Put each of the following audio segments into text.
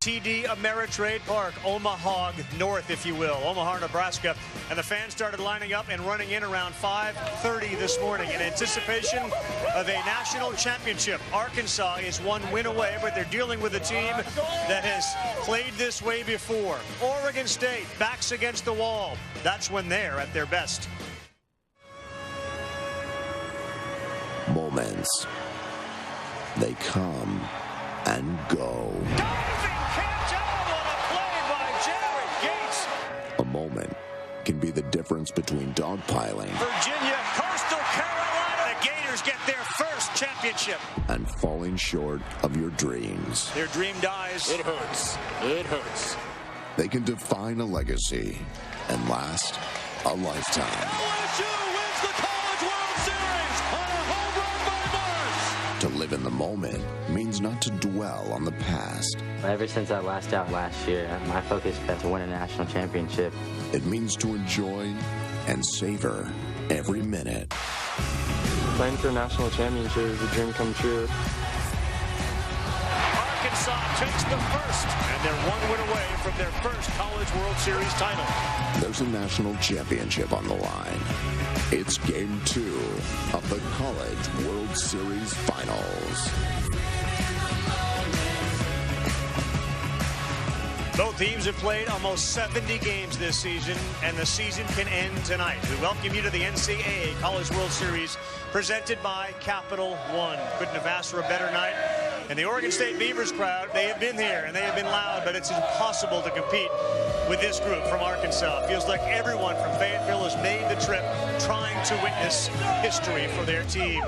TD Ameritrade Park, Omaha North, if you will, Omaha, Nebraska. And the fans started lining up and running in around 5:30 this morning in anticipation of a national championship. Arkansas is one win away, but they're dealing with a team that has played this way before. Oregon State, backs against the wall. That's when they're at their best. Moments. They come and go. A moment can be the difference between dogpiling. Virginia, Coastal Carolina, the Gators get their first championship. And falling short of your dreams. Their dream dies. It hurts. It hurts. They can define a legacy and last a lifetime. LSU wins the College World Series on a home run by Mars. To live in the moment means not to dwell on the past. Ever since I last out last year, my focus has been to win a national championship. It means to enjoy and savor every minute. Playing for a national championship is a dream come true. Arkansas takes the first, and they're one win away from their first College World Series title. There's a national championship on the line. It's Game 2 of the College World Series Finals. Both teams have played almost 70 games this season, and the season can end tonight. We welcome you to the NCAA College World Series presented by Capital One. Couldn't have asked for a better night. And the Oregon State Beavers crowd, they have been here and they have been loud, but it's impossible to compete with this group from Arkansas. It feels like everyone from Fayetteville has made the trip trying to witness history for their team.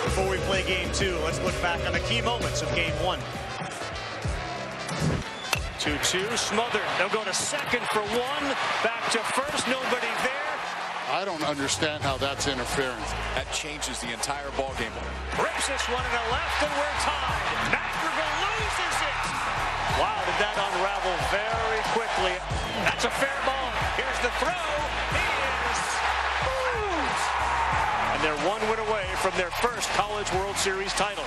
Before we play Game 2, let's look back on the key moments of Game 1. 2-2, smothered. They'll go to second for one. Back to first, nobody there. I don't understand how that's interference. That changes the entire ballgame. Rips this one to the left, and we're tied. Madrigal loses it. Wow, did that unravel very quickly. That's a fair ball. Here's the throw. He is moved. And they're one win away from their first College World Series title.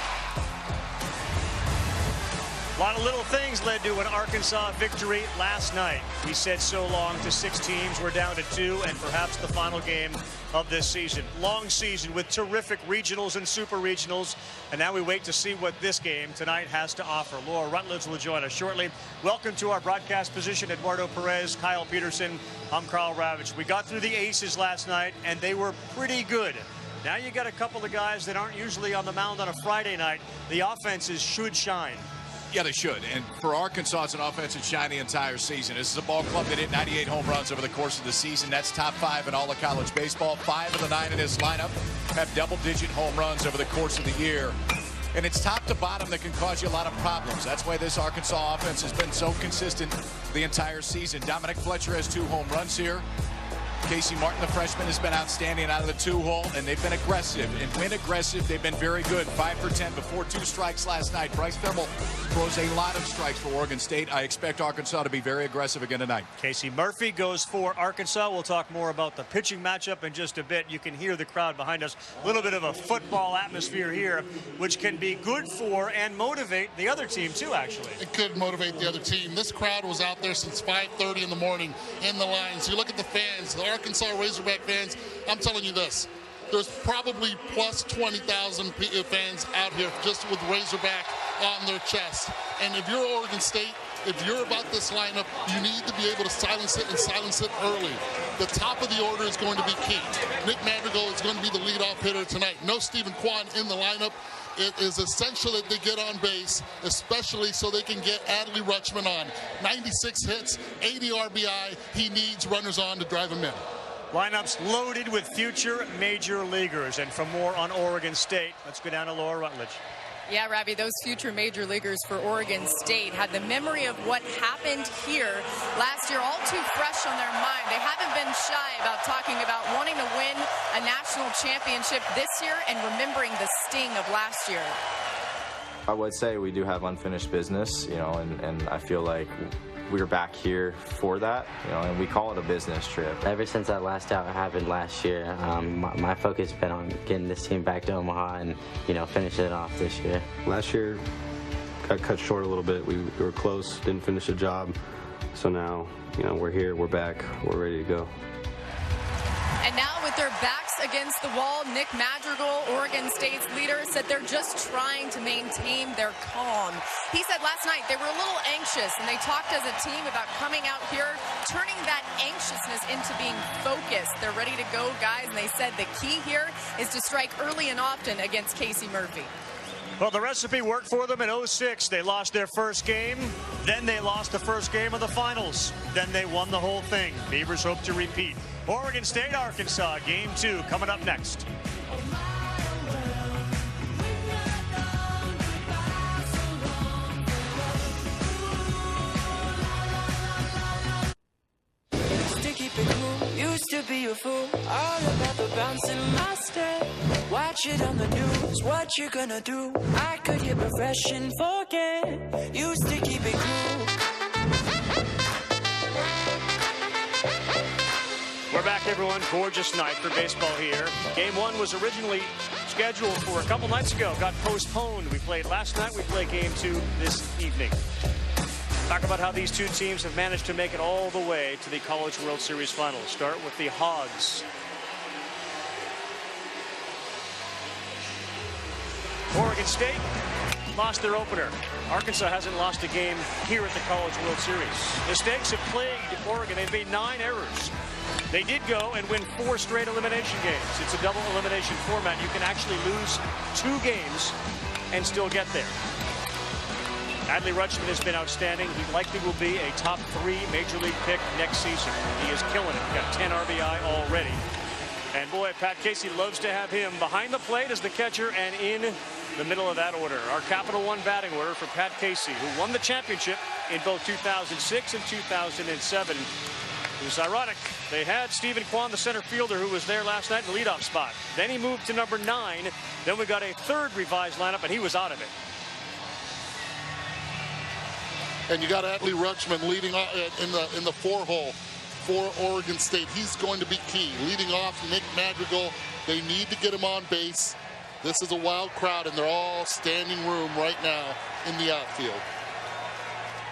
A lot of little things led to an Arkansas victory last night. We said so long to 6 teams. We're down to 2, and perhaps the final game of this season. Long season with terrific regionals and super regionals, and now we wait to see what this game tonight has to offer. Laura Rutledge will join us shortly. Welcome to our broadcast position, Eduardo Perez, Kyle Peterson. I'm Carl Ravitch. We got through the aces last night, and they were pretty good. Now you got a couple of guys that aren't usually on the mound on a Friday night. The offenses should shine. Yeah, they should. And for Arkansas, it's an offense that's shiny the entire season. This is a ball club that hit 98 home runs over the course of the season. That's top 5 in all of college baseball. 5 of the 9 in this lineup have double-digit home runs over the course of the year. And it's top to bottom that can cause you a lot of problems. That's why this Arkansas offense has been so consistent the entire season. Dominic Fletcher has 2 home runs here. Casey Martin, the freshman, has been outstanding out of the 2-hole, and they've been aggressive. And when aggressive, they've been very good. 5 for 10 before 2 strikes last night. Bryce Thurman throws a lot of strikes for Oregon State. I expect Arkansas to be very aggressive again tonight. Casey Murphy goes for Arkansas. We'll talk more about the pitching matchup in just a bit. You can hear the crowd behind us. A little bit of a football atmosphere here, which can be good for and motivate the other team, too, actually. It could motivate the other team. This crowd was out there since 5:30 in the morning in the lines. You look at the fans, the Arkansas Razorback fans, I'm telling you this, there's probably plus 20,000 fans out here just with Razorback on their chest. And if you're Oregon State, if you're about this lineup, you need to be able to silence it and silence it early. The top of the order is going to be key. Nick Madrigal is going to be the leadoff hitter tonight. No Stephen Kwan in the lineup. It is essential that they get on base, especially so they can get Adley Rutschman on. 96 hits, 80 RBI. He needs runners on to drive him in. Lineups loaded with future major leaguers. And for more on Oregon State, let's go down to Laura Rutledge. Yeah, Ravi, those future major leaguers for Oregon State had the memory of what happened here last year all too fresh on their mind. They haven't been shy about talking about wanting to win a national championship this year and remembering the sting of last year. I would say we do have unfinished business, and I feel like we're back here for that, and we call it a business trip. Ever since that last out happened last year, my focus has been on getting this team back to Omaha and, finishing it off this year. Last year, got cut short a little bit. We were close, didn't finish the job. So now, we're here, we're back, we're ready to go. And now with their backs against the wall, Nick Madrigal, Oregon State's leader, said they're just trying to maintain their calm. He said last night they were a little anxious, and they talked as a team about coming out here, turning that anxiousness into being focused. They're ready to go, guys, and they said the key here is to strike early and often against Casey Murphy. Well, the recipe worked for them in 06. They lost their first game. Then they lost the first game of the finals. Then they won the whole thing. Beavers hope to repeat. Oregon State, Arkansas, game 2 coming up next. Used to be a fool, all about the bouncing my step. Watch it on the news, what you gonna do? I could hit refresh and forget. Used to keep it cool. We're back, everyone. Gorgeous night for baseball here. Game 1 was originally scheduled for a couple nights ago. Got postponed. We played last night. We play game 2 this evening. Talk about how these two teams have managed to make it all the way to the College World Series Finals. Start with the Hogs. Oregon State lost their opener. Arkansas hasn't lost a game here at the College World Series. Mistakes have plagued Oregon. They've made 9 errors. They did go and win 4 straight elimination games. It's a double elimination format. You can actually lose 2 games and still get there. Adley Rutschman has been outstanding. He likely will be a top 3 Major League pick next season. He is killing it. Got 10 RBI already. And boy, Pat Casey loves to have him behind the plate as the catcher and in the middle of that order. Our Capital One batting order for Pat Casey, who won the championship in both 2006 and 2007. It was ironic. They had Stephen Kwan, the center fielder, who was there last night in the leadoff spot. Then he moved to number 9. Then we got a 3rd revised lineup, and he was out of it. And you got Adley Rutschman leading in the 4-hole for Oregon State. He's going to be key. Leading off, Nick Madrigal. They need to get him on base. This is a wild crowd, and they're all standing room right now in the outfield.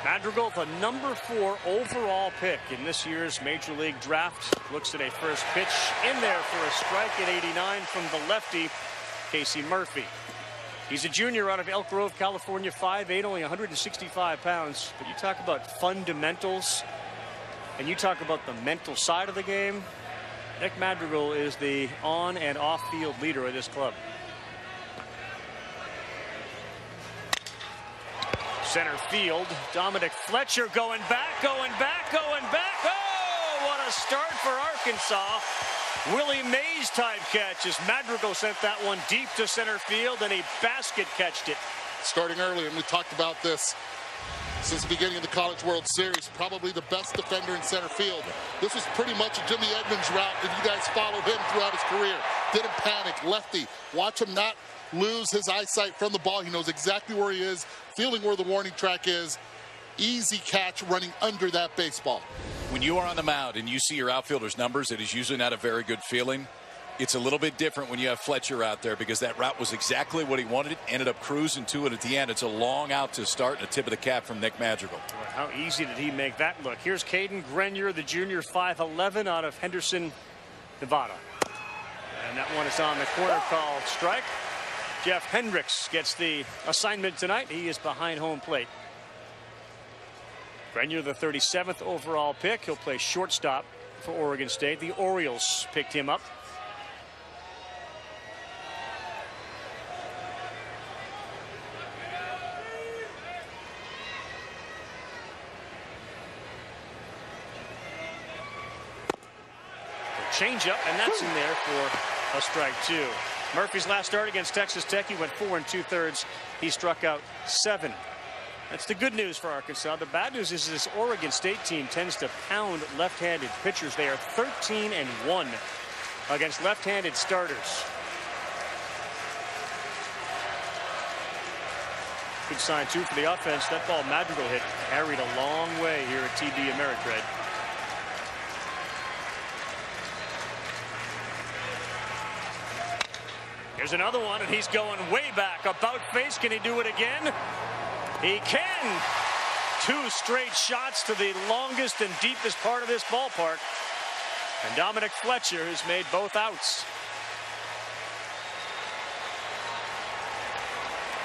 Madrigal, the number 4 overall pick in this year's Major League Draft. Looks at a first pitch in there for a strike at 89 from the lefty, Casey Murphy. He's a junior out of Elk Grove, California, 5'8", only 165 pounds. But you talk about fundamentals, and you talk about the mental side of the game. Nick Madrigal is the on- and off-field leader of this club. Center field, Dominic Fletcher going back, going back, going back. Oh, what a start for Arkansas. Willie Mays type catch as Madrigal sent that one deep to center field, and he basket catched it. Starting early, and we talked about this since the beginning of the College World Series, probably the best defender in center field. This was pretty much a Jimmy Edmonds route if you guys followed him throughout his career. Didn't panic, lefty. Watch him not lose his eyesight from the ball. He knows exactly where he is, feeling where the warning track is. Easy catch running under that baseball. When you are on the mound and you see your outfielder's numbers, it is usually not a very good feeling. It's a little bit different when you have Fletcher out there because that route was exactly what he wanted. Ended up cruising to it at the end. It's a long out to start and a tip of the cap from Nick Madrigal. Boy, how easy did he make that look? Here's Caden Grenier, the junior, 5'11", out of Henderson, Nevada. And that one is on the corner, called strike. Jeff Hendricks gets the assignment tonight. He is behind home plate. Grenier, the 37th overall pick. He'll play shortstop for Oregon State. The Orioles picked him up. Changeup, and that's in there for a strike 2. Murphy's last start against Texas Tech, he went 4 2/3. He struck out 7. That's the good news for Arkansas. The bad news is this Oregon State team tends to pound left-handed pitchers. They are 13-1 against left-handed starters. Good sign, too, for the offense. That ball Madrigal hit carried a long way here at TD Ameritrade. Here's another one, and he's going way back. About face, can he do it again? He can. 2 straight shots to the longest and deepest part of this ballpark. And Dominic Fletcher has made both outs.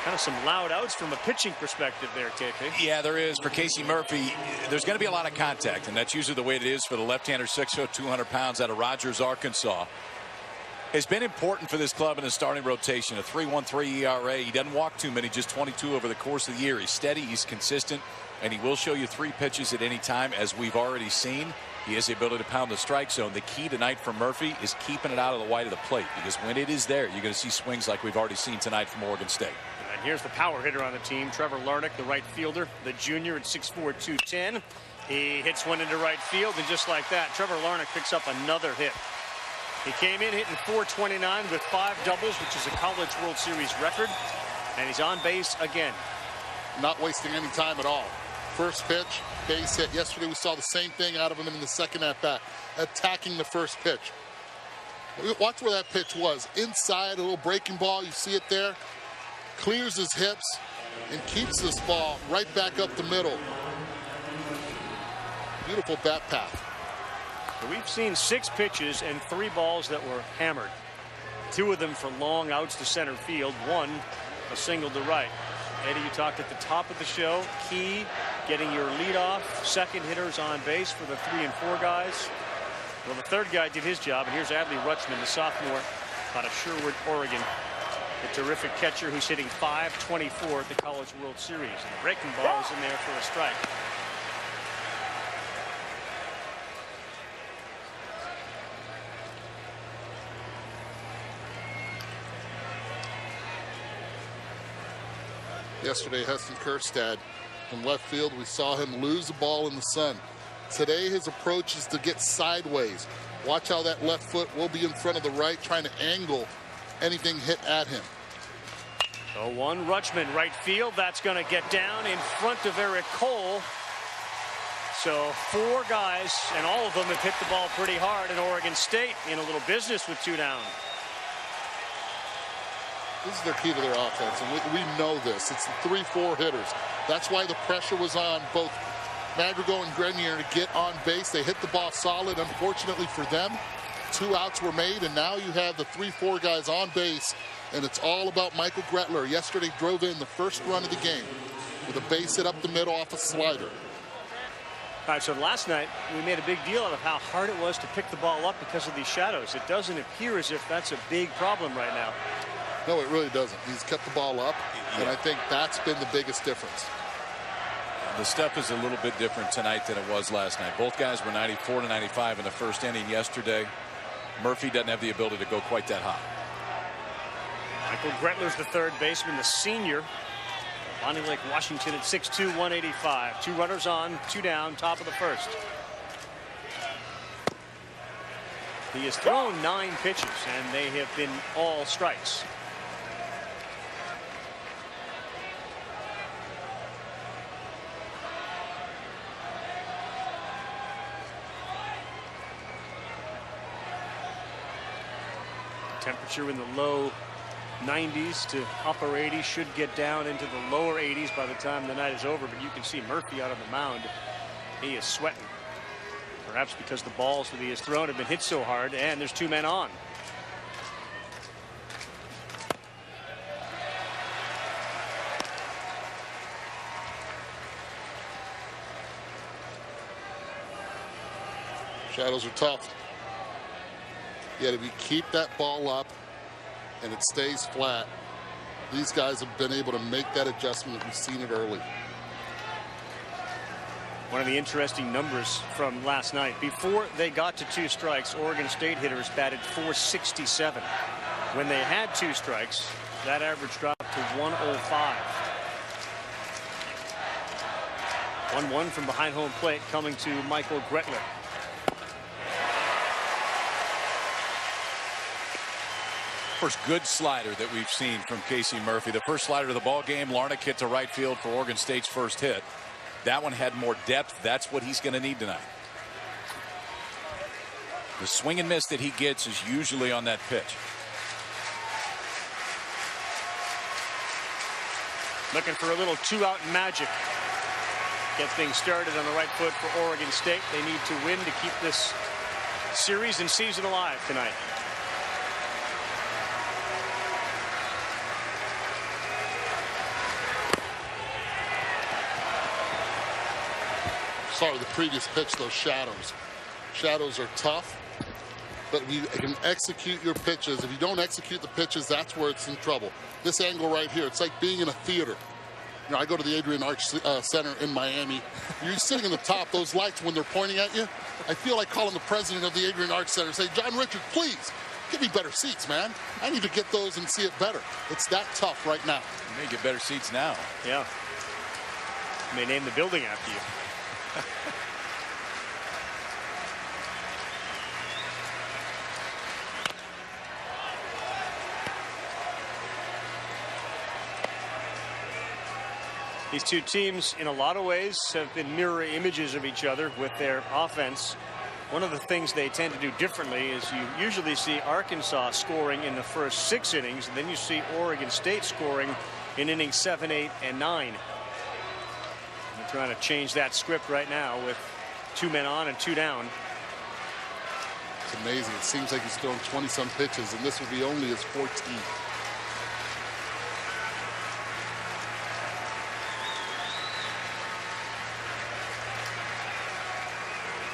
Kind of some loud outs from a pitching perspective there, KP. Yeah, there is. For Casey Murphy, there's going to be a lot of contact, and that's usually the way it is for the left-hander, 6'0", 200 pounds out of Rogers, Arkansas. It's been important for this club in the starting rotation. A 3.13 ERA. He doesn't walk too many, just 22 over the course of the year. He's steady, he's consistent, and he will show you 3 pitches at any time, as we've already seen. He has the ability to pound the strike zone. The key tonight for Murphy is keeping it out of the white of the plate, because when it is there, you're going to see swings like we've already seen tonight from Oregon State. And here's the power hitter on the team, Trevor Larnach, the right fielder, the junior at 6'4", 210. He hits one into right field, and just like that, Trevor Larnach picks up another hit. He came in hitting .429 with 5 doubles, which is a College World Series record, and he's on base again. Not wasting any time at all. First pitch, base hit. Yesterday we saw the same thing out of him in the second at bat, attacking the first pitch. Watch where that pitch was. Inside, a little breaking ball. You see it there. Clears his hips and keeps this ball right back up the middle. Beautiful bat path. So we've seen 6 pitches and 3 balls that were hammered. 2 of them for long outs to center field. 1 a single to right. Eddie, you talked at the top of the show. Key, getting your leadoff, second hitters on base for the 3 and 4 guys. Well, the third guy did his job, and here's Adley Rutschman, the sophomore out of Sherwood, Oregon. The terrific catcher who's hitting .524 at the College World Series. And the breaking ball is in there for a strike. Yesterday, Heston Kjerstad from left field, we saw him lose the ball in the sun. Today, his approach is to get sideways. Watch how that left foot will be in front of the right, trying to angle anything hit at him. 0-1, Rutschman, right field. That's going to get down in front of Eric Cole. So 4 guys, and all of them have hit the ball pretty hard, in Oregon State in a little business with 2 down. This is their key to their offense, and we know this. It's the 3-4 hitters. That's why the pressure was on both Madrigal and Grenier to get on base. They hit the ball solid. Unfortunately for them, 2 outs were made, and now you have the 3-4 guys on base, and it's all about Michael Gretler. Yesterday drove in the first run of the game with a base hit up the middle off a slider. All right, so last night we made a big deal out of how hard it was to pick the ball up because of these shadows. It doesn't appear as if that's a big problem right now. No, it really doesn't. He's kept the ball up, and I think that's been the biggest difference. The stuff is a little bit different tonight than it was last night. Both guys were 94 to 95 in the first inning yesterday. Murphy doesn't have the ability to go quite that high. Michael Gretler's the third baseman, the senior. Bonnie Lake, Washington at 6'2", 185. 2 runners on, 2 down, top of the first. He has thrown 9 pitches, and they have been all strikes. Temperature in the low 90s to upper 80s, should get down into the lower 80s by the time the night is over, but you can see Murphy out on the mound. He is sweating, perhaps because the balls that he has thrown have been hit so hard, and there's 2 men on. Shadows are tough. You got to keep that ball up and it stays flat. These guys have been able to make that adjustment. We've seen it early. One of the interesting numbers from last night, before they got to 2 strikes, Oregon State hitters batted .467. When they had 2 strikes, that average dropped to .105. 1-1 from behind home plate coming to Michael Gretler. First good slider that we've seen from Casey Murphy. The first slider of the ball game. Larnach hit to right field for Oregon State's first hit. That one had more depth. That's what he's going to need tonight. The swing and miss that he gets is usually on that pitch. Looking for a little two-out magic. Gets things started on the right foot for Oregon State. They need to win to keep this series and season alive tonight. Sorry, the previous pitch, those shadows. Shadows are tough, but if you can execute your pitches, if you don't execute the pitches, that's where it's in trouble. This angle right here, it's like being in a theater. You know, I go to the Adrian Arch Center in Miami. You're sitting in the top, those lights, when they're pointing at you, I feel like calling the president of the Adrian Arch Center and say, John Richard, please, give me better seats, man. I need to get those and see it better. It's that tough right now. You may get better seats now. Yeah. You may name the building after you. These two teams, in a lot of ways, have been mirror images of each other with their offense. One of the things they tend to do differently is you usually see Arkansas scoring in the first 6 innings, and then you see Oregon State scoring in innings 7, 8, and 9. They're trying to change that script right now with 2 men on and 2 down. It's amazing. It seems like he's thrown 20-some pitches, and this will be only his 14th.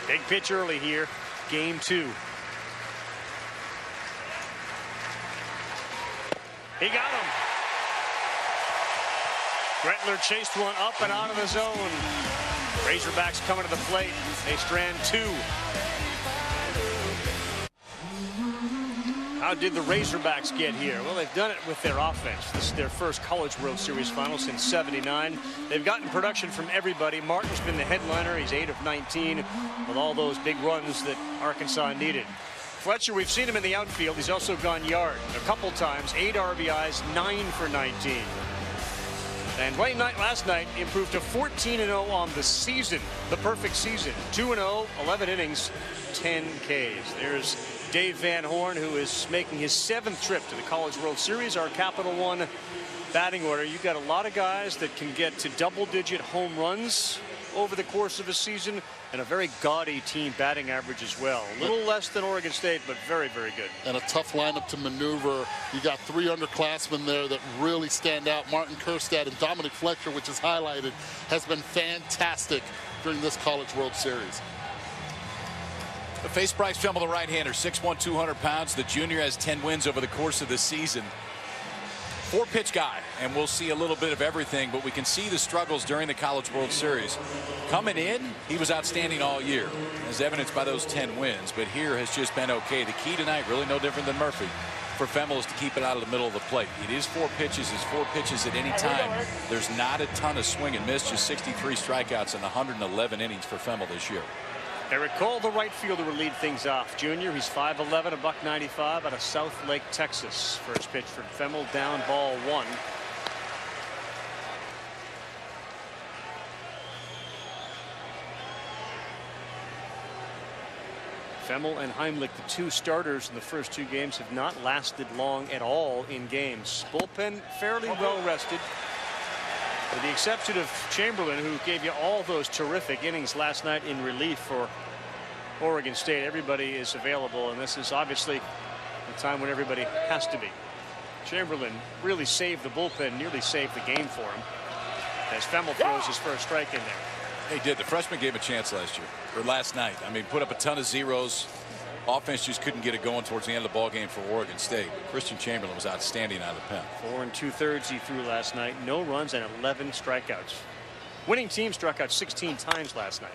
Big pitch early here, game 2. He got him. Gretler chased one up and out of the zone. Razorbacks coming to the plate. They strand 2. How did the Razorbacks get here? Well, they've done it with their offense. This is their first College World Series final since '79. They've gotten production from everybody. Martin's been the headliner. He's 8 of 19 with all those big runs that Arkansas needed. Fletcher, we've seen him in the outfield. He's also gone yard a couple times. 8 RBIs, 9 for 19. And Wayne Knight last night improved to 14-0 on the season, the perfect season. 2-0, 11 innings, 10 Ks. There's Dave Van Horn, who is making his 7th trip to the College World Series. Our Capital One batting order. You've got a lot of guys that can get to double-digit home runs over the course of a season, and a very gaudy team batting average as well. A little less than Oregon State, but very, very good. And a tough lineup to maneuver. You got 3 underclassmen there that really stand out. Martin Kerstad and Dominic Fletcher, which is highlighted, has been fantastic during this College World Series. The face Bryce Femmel, the right-hander, 6'1", 200 pounds. The junior has 10 wins over the course of the season. 4-pitch guy, and we'll see a little bit of everything, but we can see the struggles during the College World Series. Coming in, he was outstanding all year, as evidenced by those 10 wins, but here has just been okay. The key tonight, really no different than Murphy, for Femmel is to keep it out of the middle of the plate. It is 4 pitches. It's 4 pitches at any time. There's not a ton of swing and miss, just 63 strikeouts in 111 innings for Femmel this year. Eric Cole, the right fielder, will lead things off. Junior, he's 5'11", $195 out of South Lake, Texas. First pitch from Femmel, down, ball 1. Femmel and Heimlich, the 2 starters in the first 2 games, have not lasted long at all in games. Bullpen fairly well rested, with the exception of Chamberlain, who gave you all those terrific innings last night in relief for Oregon State. Everybody is available, and this is obviously the time when everybody has to be. Chamberlain really saved the bullpen, nearly saved the game for him, as Femmel throws his first strike in there. He did. The freshman gave a chance last night. I mean, put up a ton of zeros. Offense just couldn't get it going towards the end of the ball game for Oregon State. Christian Chamberlain was outstanding out of the pen. 4 2/3 he threw last night. No runs and 11 strikeouts. Winning team struck out 16 times last night.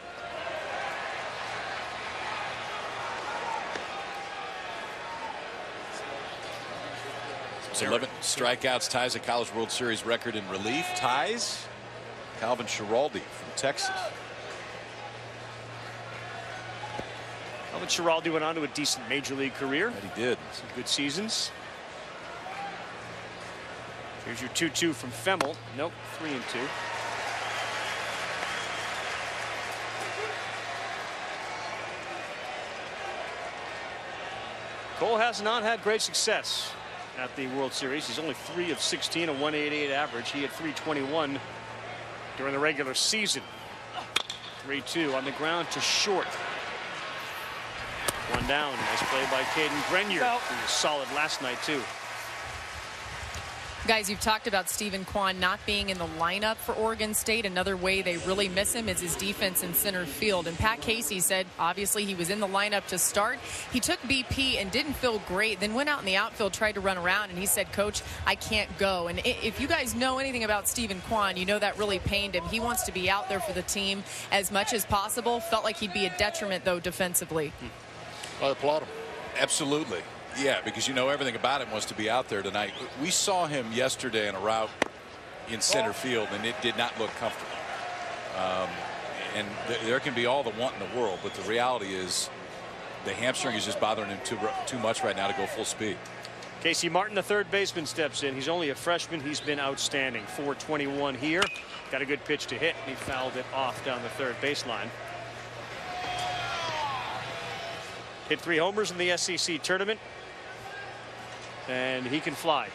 So 11 strikeouts, ties a College World Series record in relief. Ties Calvin Schiraldi from Texas. Calvin Schiraldi went on to a decent major league career. That he did. Some good seasons. Here's your 2-2 from Femmel. Nope, 3-2. Cole has not had great success at the World Series. He's only 3 of 16, a 188 average. He had 321 during the regular season. 3-2 on the ground to short. One down. Nice play by Caden Grenier, who was solid last night too. Guys, you've talked about Stephen Kwan not being in the lineup for Oregon State. Another way they really miss him is his defense in center field. And Pat Casey said, obviously, he was in the lineup to start. He took BP and didn't feel great, then went out in the outfield, tried to run around, and he said, Coach, I can't go. And if you guys know anything about Stephen Kwan, you know that really pained him. He wants to be out there for the team as much as possible. Felt like he'd be a detriment, though, defensively. I applaud him. Absolutely. Yeah, because you know everything about him wants to be out there tonight. We saw him yesterday in a route in center field, and it did not look comfortable. And there can be all the want in the world, but the reality is the hamstring is just bothering him too much right now to go full speed. Casey Martin, the third baseman, steps in. He's only a freshman. He's been outstanding. 421 here. Got a good pitch to hit, and he fouled it off down the third baseline. Hit 3 homers in the SEC tournament. And he can fly.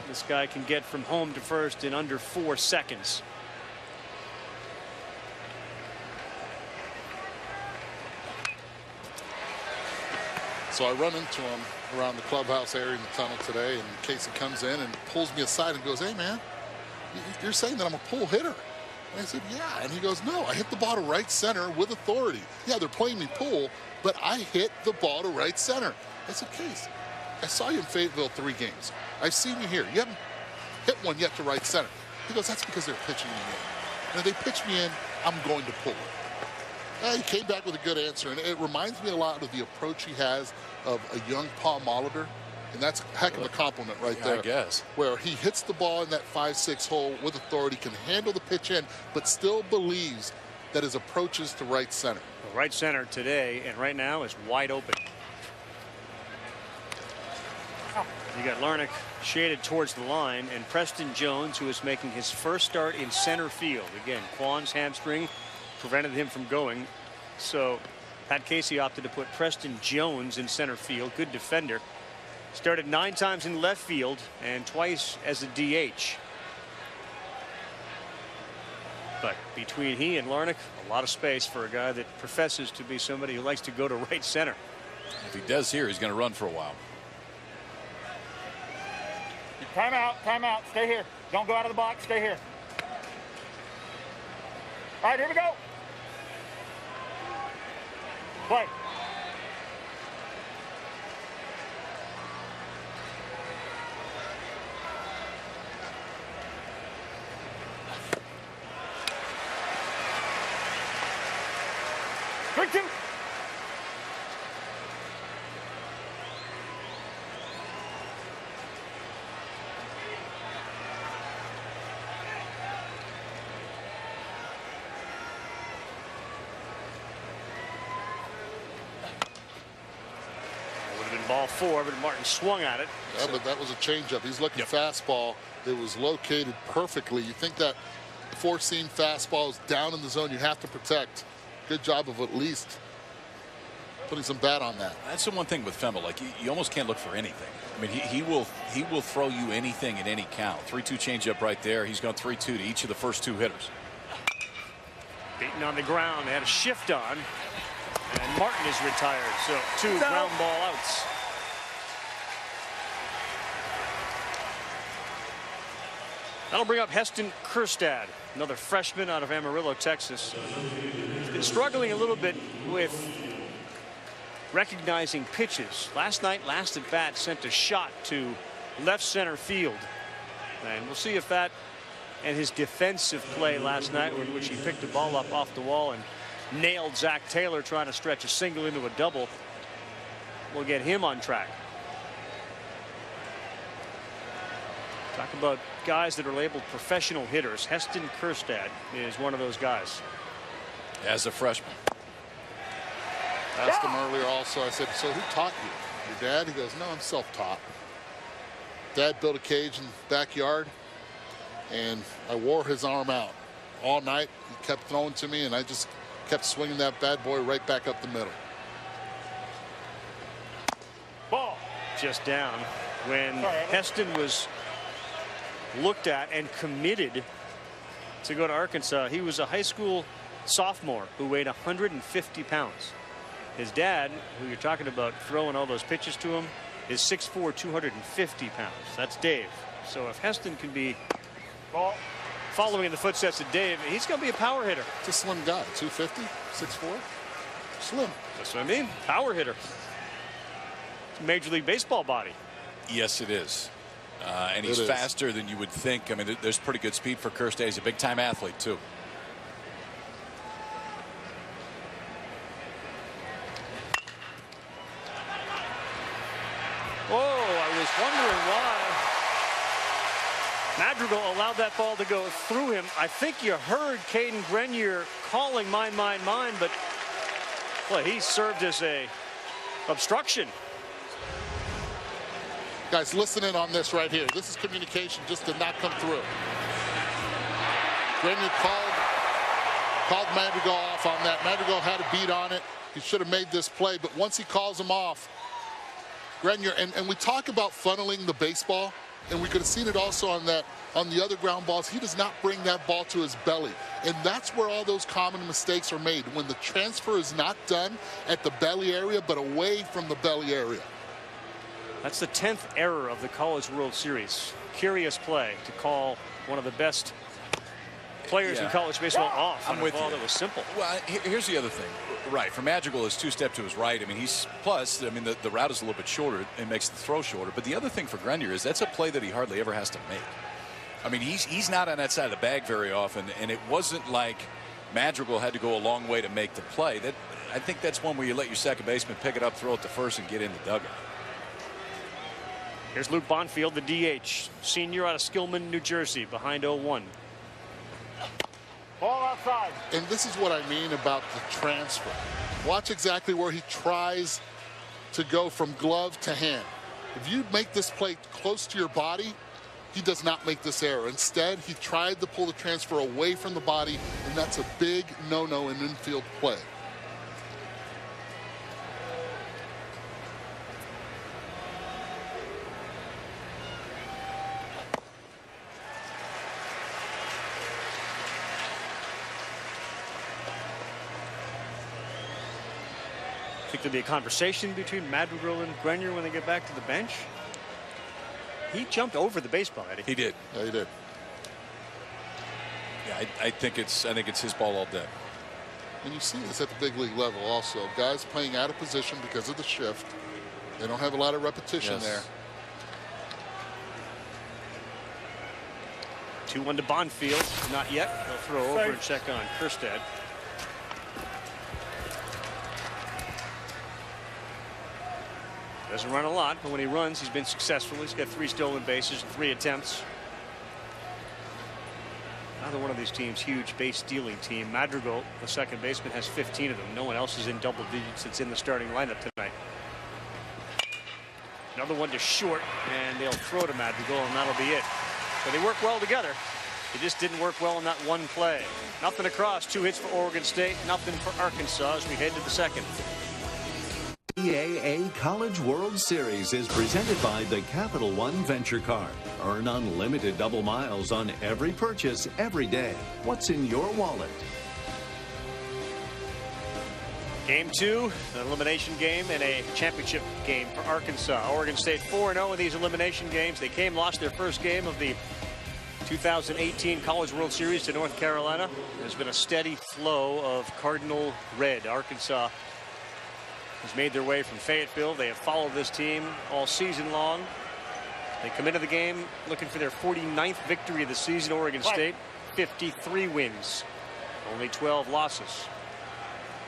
This guy can get from home to first in under 4 seconds. So I run into him around the clubhouse area in the tunnel today, and Casey comes in and pulls me aside and goes, hey, man, you're saying that I'm a pull hitter. And I said, yeah. And he goes, no, I hit the ball to right center with authority. Yeah, they're playing me pull, but I hit the ball to right center. I said, Case, I saw you in Fayetteville 3 games. I've seen you here. You haven't hit one yet to right center. He goes, that's because they're pitching me in. And if they pitch me in, I'm going to pull it. He came back with a good answer, and it reminds me a lot of the approach he has of a young Paul Molitor, and that's a heck of a compliment right there. I guess. Where he hits the ball in that 5-6 hole with authority, can handle the pitch in, but still believes that his approach is to right center. Well, right center today, and right now is wide open. You got Larnach shaded towards the line, and Preston Jones, who is making his first start in center field. Again, Kwan's hamstring prevented him from going, so Pat Casey opted to put Preston Jones in center field. Good defender. Started 9 times in left field and twice as a DH. But between he and Larnach, a lot of space for a guy that professes to be somebody who likes to go to right center. If he does here, he's going to run for a while. Time out, stay here. Don't go out of the box, stay here. All right, here we go. Play. Strike 2. Ball 4, but Martin swung at it. Yeah, but that was a changeup. He's looking fastball. It was located perfectly. You think that 4-seam fastball is down in the zone you have to protect. Good job of at least putting some bat on that. That's the one thing with Femmel. Like you almost can't look for anything. I mean, he will throw you anything at any count. 3-2 changeup right there. He's gone 3-2 to each of the first 2 hitters. Beaten on the ground. They had a shift on. And Martin is retired. So 2 ground ball outs. That'll bring up Heston Kjerstad, another freshman out of Amarillo, Texas. He's been struggling a little bit with recognizing pitches. Last night, last at bat, sent a shot to left center field. And we'll see if that and his defensive play last night, in which he picked the ball up off the wall and nailed Zach Taylor trying to stretch a single into a double, will get him on track. Talk about guys that are labeled professional hitters. Heston Kjerstad is one of those guys. As a freshman. Asked him earlier also, I said, so who taught you? Your dad? He goes, no, I'm self-taught. Dad built a cage in the backyard, and I wore his arm out all night. He kept throwing to me, and I just kept swinging that bad boy right back up the middle. Ball. Just down. when Heston was looked at and committed to go to Arkansas, he was a high school sophomore who weighed 150 pounds. His dad, who you're talking about throwing all those pitches to him, is 6'4", 250 pounds. That's Dave. So if Heston can be following in the footsteps of Dave, he's going to be a power hitter. It's a slim guy, 250, 6'4", slim. That's what I mean, power hitter. Major League Baseball body. Yes, it is. And he's faster than you would think. I mean, there's pretty good speed for Kirsten. He's a big-time athlete, too. Oh, I was wondering why Madrigal allowed that ball to go through him. I think you heard Caden Grenier calling mine, but well, he served as a obstruction. Guys, listen in on this right here. This is communication just did not come through. Grenier called Madrigal off on that. Madrigal had a beat on it. He should have made this play, but once he calls him off, Grenier, and we talk about funneling the baseball, and we could have seen it also on the other ground balls. He does not bring that ball to his belly, and that's where all those common mistakes are made, when the transfer is not done at the belly area but away from the belly area. That's the 10th error of the College World Series. Curious play to call one of the best players in college baseball off on a ball that was simple. Well, here's the other thing. Right, for Madrigal, his two-step to his right. I mean, the route is a little bit shorter. It makes the throw shorter. But the other thing for Grenier is that's a play that he hardly ever has to make. I mean, he's not on that side of the bag very often, and it wasn't like Madrigal had to go a long way to make the play. I think that's one where you let your second baseman pick it up, throw it to first, and get in the dugout. Here's Luke Bonfield, the DH, senior out of Skillman, New Jersey, behind 0-1. Ball outside. And this is what I mean about the transfer. Watch exactly where he tries to go from glove to hand. If you make this play close to your body, he does not make this error. Instead, he tried to pull the transfer away from the body, and that's a big no-no in infield play. Think there'll be a conversation between Madrigal and Grenier when they get back to the bench? He jumped over the baseball, Eddie. He did. Yeah, he did. Yeah, I think it's his ball all day. And you see this at the big league level also. Guys playing out of position because of the shift. They don't have a lot of repetition there. 2-1 to Bonfield. Not yet. They'll throw over and check on Kirstead. Doesn't run a lot, but when he runs, he's been successful. He's got 3 stolen bases, 3 attempts. Another one of these teams, huge base stealing team. Madrigal, the second baseman, has 15 of them. No one else is in double digits that's in the starting lineup tonight. Another one to short, and they'll throw to Madrigal, and that'll be it. But they work well together. It just didn't work well in that one play. Nothing across, 2 hits for Oregon State, nothing for Arkansas as we head to the second. NCAA College World Series is presented by the Capital One Venture Card. Earn unlimited double miles on every purchase every day. What's in your wallet? Game 2, an elimination game and a championship game for Arkansas. Oregon State 4-0 in these elimination games. They lost their first game of the 2018 College World Series to North Carolina. There's been a steady flow of Cardinal Red. Arkansas has made their way from Fayetteville. They have followed this team all season long. They come into the game looking for their 49th victory of the season. Oregon State, 53 wins, only 12 losses.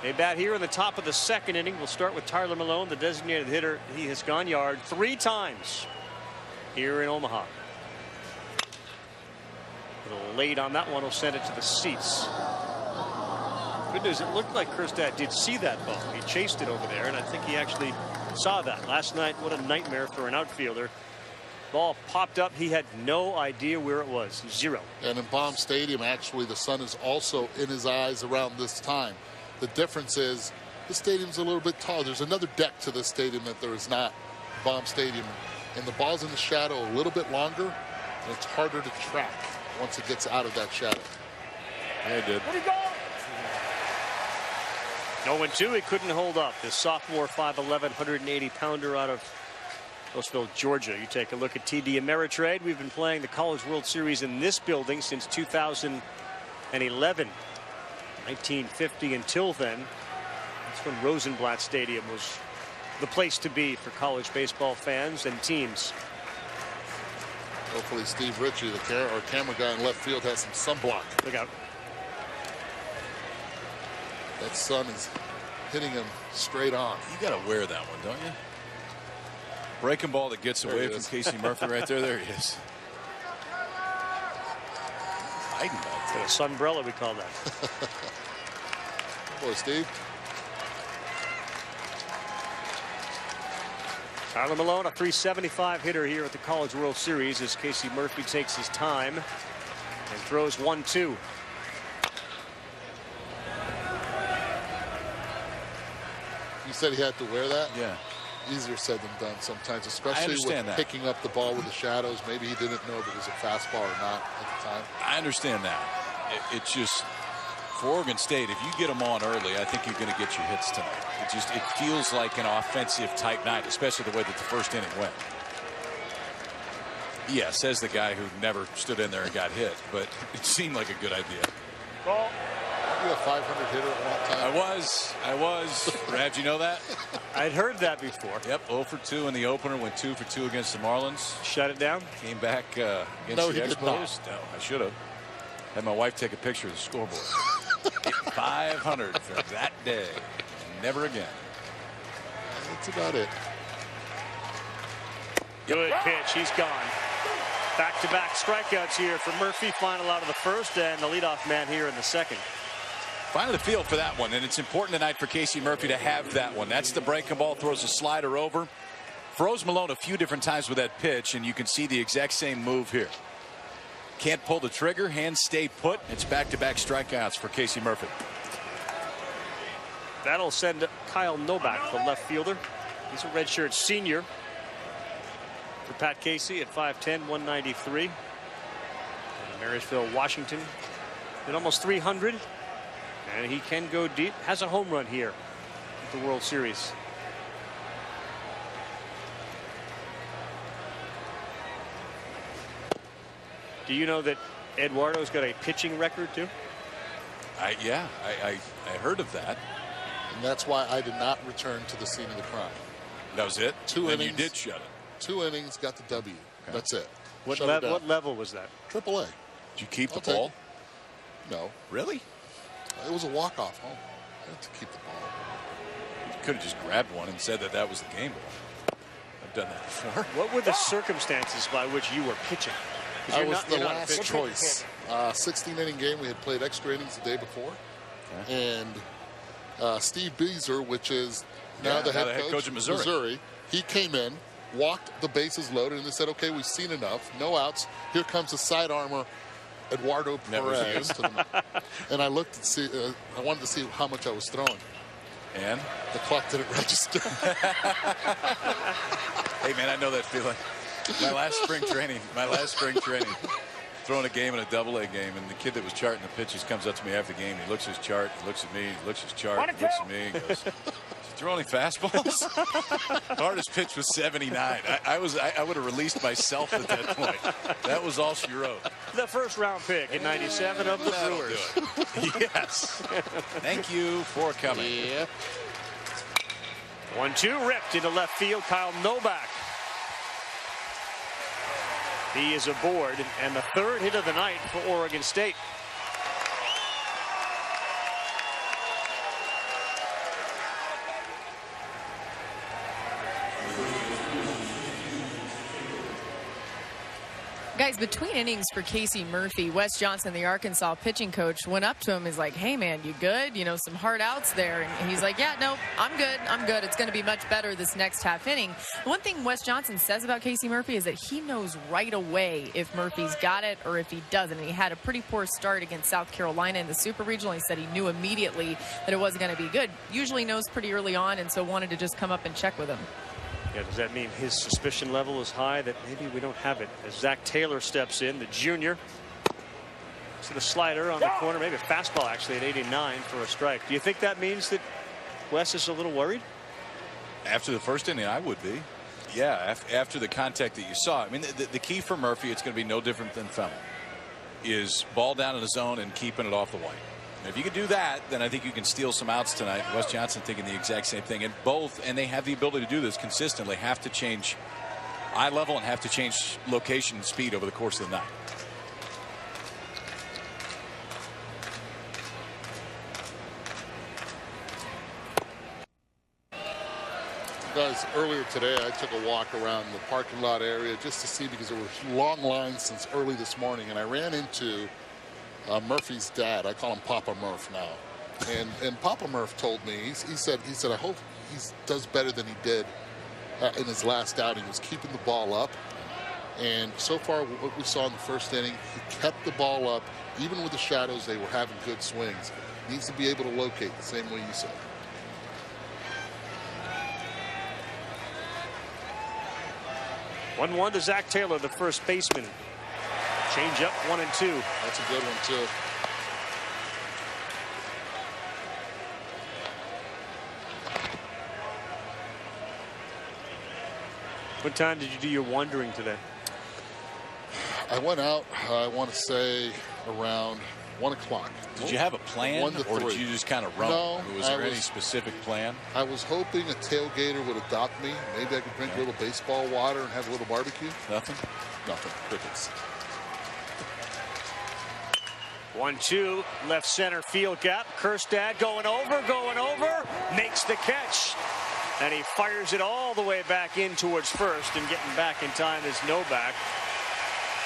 They bat here in the top of the second inning. We'll start with Tyler Malone, the designated hitter. He has gone yard 3 times here in Omaha. A little late on that one. Will send it to the seats. Good news, it looked like Kirstead did see that ball. He chased it over there, and I think he actually saw that. Last night, what a nightmare for an outfielder. Ball popped up. He had no idea where it was. 0. And in Baum Stadium, actually, the sun is also in his eyes around this time. The difference is the stadium's a little bit taller. There's another deck to this stadium that there is not Baum Stadium and the ball's in the shadow a little bit longer, and it's harder to track once it gets out of that shadow. Yeah, he did. 0-2, he couldn't hold up. The sophomore 5'11", 180-pounder out of Roseville, Georgia. You take a look at TD Ameritrade. We've been playing the College World Series in this building since 2011. 1950 until then. That's when Rosenblatt Stadium was the place to be for college baseball fans and teams. Hopefully Steve Ritchie, our camera guy in left field, has some sunblock. Look out. That sun is hitting him straight on. You got to wear that one, don't you? Breaking ball that gets away from Casey Murphy right there. There he is. Hiding back there. A sunbrella, we call that. Boy, Steve. Tyler Malone, a .375 hitter here at the College World Series as Casey Murphy takes his time and throws 1-2. You said he had to wear that? Yeah. Easier said than done sometimes, especially with picking up the ball with the shadows. Maybe he didn't know if it was a fastball or not at the time. I understand that. It's just, for Oregon State, if you get them on early, I think you're going to get your hits tonight. It feels like an offensive type night, especially the way that the first inning went. Yeah, says the guy who never stood in there and got hit, but it seemed like a good idea. Ball. You a 500 hitter at one time? I was. Brad, did you know that? I'd heard that before. Yep, 0 for 2 in the opener, went 2 for 2 against the Marlins. Shut it down? Came back against the Expos. No, I should have. Had my wife take a picture of the scoreboard. 500 for that day. Never again. That's about it. Good pitch. He's gone. Back-to-back strikeouts here for Murphy. Final out of the first, and the leadoff man here in the second. Finally the field for that one, and it's important tonight for Casey Murphy to have that one. That's the breaking ball, throws a slider over. Froze Malone a few different times with that pitch, and you can see the exact same move here. Can't pull the trigger, hands stay put. It's back-to-back strikeouts for Casey Murphy. That'll send Kyle Novak, the left fielder. He's a redshirt senior for Pat Casey at 5'10", 193. Marysville, Washington, at almost 300. And he can go deep. Has a home run here at the World Series. Do you know that Eduardo's got a pitching record too? I heard of that. And that's why I did not return to the scene of the crime. That was it? 2 innings. You did shut it. 2 innings, got the W. Okay. That's it. What level was that? AAA. Did you keep the ball? No. Really? It was a walk-off home. I had to keep the ball. You could have just grabbed one and said that was the game ball. I've done that before. What were the circumstances by which you were pitching? I was the last choice. 16-inning game. We had played extra innings the day before. Okay. And Steve Beazer, which is now the head coach of Missouri, he came in, walked the bases loaded, and they said, okay, we've seen enough. No outs. Here comes the side armor, Eduardo Perez. And I looked to see, I wanted to see how much I was throwing. And? The clock didn't register. Hey, man, I know that feeling. My last spring training, throwing a game in a AA game, and the kid that was charting the pitches comes up to me after the game. He looks at his chart, he looks at me, he looks at his chart, he looks at me, he goes, "Throw only fastballs?" Hardest pitch was 79. I would have released myself at that point. That was all she wrote. The first round pick in '97 of the Brewers. Yes. Thank you for coming. Yeah. 1-2 ripped into left field. Kyle Novak. He is aboard, and the third hit of the night for Oregon State. Guys, between innings for Casey Murphy, Wes Johnson, the Arkansas pitching coach, went up to him. He's like, hey, man, you good? You know, some hard outs there. And he's like, yeah, no, I'm good. I'm good. It's going to be much better this next half inning. One thing Wes Johnson says about Casey Murphy is that he knows right away if Murphy's got it or if he doesn't. And he had a pretty poor start against South Carolina in the Super Regional. He said he knew immediately that it wasn't going to be good. Usually knows pretty early on, and so wanted to just come up and check with him. Yeah, does that mean his suspicion level is high that maybe we don't have it? As Zach Taylor steps in, the junior. To the slider on the corner, maybe a fastball actually at 89 for a strike. Do you think that means that Wes is a little worried? After the first inning, I would be. Yeah, after the contact that you saw. I mean, the key for Murphy, it's going to be no different than Femmel, is ball down in the zone and keeping it off the white. If you can do that, then I think you can steal some outs tonight. Wes Johnson thinking the exact same thing. And they have the ability to do this consistently, have to change eye level and have to change location and speed over the course of the night. Guys, earlier today I took a walk around the parking lot area just to see, because there were long lines since early this morning, and I ran into Murphy's dad. I call him Papa Murph now, and Papa Murph told me, he said I hope he does better than he did in his last outing. He was keeping the ball up, and so far what we saw in the first inning, he kept the ball up. Even with the shadows, they were having good swings. He needs to be able to locate the same way you said. 1-1 to Zach Taylor, the first baseman. Change up 1-2. That's a good one too. What time did you do your wandering today? I went out, I want to say around 1 o'clock. Did you have a plan, or did you just kind of roam? No. Was there any specific plan? I was hoping a tailgater would adopt me. Maybe I could drink a little baseball water and have a little barbecue. Nothing? Nothing. Crickets. 1-2, left center field gap. Kjerstad going over, makes the catch. And he fires it all the way back in towards first, and getting back in time is Novak.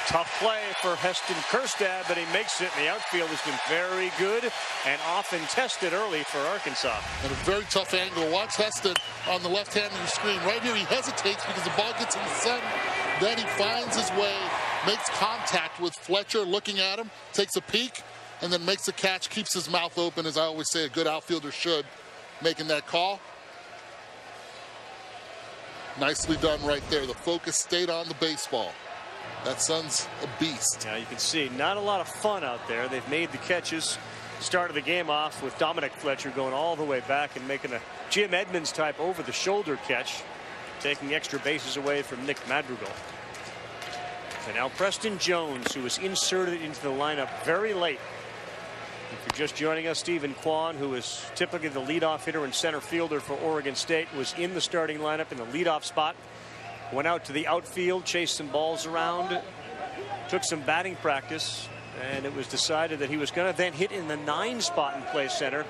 Tough play for Heston Kjerstad, but he makes it. And the outfield has been very good and often tested early for Arkansas. And a very tough angle. Watch Heston on the left hand of the screen. Right here, he hesitates because the ball gets in the sun. Then he finds his way, makes contact with Fletcher, looking at him, takes a peek, and then makes the catch, keeps his mouth open, as I always say a good outfielder should, making that call. Nicely done right there. The focus stayed on the baseball. That son's a beast. Now you can see not a lot of fun out there. They've made the catches. Started the game off with Dominic Fletcher going all the way back and making a Jim Edmonds type over the shoulder catch, taking extra bases away from Nick Madrigal. And now Preston Jones, who was inserted into the lineup very late. If you're just joining us, Stephen Kwan, who is typically the leadoff hitter and center fielder for Oregon State, was in the starting lineup in the leadoff spot. Went out to the outfield, chased some balls around, took some batting practice, and it was decided that he was going to then hit in the 9 spot and play center.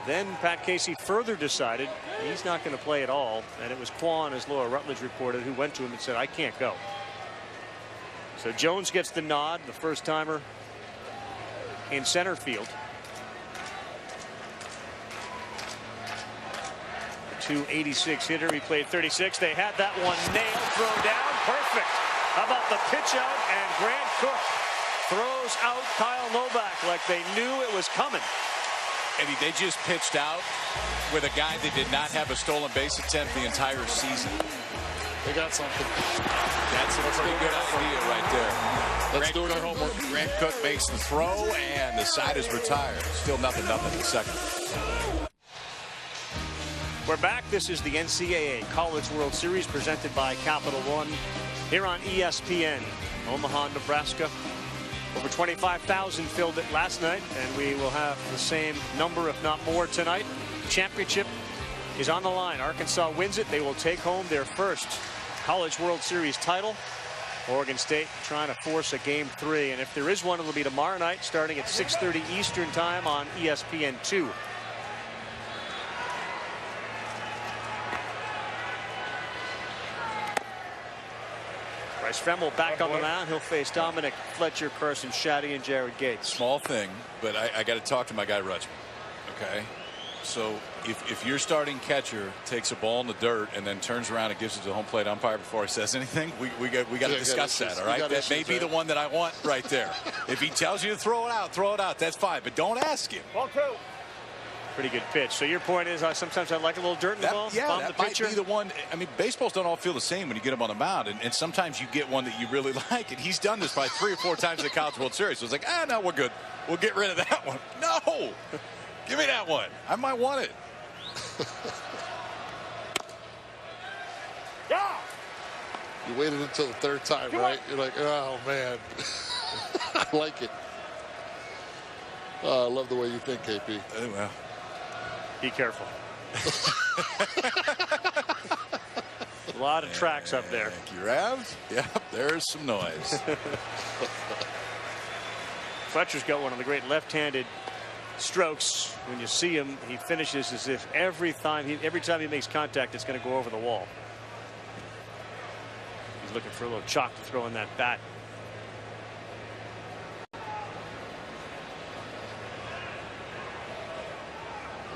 Then Pat Casey further decided he's not going to play at all, and it was Kwan, as Laura Rutledge reported, who went to him and said, I can't go. So Jones gets the nod, the first timer in center field. 286 hitter. He played 36. They had that one nailed, thrown down. Perfect. How about the pitch out? And Grant Cook throws out Kyle Novak like they knew it was coming. And they just pitched out with a guy that did not have a stolen base attempt the entire season. They got something. That's a pretty good idea right there. Let's do our homework. Grant Cook makes the throw, and the side is retired. Still nothing in the second. We're back. This is the NCAA College World Series presented by Capital One here on ESPN. Omaha, Nebraska. Over 25,000 filled it last night, and we will have the same number, if not more, tonight. Championship is on the line. Arkansas wins it. They will take home their first College World Series title. Oregon State trying to force a Game 3, and if there is one, it'll be tomorrow night starting at 6:30 Eastern Time on ESPN2. Bryce Femmel back on the mound. He'll face Dominic Fletcher, Carson Shaddy, and Jared Gates. Small thing, but I got to talk to my guy Rutschman. Okay, so if your starting catcher takes a ball in the dirt and then turns around and gives it to the home plate umpire before he says anything, we got to discuss that. All right, that may be the one that I want right there. If he tells you to throw it out, that's fine, but don't ask him. Ball 2. Pretty good pitch. So your point is, sometimes I like a little dirt in the ball. Yeah, Bomb that the might pitcher. be the one. I mean, baseballs don't all feel the same when you get them on the mound, and sometimes you get one that you really like. And he's done this probably 3 or 4 times in the College World Series. So it's like, no, we're good. We'll get rid of that one. No, give me that one. I might want it. Yeah. You waited until the 3rd time, right? You're like, oh man, I like it. I love the way you think, KP. Well. Be careful. A lot of tracks up there. Thank you, Rav. Yep, there's some noise. Fletcher's got one of the great left-handed strokes. When you see him, he finishes as if every time he makes contact, it's going to go over the wall. He's looking for a little chalk to throw in that bat.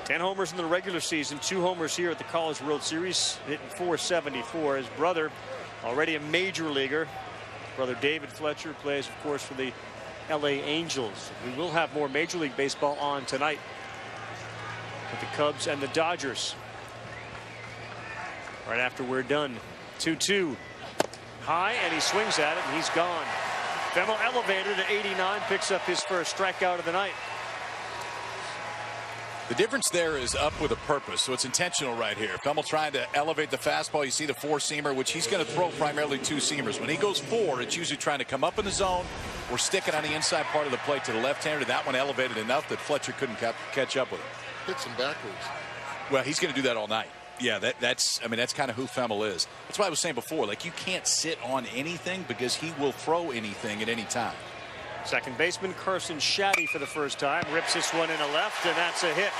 Ten homers in the regular season, 2 homers here at the College World Series, hitting .474. His brother, already a major leaguer, brother David Fletcher, plays, of course, for the LA Angels. We will have more Major League Baseball on tonight with the Cubs and the Dodgers. Right after we're done. 2-2. High, and he swings at it, and he's gone. Fennell elevator to 89, picks up his first strikeout of the night. The difference there is up with a purpose, so it's intentional right here. Fennell trying to elevate the fastball. You see the 4-seamer, which he's going to throw primarily 2-seamers. When he goes 4, it's usually trying to come up in the zone or stick it on the inside part of the plate to the left-hander. That one elevated enough that Fletcher couldn't catch up with it. Hits him backwards. Well, he's going to do that all night. Yeah, that's kind of who Fennell is. That's why I was saying before, like, you can't sit on anything because he will throw anything at any time. Second baseman Carson Shaddy for the first time rips this one in a left, and that's a hit.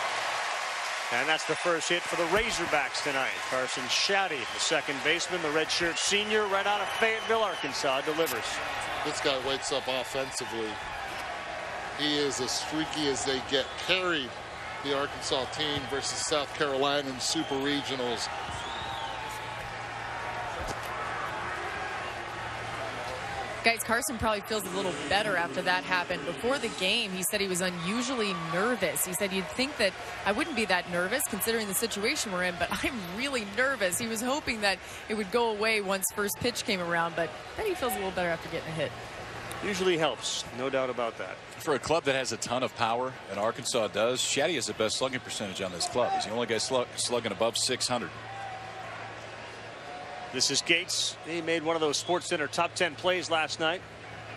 And that's the first hit for the Razorbacks tonight. Carson Shaddy, the second baseman, the redshirt senior, right out of Fayetteville, Arkansas, delivers. This guy wakes up offensively. He is as streaky as they get. Carried the Arkansas team versus South Carolina in Super Regionals. Guys, Carson probably feels a little better after that happened. Before the game, he said he was unusually nervous. He said, you'd think that I wouldn't be that nervous considering the situation we're in, but I'm really nervous. He was hoping that it would go away once first pitch came around, but then he feels a little better after getting a hit. Usually helps, no doubt about that. For a club that has a ton of power, and Arkansas does, Shaddy has the best slugging percentage on this club. He's the only guy slugging above 600. This is Gates. He made one of those SportsCenter top 10 plays last night.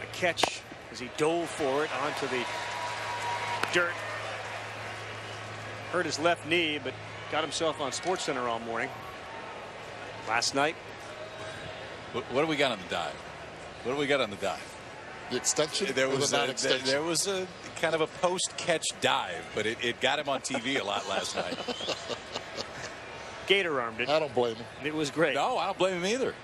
A catch as he dove for it onto the dirt. Hurt his left knee, but got himself on SportsCenter all morning. Last night. What do we got on the dive? What do we got on the dive? The extension? There was a kind of a post-catch dive, but it got him on TV a lot last night. Gator armed it. I don't blame him. It was great. No, I don't blame him either.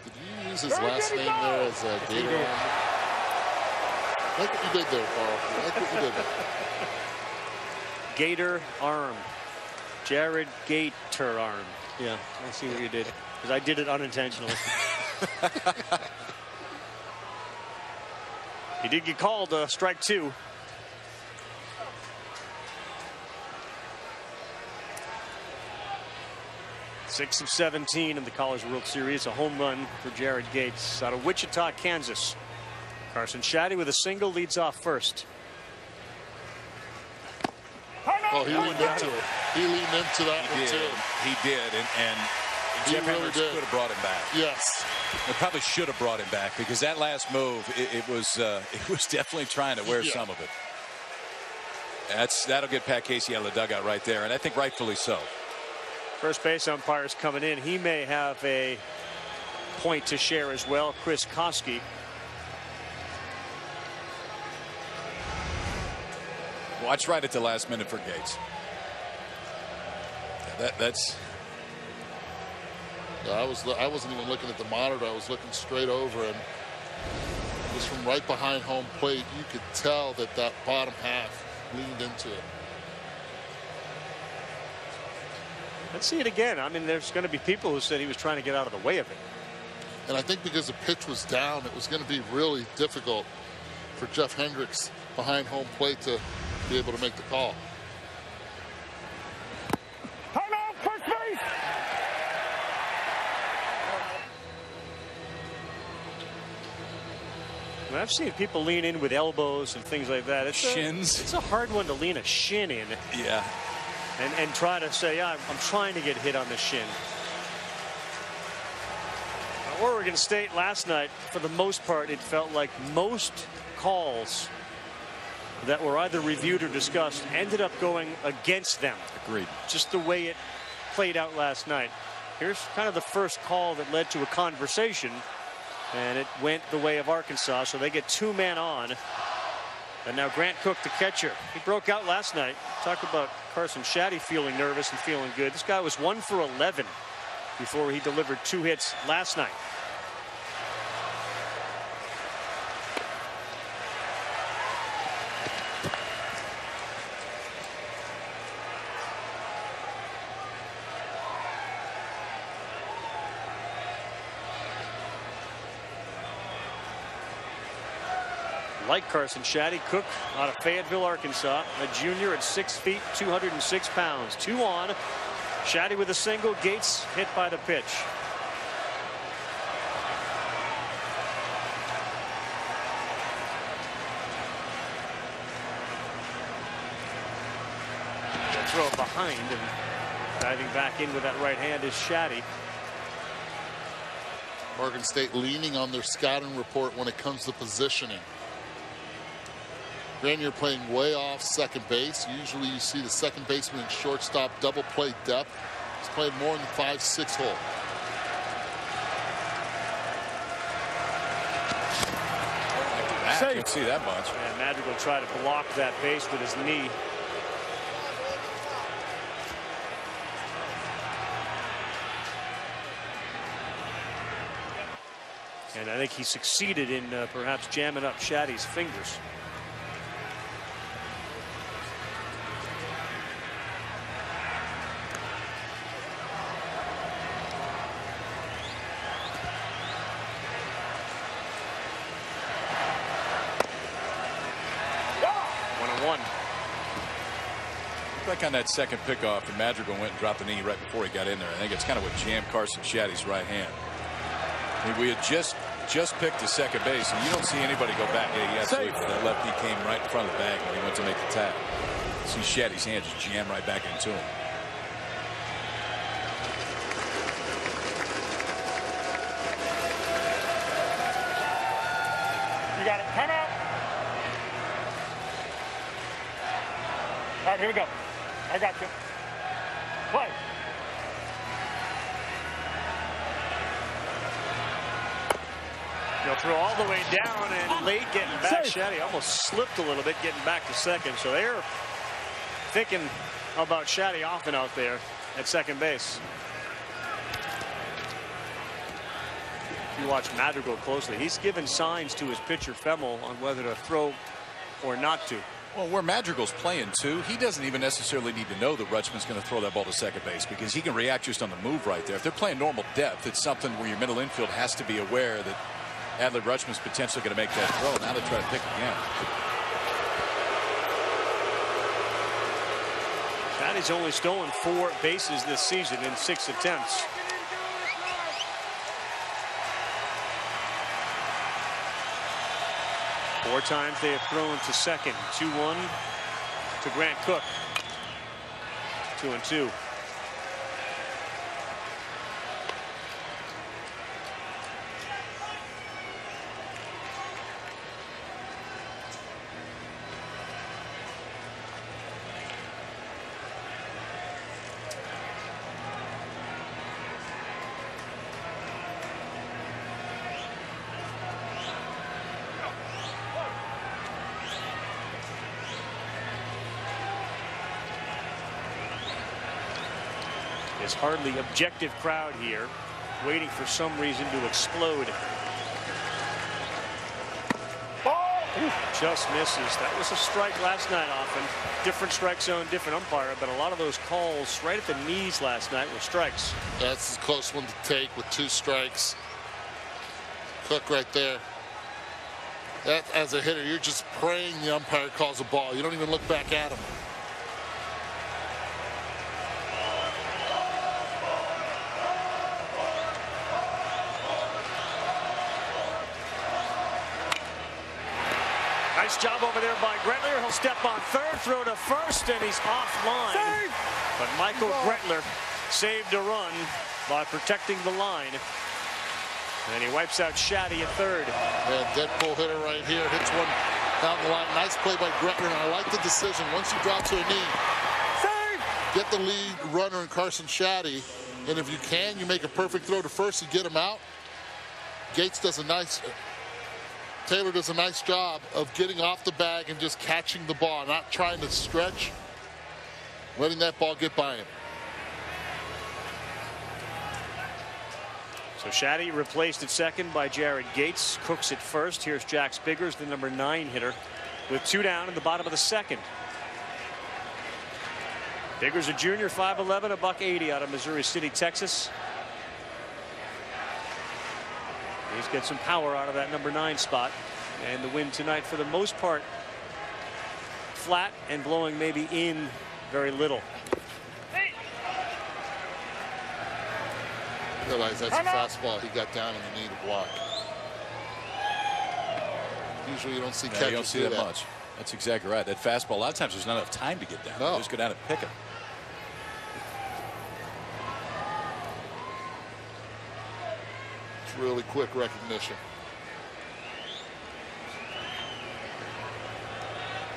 Did you use his last name there as a Gator armed? I like what you did there, Paul. I like what you did there. Gator armed. Jared Gator armed. Yeah, I see what you did. Because I did it unintentionally. He did get called strike 2. Six of 17 in the College World Series. A home run for Jared Gates out of Wichita, Kansas. Carson Shaddy with a single leads off first. Oh, he leaned into it. He leaned into that one too. He did, and Jeff really Hendricks did. could have brought him back. Yes. They probably should have brought him back because that last move, it was definitely trying to wear some of it. That'll get Pat Casey out of the dugout right there, and I think rightfully so. First base umpire's coming in. He may have a point to share as well. Chris Koski. Watch right at the last minute for Gates. Yeah, that's. Yeah, I wasn't even looking at the monitor. I was looking straight over, and just from right behind home plate, you could tell that bottom half leaned into it. Let's see it again. I mean, there's going to be people who said he was trying to get out of the way of it. And I think because the pitch was down, it was going to be really difficult for Jeff Hendricks behind home plate to be able to make the call. Timeout, first base. I've seen people lean in with elbows and things like that. It's Shins. It's a hard one to lean a shin in. Yeah. And try to say, yeah, I'm trying to get hit on the shin. Oregon State last night, for the most part, it felt like most calls that were either reviewed or discussed ended up going against them. Agreed. Just the way it played out last night. Here's kind of the first call that led to a conversation, and it went the way of Arkansas, so they get 2-man on. And now Grant Cook, the catcher. He broke out last night. Talk about Carson Shaddy feeling nervous and feeling good. This guy was 1 for 11 before he delivered 2 hits last night. Like Carson Shaddy, Cook out of Fayetteville, Arkansas, a junior at 6 feet, 206 pounds. 2 on. Shaddy with a single. Gates hit by the pitch. They'll throw it behind, and diving back in with that right hand is Shaddy. Oregon State leaning on their scouting report when it comes to positioning. Grenier playing way off second base. Usually you see the second baseman and shortstop double play depth. He's played more in the 5-6 hole. I can't see that much. And Madrigal tried to block that base with his knee. And I think he succeeded in perhaps jamming up Shaddy's fingers. Like on that second pickoff, and Madrigal went and dropped the knee right before he got in there. I think it's kind of what jammed Carson Shaddy's right hand. I mean, we had just picked the second base, and you don't see anybody go back. Yeah, he absolutely. That lefty came right in front of the bag when he went to make the tap. See Shaddy's hand just jam right back into him. You got it. Time out. All right, here we go. I got you. Play. They'll throw all the way down, and late getting back. Shaddy almost slipped a little bit getting back to second. So they're thinking about Shaddy often out there at second base. If you watch Madrigal closely, he's given signs to his pitcher Femmel on whether to throw or not to. Well, where Madrigal's playing too, he doesn't even necessarily need to know that Rutschman's going to throw that ball to second base, because he can react just on the move right there. If they're playing normal depth, it's something where your middle infield has to be aware that Adley Rutschman's potentially going to make that throw. Now they try to pick again. Shaddy's only stolen 4 bases this season in 6 attempts. Four times they have thrown to second. 2-1 to Grant Cook. 2-2. There's hardly objective crowd here, waiting for some reason to explode. Just misses. That was a strike last night often. Different strike zone, different umpire, but a lot of those calls right at the knees last night were strikes. That's a close one to take with 2 strikes. Cook right there. as a hitter, you're just praying the umpire calls a ball. You don't even look back at him. Nice job over there by Gretler. He'll step on third, throw to first, and he's offline. Save. But Michael Gretler saved a run by protecting the line. And he wipes out Shaddy at third. Yeah, Deadpool hitter right here. Hits one down the line. Nice play by Gretler. And I like the decision. Once you drop to a knee, save. Get the lead runner in Carson Shaddy. And if you can, you make a perfect throw to first and get him out. Taylor does a nice job of getting off the bag and just catching the ball, not trying to stretch, letting that ball get by him. So Shaddy replaced at second by Jared Gates. Cooks at first. Here's Jack Spiggers, the number 9 hitter, with 2 down in the bottom of the second. Spiggers, a junior, 5'11", $180 out of Missouri City, Texas. He's got some power out of that number 9 spot. And the wind tonight, for the most part, flat and blowing maybe in very little. Realize that's a fastball he got down in the knee to block. Usually you don't see catchers you don't see that much. That's exactly right. That fastball, a lot of times there's not enough time to get down. No. You just go down and pick it. Really quick recognition.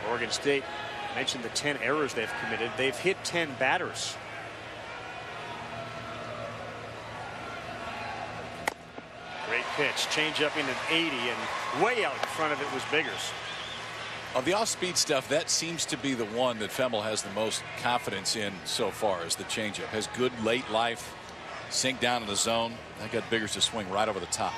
Oregon State mentioned the 10 errors they've committed. They've hit 10 batters. Great pitch. Change up in an 80, and way out in front of it was Biggers. Of the off-speed stuff, that seems to be the one that Femmel has the most confidence in so far, is the changeup. Has good late life. Sink down in the zone. That got Biggers to swing right over the top.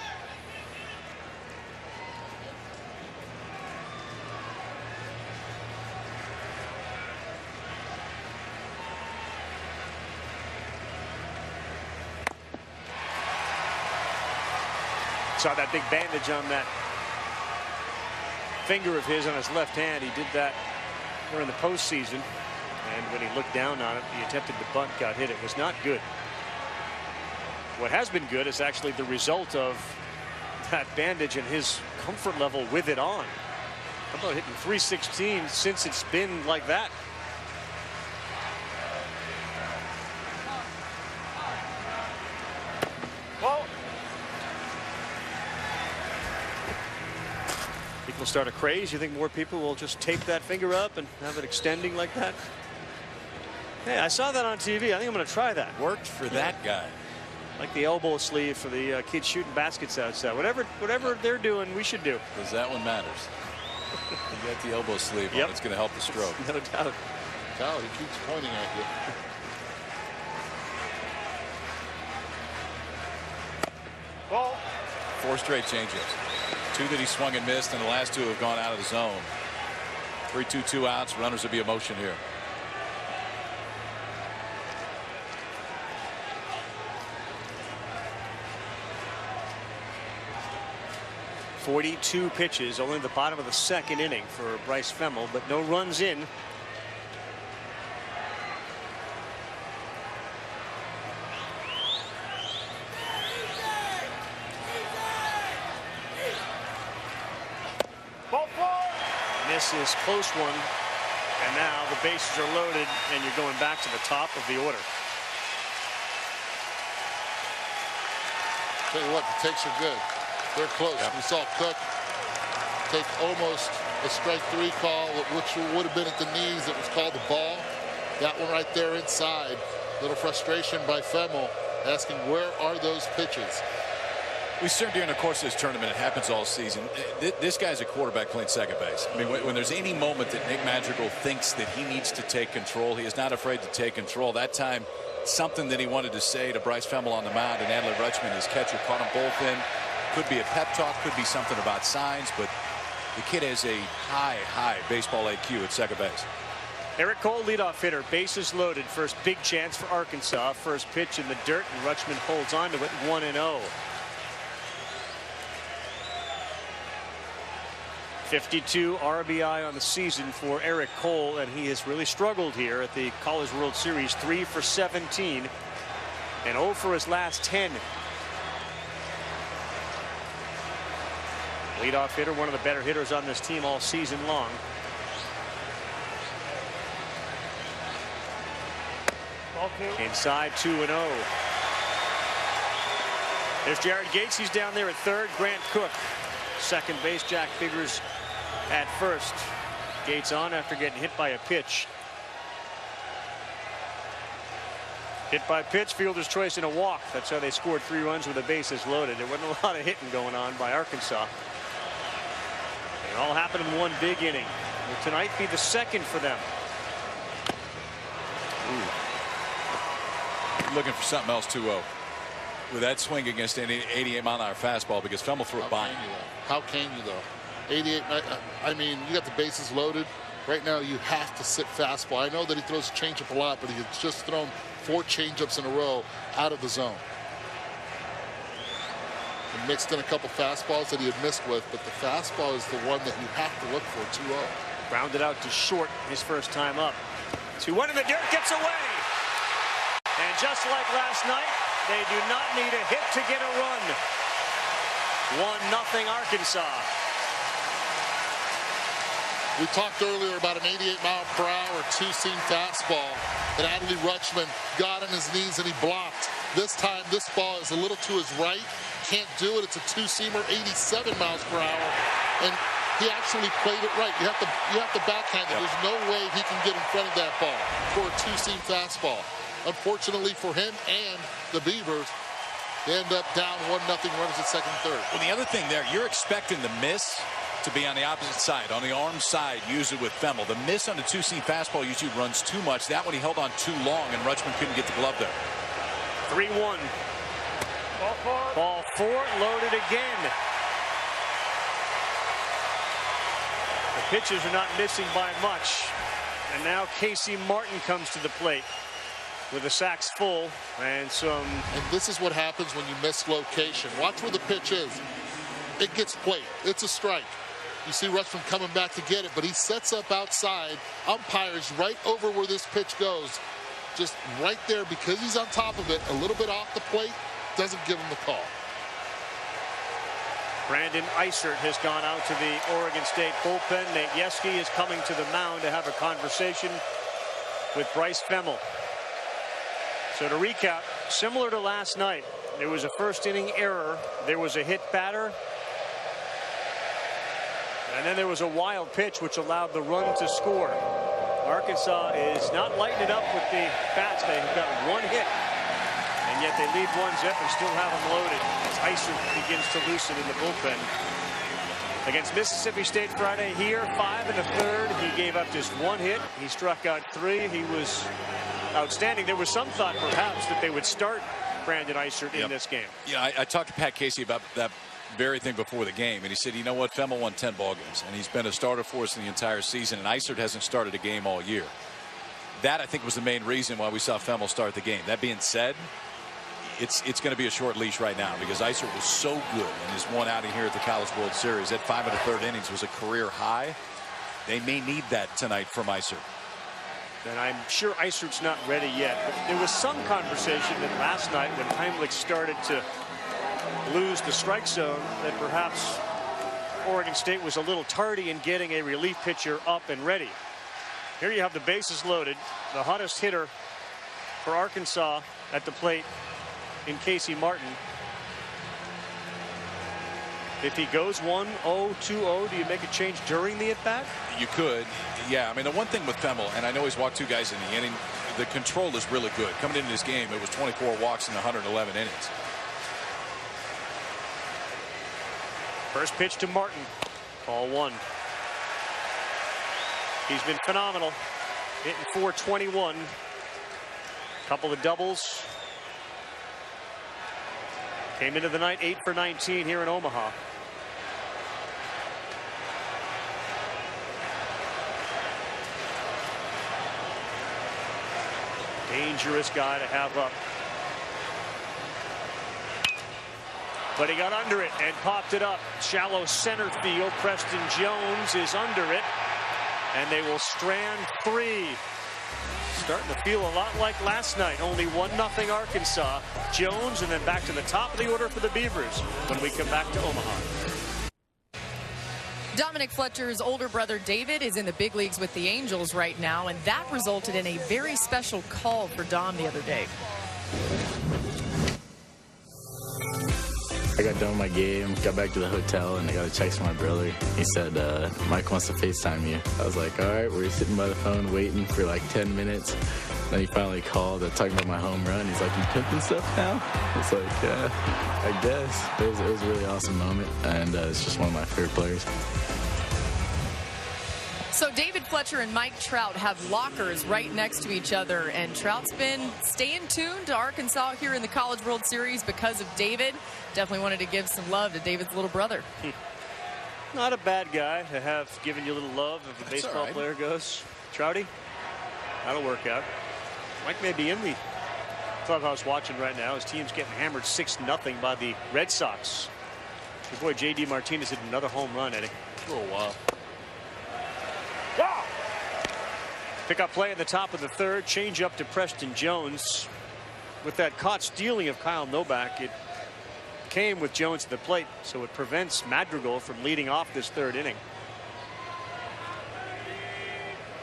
Saw that big bandage on that finger of his on his left hand. He did that during the postseason. And when he looked down on it, he attempted to bunt, got hit. It was not good. What has been good is actually the result of that bandage and his comfort level with it on. How about hitting 316 since it's been like that? Well, people start a craze. You think more people will just tape that finger up and have it extending like that? Hey, I saw that on TV. I think I'm going to try that. Worked for that guy. Like the elbow sleeve for the kids shooting baskets outside. Whatever they're doing, we should do. Because that one matters. You got the elbow sleeve on. It's going to help the stroke. No doubt. Cal, he keeps pointing at you. Ball. 4 straight changeups. 2 that he swung and missed, and the last 2 have gone out of the zone. 3-2, 2 outs. Runners will be in motion here. .42 pitches, only the bottom of the second inning for Bryce Femmel, but no runs in. This is close one, and now the bases are loaded, and you're going back to the top of the order. Tell you what, the takes are good. They're close. Yep. We saw Cook take almost a strike 3 call, which would have been at the knees. It was called the ball. That one right there inside. Little frustration by Femmel, asking where are those pitches. We served during the course of this tournament. It happens all season. This guy's a quarterback playing second base. I mean, when there's any moment that Nick Madrigal thinks that he needs to take control, he is not afraid to take control. That time, something that he wanted to say to Bryce Femmel on the mound, and Adley Rutschman, his catcher, caught them both in. Could be a pep talk, could be something about signs, but the kid has a high baseball IQ at second base. Eric Cole, leadoff hitter, bases loaded. First big chance for Arkansas. First pitch in the dirt, and Rutschman holds on to it, 1-0. 52 RBI on the season for Eric Cole, and he has really struggled here at the College World Series. 3 for 17 and 0 for his last 10. Leadoff hitter, one of the better hitters on this team all season long. Inside 2-0. There's Jared Gates. He's down there at third. Grant Cook, second base. Jack Figures at first. Gates on after getting hit by a pitch. Hit by pitch, fielder's choice and a walk. That's how they scored 3 runs with the bases loaded. There wasn't a lot of hitting going on by Arkansas. It all happened in one big inning. Will tonight be the second for them? Looking for something else 2-0 with that swing against an 88-mile-an-hour fastball, because Femmel threw it by. How can you though? 88. I mean, you got the bases loaded. Right now, you have to sit fastball. I know that he throws a changeup a lot, but he has just thrown 4 changeups in a row out of the zone. He mixed in a couple fastballs that he had missed with, but the fastball is the one that you have to look for. 2-0. Grounded out to short his first time up. 2-1 in the dirt, gets away. And just like last night, they do not need a hit to get a run. 1-0 Arkansas. We talked earlier about an 88-mile-per-hour two-seam fastball that Adley Rutschman got on his knees and he blocked. This time, this ball is a little to his right. Can't do it. It's a two-seamer, 87 miles per hour. And he actually played it right. You have to backhand it. There's no way he can get in front of that ball for a two-seam fastball. Unfortunately for him and the Beavers, they end up down 1-0, runners at second and third. Well, the other thing there, you're expecting the miss to be on the opposite side, on the arm side, usually with Femmel. The miss on the two-seam fastball usually runs too much. That one he held on too long, and Rutschman couldn't get the glove there. 3-1. Ball 4, loaded again. The pitches are not missing by much. And now Casey Martin comes to the plate with the sacks full and some. And this is what happens when you miss location. Watch where the pitch is. It gets played. It's a strike. You see Rutschman coming back to get it, but he sets up outside. Umpires right over where this pitch goes. Just right there, because he's on top of it, a little bit off the plate, doesn't give him the call. Brandon Eisert has gone out to the Oregon State bullpen. Nate Yeske is coming to the mound to have a conversation with Bryce Femmel. So to recap, similar to last night, there was a first inning error. There was a hit batter. And then there was a wild pitch which allowed the run to score. Arkansas is not lighting it up with the bats. They've got 1 hit. And yet they lead 1-0 and still have them loaded as Eisert begins to loosen in the bullpen. Against Mississippi State Friday here, 5 1/3. He gave up just 1 hit. He struck out 3. He was outstanding. There was some thought perhaps that they would start Brandon Eisert in this game. Yeah, I talked to Pat Casey about that very thing before the game, and he said, you know what, Femmel won 10 ball games, and he's been a starter for us in the entire season, and Eisert hasn't started a game all year. That, I think, was the main reason why we saw Femmel start the game. That being said, it's going to be a short leash right now, because Eisert was so good in his one outing here at the College World Series. That 5 1/3 innings was a career high. They may need that tonight from Eisert. And I'm sure Eisert's not ready yet. But there was some conversation that last night when Heimlich started to lose the strike zone that perhaps Oregon State was a little tardy in getting a relief pitcher up and ready. Here you have the bases loaded. The hottest hitter for Arkansas at the plate in Casey Martin. If he goes 1-0, 2-0, do you make a change during the at-bat? You could. Yeah, I mean, the one thing with Femmel, and I know he's walked 2 guys in the inning, the control is really good. Coming into this game, it was 24 walks in 111 innings. First pitch to Martin. Ball 1. He's been phenomenal. Hitting .421. Couple of doubles. Came into the night 8 for 19 here in Omaha. Dangerous guy to have up. But he got under it and popped it up. Shallow center field. Preston Jones is under it. And they will strand 3. Starting to feel a lot like last night. Only 1-0 Arkansas. Jones, and then back to the top of the order for the Beavers when we come back to Omaha. Dominic Fletcher's older brother David is in the big leagues with the Angels right now, and that resulted in a very special call for Dom the other day. I got done with my game, got back to the hotel, and I got a text from my brother. He said, Mike wants to FaceTime you. I was like, all right, we're sitting by the phone waiting for like 10 minutes. Then he finally called, talking about my home run. He's like, you pimping stuff now? It's like, yeah, I guess. It was a really awesome moment, and it's just one of my favorite players. So David Fletcher and Mike Trout have lockers right next to each other, and Trout's been staying tuned to Arkansas here in the College World Series because of David. Definitely wanted to give some love to David's little brother. Not a bad guy to have given you a little love if a baseball player goes. Trouty, that'll work out. Mike may be in the clubhouse watching right now. His team's getting hammered 6-0 by the Red Sox. Your boy J.D. Martinez hit another home run, Eddie. Oh, wow. Pick-up play in the top of the third. Change up to Preston Jones. With that caught stealing of Kyle Novak, it came with Jones at the plate, so it prevents Madrigal from leading off this third inning.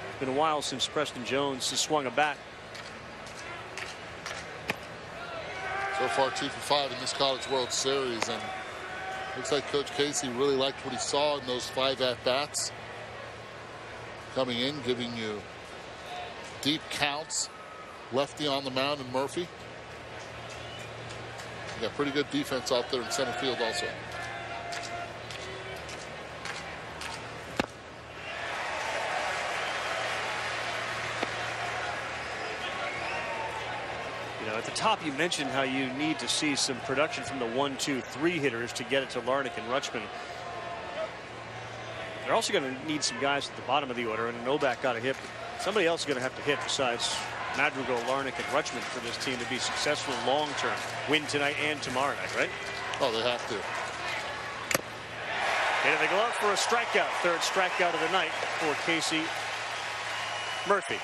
It's been a while since Preston Jones has swung a bat. So far 2 for 5 in this College World Series, and looks like Coach Casey really liked what he saw in those 5 at-bats. Coming in, giving you deep counts. Lefty on the mound and Murphy. You got pretty good defense out there in center field also. You know, at the top you mentioned how you need to see some production from the 1, 2, 3 hitters to get it to Larnach and Rutschman. They're also going to need some guys at the bottom of the order, and Novak got a hit. Somebody else is going to have to hit besides Madrigal, Larnach, and Rutschman for this team to be successful long term. Win tonight and tomorrow night, right? Oh, they have to. Into the glove for a strikeout. Third strikeout of the night for Casey Murphy.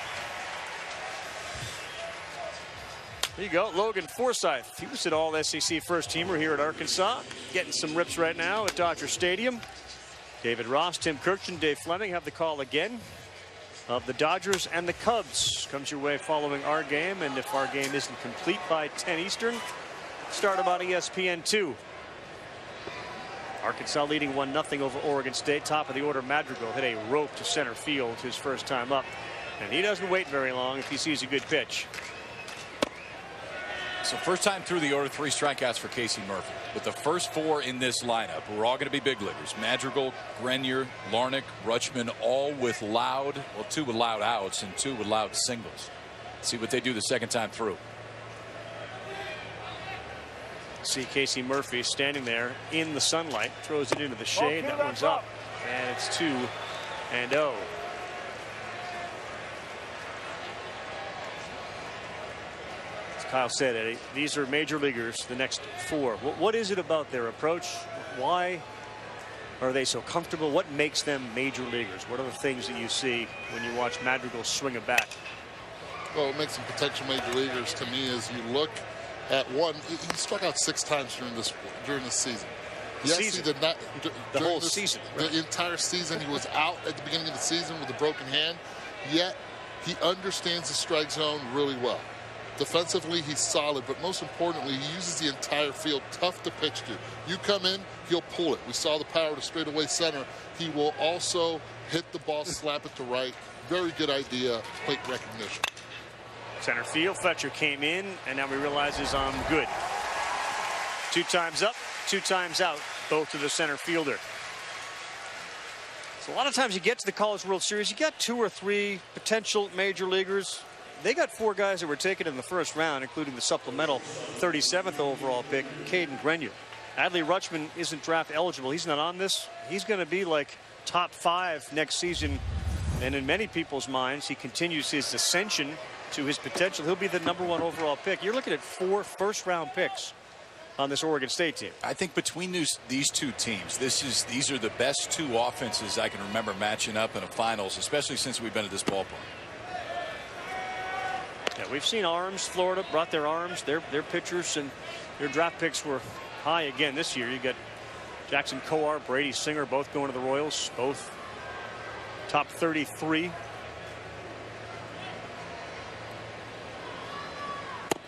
There you go, Logan Forsythe. He was an all-SEC first-teamer here at Arkansas. Getting some rips right now at Dodger Stadium. David Ross, Tim Kirkland, Dave Fleming have the call again of the Dodgers and the Cubs. Comes your way following our game, and if our game isn't complete by 10 Eastern, start about ESPN2. Arkansas leading 1-0 over Oregon State. Top of the order, Madrigal hit a rope to center field his first time up, and he doesn't wait very long if he sees a good pitch. So first time through the order, 3 strikeouts for Casey Murphy. But the first 4 in this lineup were all going to be big leaguers. Madrigal, Grenier, Larnach, Rutschman, all with loud, well, 2 with loud outs and 2 with loud singles. See what they do the second time through. See Casey Murphy standing there in the sunlight, throws it into the shade. That one's up, and it's 2-0. Kyle said, Eddie, these are major leaguers, the next 4. What is it about their approach? Why are they so comfortable? What makes them major leaguers? What are the things that you see when you watch Madrigal swing a bat? Well, what makes them potential major leaguers to me is you look at one. He struck out 6 times during the season. Yes, he did not. The whole season. Right? The entire season. He was out at the beginning of the season with a broken hand. Yet he understands the strike zone really well. Defensively, he's solid, but most importantly, he uses the entire field. Tough to pitch to. You come in, he'll pull it. We saw the power to straightaway center. He will also hit the ball, slap it to right. Very good idea, plate recognition. Center field, Fletcher came in, and now he realizes I'm good. 2 times up, 2 times out, both to the center fielder. So a lot of times you get to the College World Series, you got 2 or 3 potential major leaguers. They got 4 guys that were taken in the first round, including the supplemental 37th overall pick, Caden Grenier. Adley Rutschman isn't draft eligible. He's not on this. He's going to be like top 5 next season. And in many people's minds, he continues his ascension to his potential. He'll be the #1 overall pick. You're looking at 4 first-round picks on this Oregon State team. I think between these two teams, these are the best two offenses I can remember matching up in a finals, especially since we've been at this ballpark. Yeah, we've seen arms. Florida brought their arms. Their pitchers and their draft picks were high again this year. You got Jackson Coar, Brady Singer, both going to the Royals, both top 33.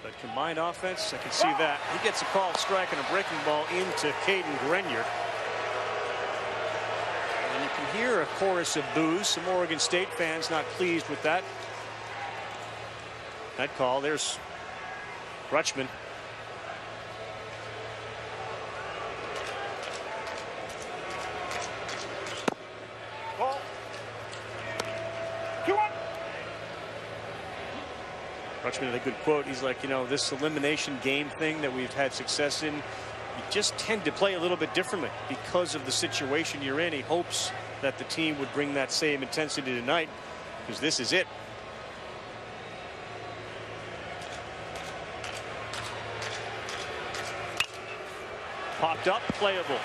But combined offense, I can see that. He gets a called strike and a breaking ball into Caden Grenier. And you can hear a chorus of boos. Some Oregon State fans not pleased with that. That call. There's Rutschman. Ball. 2-1. Rutschman had a good quote. He's like, you know, this elimination game thing that we've had success in, you just tend to play a little bit differently because of the situation you're in. He hopes that the team would bring that same intensity tonight, because this is it. Popped up, playable.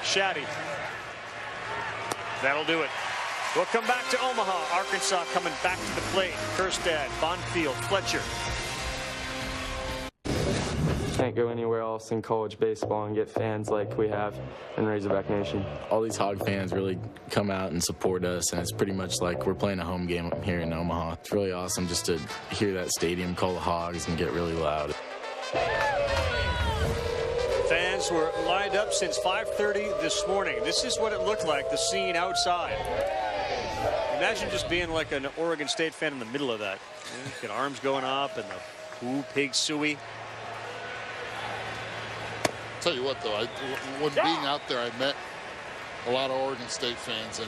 Shaddy. That'll do it. We'll come back to Omaha. Arkansas coming back to the plate. Kerstad, Bonfield, Fletcher. Can't go anywhere else in college baseball and get fans like we have in Razorback Nation. All these Hog fans really come out and support us, and it's pretty much like we're playing a home game here in Omaha. It's really awesome just to hear that stadium call the Hogs and get really loud. Fans were lined up since 5:30 this morning. This is what it looked like, the scene outside. Imagine just being like an Oregon State fan in the middle of that. You got arms going up and the Woo Pig Suey. Tell you what, though, when being out there, I met a lot of Oregon State fans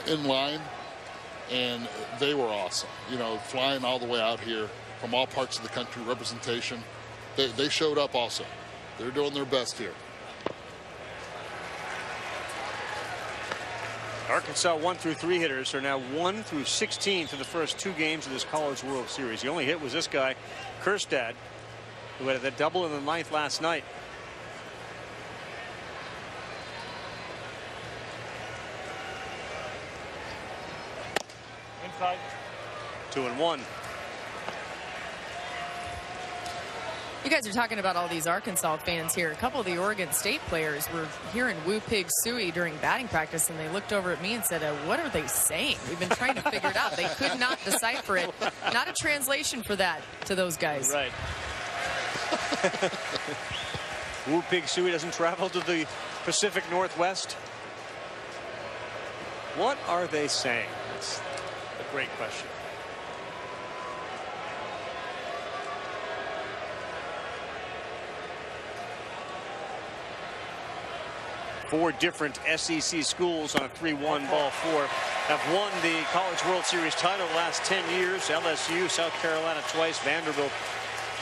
in line, and they were awesome. You know, flying all the way out here from all parts of the country, representation. They showed up also. They're doing their best here. Arkansas 1 through 3 hitters are now 1 through 16 through the first 2 games of this College World Series. The only hit was this guy, Kerstad, who had that double in the 9th last night. Inside. 2-1. You guys are talking about all these Arkansas fans here. A couple of the Oregon State players were hearing Woo Pig Suey during batting practice, and they looked over at me and said, what are they saying? We've been trying to figure it out. They could not decipher it. Not a translation for that to those guys. Right. Woo Pig Suey doesn't travel to the Pacific Northwest. What are they saying? That's a great question. Four different SEC schools on a 3-1 ball 4 have won the College World Series title the last 10 years. LSU, South Carolina twice, Vanderbilt,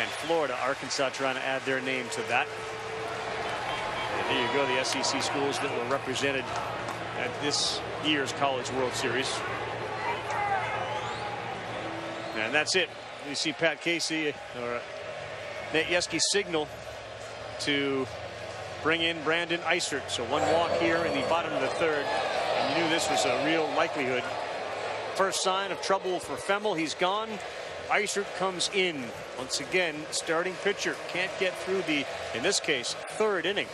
and Florida. Arkansas trying to add their name to that. And there you go, the SEC schools that were represented at this year's College World Series. And that's it. You see Pat Casey or Nate Yeske signal to bring in Brandon Eisert. So 1 walk here in the bottom of the 3rd. And you knew this was a real likelihood. First sign of trouble for Femmel. He's gone. Eisert comes in. Once again, starting pitcher. Can't get through the, in this case, 3rd inning.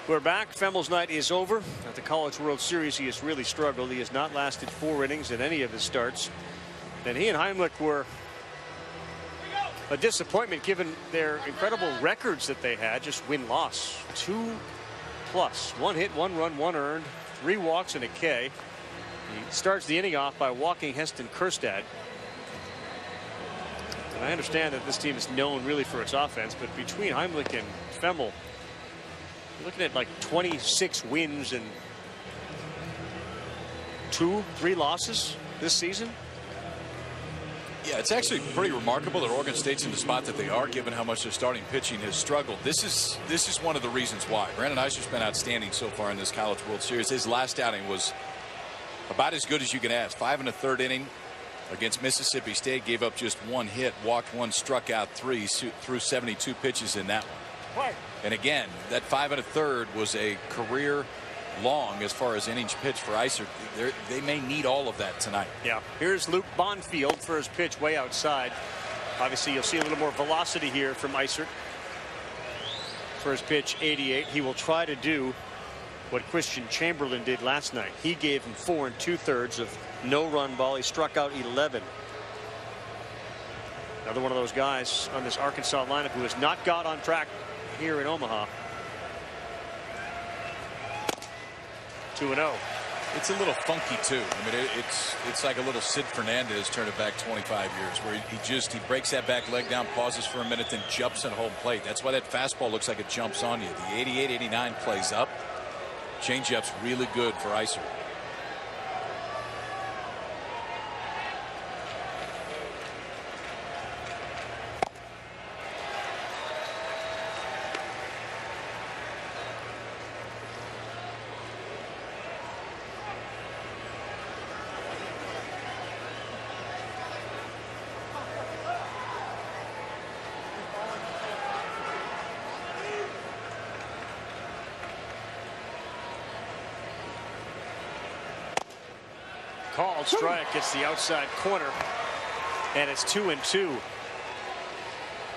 We're back. Femmel's night is over. At the College World Series, he has really struggled. He has not lasted 4 innings in any of his starts. And he and Heimlich were a disappointment given their incredible records that they had. Just win-loss. 2+. 1 hit, 1 run, 1 earned, 3 walks and a K. He starts the inning off by walking Heston Kerstad. And I understand that this team is known really for its offense, but between Heimlich and Femmel, you're looking at like 26 wins and 2-3 losses this season. Yeah, it's actually pretty remarkable that Oregon State's in the spot that they are, given how much their starting pitching has struggled. This is one of the reasons why. Brandon Eisert's been outstanding so far in this College World Series. His last outing was about as good as you can ask. 5 1/3 inning, Against Mississippi State, gave up just 1 hit, walked 1, struck out 3, threw 72 pitches in that one. And again, that 5 1/3 was a career long as far as innings pitched for Iser. They may need all of that tonight. Yeah. Here's Luke Bonfield for his pitch way outside. Obviously, you'll see a little more velocity here from Iser. For his pitch, 88. He will try to do what Christian Chamberlain did last night. He gave him 4 2/3 of no-run ball. He struck out 11. Another one of those guys on this Arkansas lineup who has not got on track here in Omaha. 2-0. It's a little funky too. I mean, it's like a little Sid Fernandez turned it back 25 years, where he breaks that back leg down, pauses for a minute, then jumps at home plate. That's why that fastball looks like it jumps on you. The 88-89 plays up. Changeup's really good for Iser. Called strike, gets the outside corner, and it's 2-2.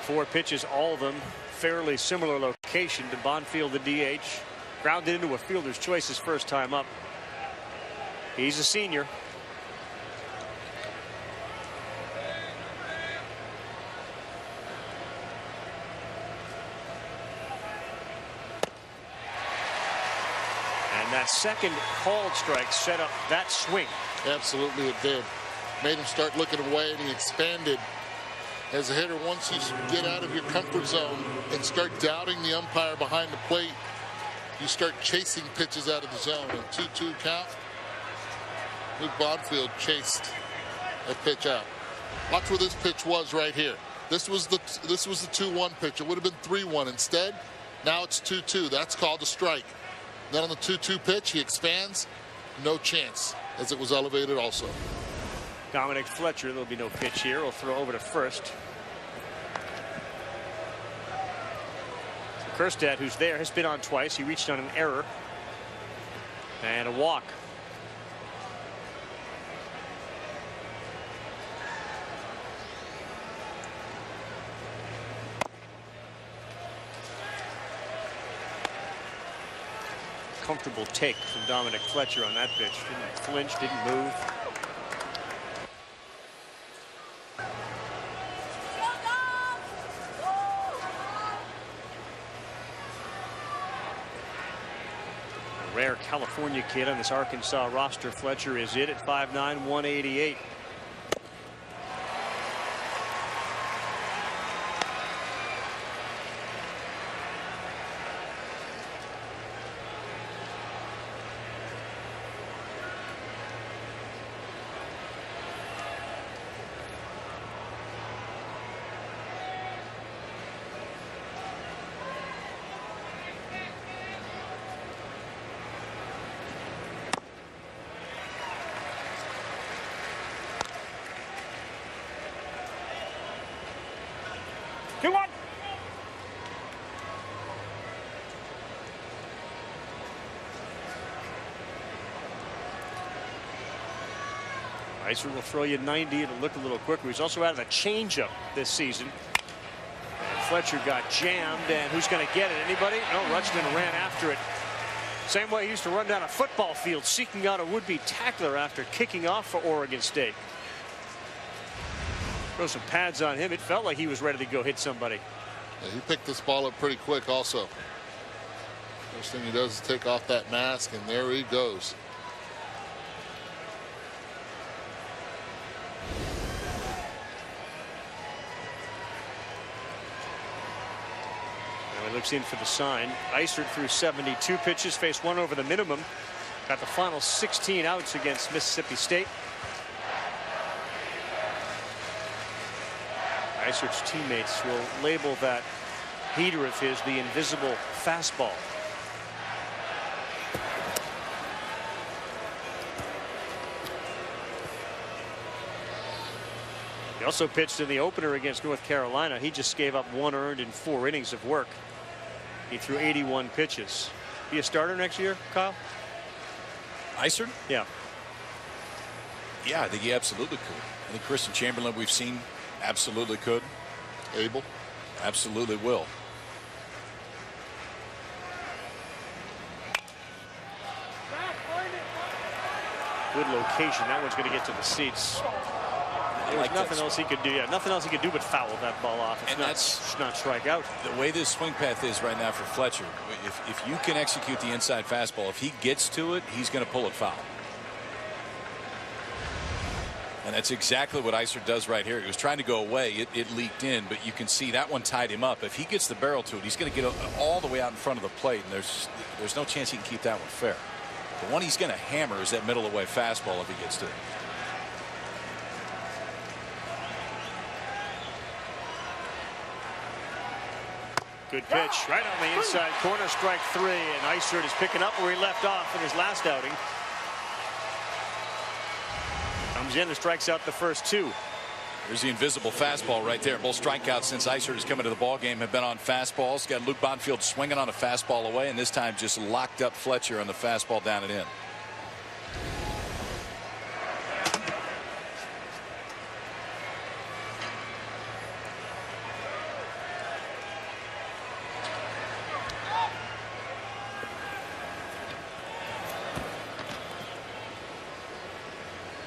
4 pitches, all of them fairly similar location to Bonfield, the DH. Grounded into a fielder's choice his first time up. He's a senior. And that second called strike set up that swing. Absolutely it did. Made him start looking away, and he expanded as a hitter. Once you get out of your comfort zone and start doubting the umpire behind the plate, you start chasing pitches out of the zone. And 2-2 count. Luke Bonfield chased a pitch out. Watch where this pitch was right here. This was the 2-1 pitch. It would have been 3-1 instead. Now it's 2-2. That's called a strike. Then on the 2-2 pitch, he expands. No chance, as it was elevated also. Dominic Fletcher, there'll be no pitch here. He'll throw over to first. Kerstad, who's there, has been on twice. He reached on an error and a walk. Comfortable take from Dominic Fletcher on that pitch. Didn't flinch, didn't move. A rare California kid on this Arkansas roster. Fletcher is it at 5'9", 188. Iser will throw you 90. It'll look a little quicker. He's also out of a changeup this season. And Fletcher got jammed, and who's going to get it? Anybody? No, Rutschman ran after it. Same way he used to run down a football field seeking out a would-be tackler after kicking off for Oregon State. Throw some pads on him. It felt like he was ready to go hit somebody. Yeah, he picked this ball up pretty quick also. First thing he does is take off that mask, and there he goes. Looks in for the sign. Iser threw 72 pitches, faced 1 over the minimum. Got the final 16 outs against Mississippi State. Iser's teammates will label that heater of his the invisible fastball. He also pitched in the opener against North Carolina. He just gave up 1 earned in 4 innings of work. He threw 81 pitches. Be a starter next year, Kyle? Isert? Yeah. Yeah, I think he absolutely could. I think Christian Chamberlain, we've seen, absolutely could. Abel? Absolutely will. Good location. That one's going to get to the seats. There's nothing else he could do. Yeah, nothing else he could do but foul that ball off. It's not strike out. The way this swing path is right now for Fletcher, if you can execute the inside fastball, if he gets to it, he's going to pull it foul. And that's exactly what Isert does right here. He was trying to go away. It leaked in, but you can see that one tied him up. If he gets the barrel to it, he's going to get all the way out in front of the plate, and there's no chance he can keep that one fair. The one he's going to hammer is that middle away fastball if he gets to it. Good pitch right on the inside corner, strike 3, and Isert is picking up where he left off in his last outing. Comes in and strikes out the first 2. There's the invisible fastball right there. Both strikeouts since Isert has come into the ballgame have been on fastballs. Got Luke Bonfield swinging on a fastball away, and this time just locked up Fletcher on the fastball down and in.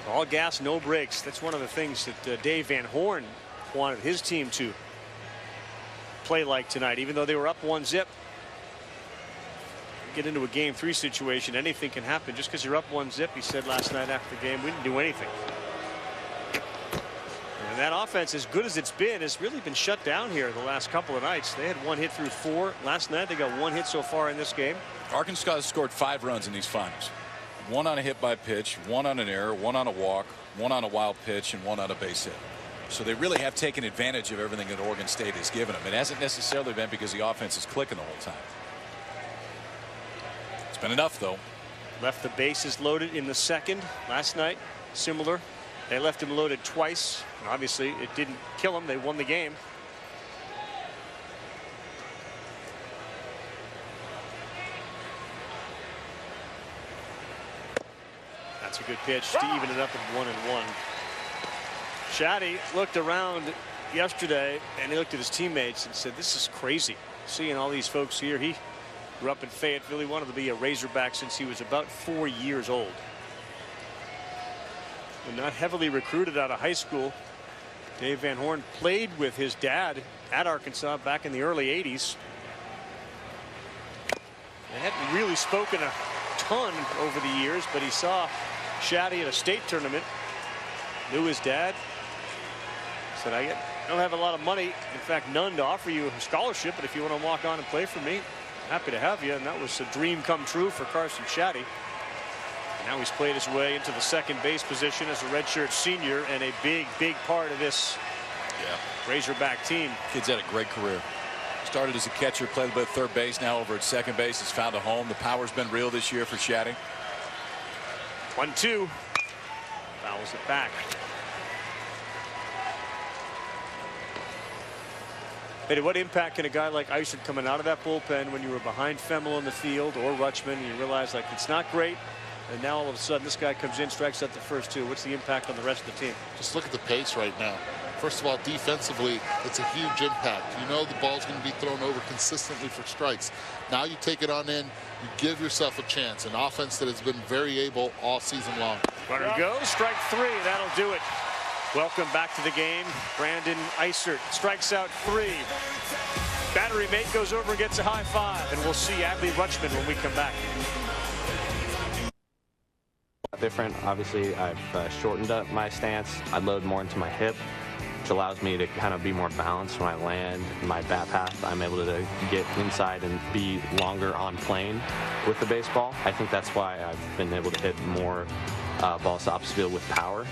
All gas, no brakes. That's one of the things that Dave Van Horn wanted his team to play like tonight, even though they were up 1-0. Get into a game 3 situation, anything can happen. Just because you're up 1-0, he said last night after the game, we didn't do anything. And that offense, as good as it's been, has really been shut down here the last couple of nights. They had 1 hit through 4 last night. They got 1 hit so far in this game. Arkansas has scored 5 runs in these finals. 1 on a hit by pitch, 1 on an error, 1 on a walk, 1 on a wild pitch, and 1 on a base hit. So they really have taken advantage of everything that Oregon State has given them. It hasn't necessarily been because the offense is clicking the whole time. It's been enough, though. Left the bases loaded in the second last night. Similar. They left him loaded twice. And obviously, it didn't kill him. They won the game. That's a good pitch to even it up at 1-1. Shaddy looked around yesterday and he looked at his teammates and said, this is crazy seeing all these folks here. He grew up in Fayetteville. He wanted to be a Razorback since he was about 4 years old. And not heavily recruited out of high school. Dave Van Horn played with his dad at Arkansas back in the early 80s. They hadn't really spoken a ton over the years, but he saw Shaddy at a state tournament, knew his dad, said, I don't have a lot of money, in fact none, to offer you a scholarship, but if you want to walk on and play for me, happy to have you. And that was a dream come true for Carson Shaddy. Now he's played his way into the second base position as a redshirt senior and a big part of this Razorback team. Kid's had a great career. Started as a catcher, played a bit of third base, now over at second base. Has found a home. The power's been real this year for Shaddy. 1-2. Fouls it back. Eddie, what impact can a guy like Isert coming out of that bullpen when you were behind Femmel in the field or Rutschman and you realize like it's not great, and now all of a sudden this guy comes in, strikes out the first 2. What's the impact on the rest of the team? Just look at the pace right now. First of all, defensively, it's a huge impact. You know the ball's going to be thrown over consistently for strikes. Now you take it on in, you give yourself a chance. An offense that has been very able all season long. Runner goes, strike 3. That'll do it. Welcome back to the game. Brandon Isert strikes out 3. Battery mate goes over and gets a high 5, and we'll see Adley Rutschman when we come back. Different. Obviously, I've shortened up my stance. I load more into my hip, which allows me to kind of be more balanced when I land my bat path. I'm able to get inside and be longer on plane with the baseball. I think that's why I've been able to hit more balls to opposite field with power.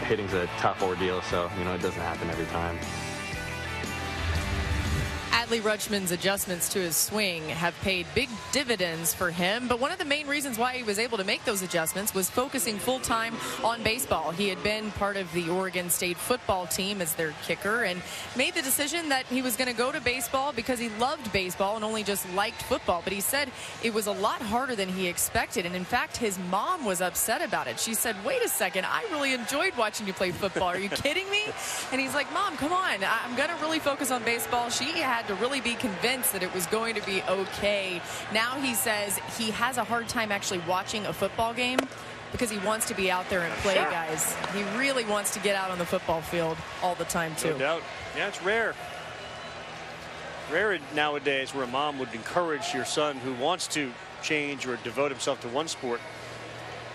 Hitting's a tough ordeal, so it doesn't happen every time. Adley Rutschman's adjustments to his swing have paid big dividends for him, but one of the main reasons why he was able to make those adjustments was focusing full-time on baseball. He had been part of the Oregon State football team as their kicker and made the decision that he was going to go to baseball because he loved baseball and only just liked football. But he said it was a lot harder than he expected, and in fact his mom was upset about it. She said, wait a second, I really enjoyed watching you play football. Are you kidding me? And he's like, Mom, come on, I'm going to really focus on baseball. She had to really be convinced that it was going to be okay. Now he says he has a hard time actually watching a football game because he wants to be out there and play, guys. He really wants to get out on the football field all the time, too. No doubt. Yeah, it's rare. Rare nowadays where a mom would encourage your son who wants to change or devote himself to one sport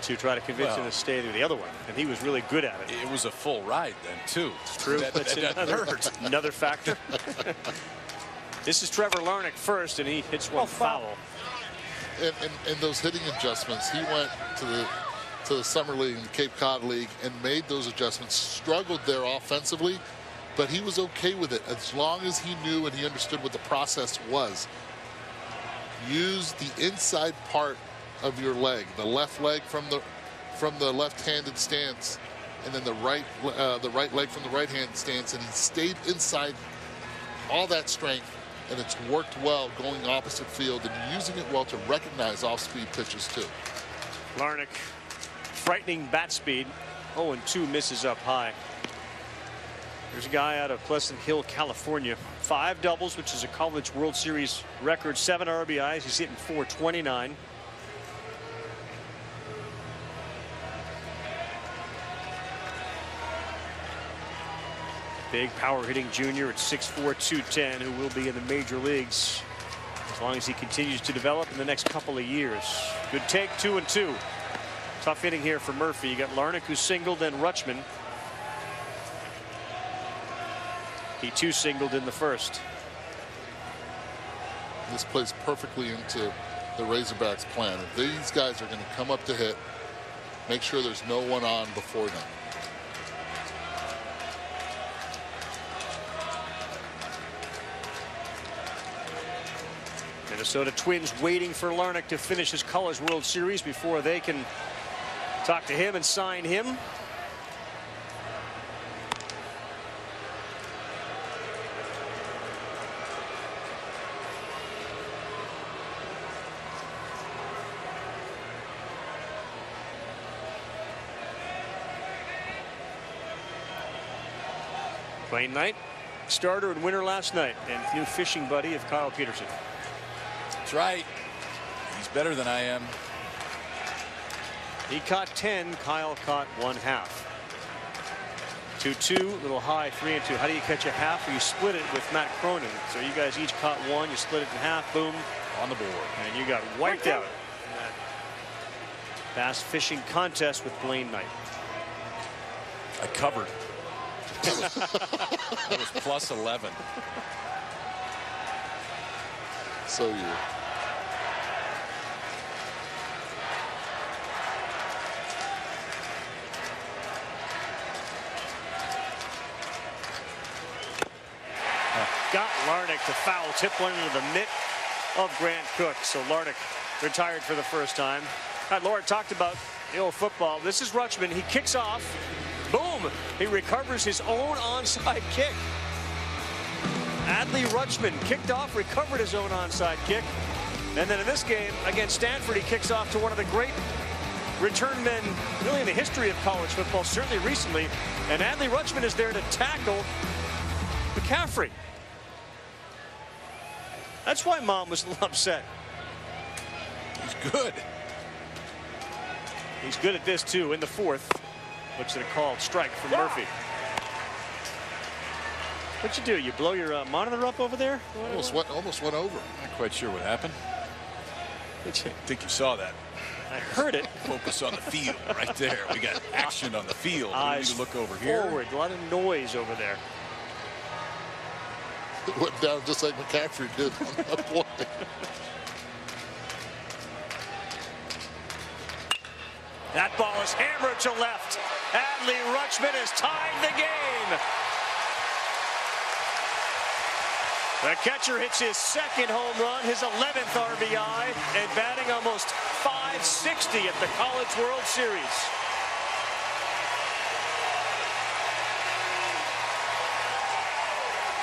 to try to convince him to stay to the other one, and he was really good at it. It was a full ride then, too. It's true. That's another factor. This is Trevor Larnach first, and he hits one foul. And those hitting adjustments, he went to the Summer League and the Cape Cod League and made those adjustments, struggled there offensively, but he was okay with it as long as he knew and he understood what the process was. Use the inside part of your leg, the left leg from the left-handed stance, and then the right leg from the right-handed stance, and he stayed inside all that strength, and it's worked well going opposite field and using it well to recognize off-speed pitches too. Larnach, frightening bat speed, 0-2 misses up high. There's a guy out of Pleasant Hill, California. 5 doubles, which is a College World Series record, 7 RBIs. He's hitting .429. Big power hitting junior at 6'4", 210, who will be in the major leagues as long as he continues to develop in the next couple of years. Good take, 2-2. Tough hitting here for Murphy. You got Larnach, who singled, then Rutschman. He too singled in the first. This plays perfectly into the Razorbacks' plan. If these guys are going to come up to hit, make sure there's no one on before them. Minnesota Twins waiting for Larnach to finish his College World Series before they can talk to him and sign him. Blaine Knight, starter and winner last night, and new fishing buddy of Kyle Peterson. That's right. He's better than I am. He caught 10. Kyle caught 1/2. 2-2, little high, 3-2. How do you catch a half? Or you split it with Matt Cronin. So you guys each caught 1. You split it in half. Boom. On the board. And you got wiped out in that bass fishing contest with Blaine Knight. I covered. It was plus 11. So you. Got Larnach to foul, tip one into the mitt of Grant Cook. So Larnach retired for the first time. Laura talked about the old football. This is Rutschman. He kicks off. Boom! He recovers his own onside kick. Adley Rutschman kicked off, recovered his own onside kick. And then in this game against Stanford, he kicks off to one of the great return men really in the history of college football, certainly recently. And Adley Rutschman is there to tackle McCaffrey. That's why Mom was a little upset. He's good. He's good at this too in the fourth. Looks at a called strike from Murphy. What'd you do? You blow your monitor up over there? Almost went over. Not quite sure what happened. I think you saw that. I heard it. Focus on the field right there. We got action on the field. Eyes we need to look over here. Forward. A lot of noise over there. It went down just like McCaffrey did on that play. That ball is hammered to left. Adley Rutschman has tied the game. The catcher hits his second home run, his 11th RBI, and batting almost .560 at the College World Series.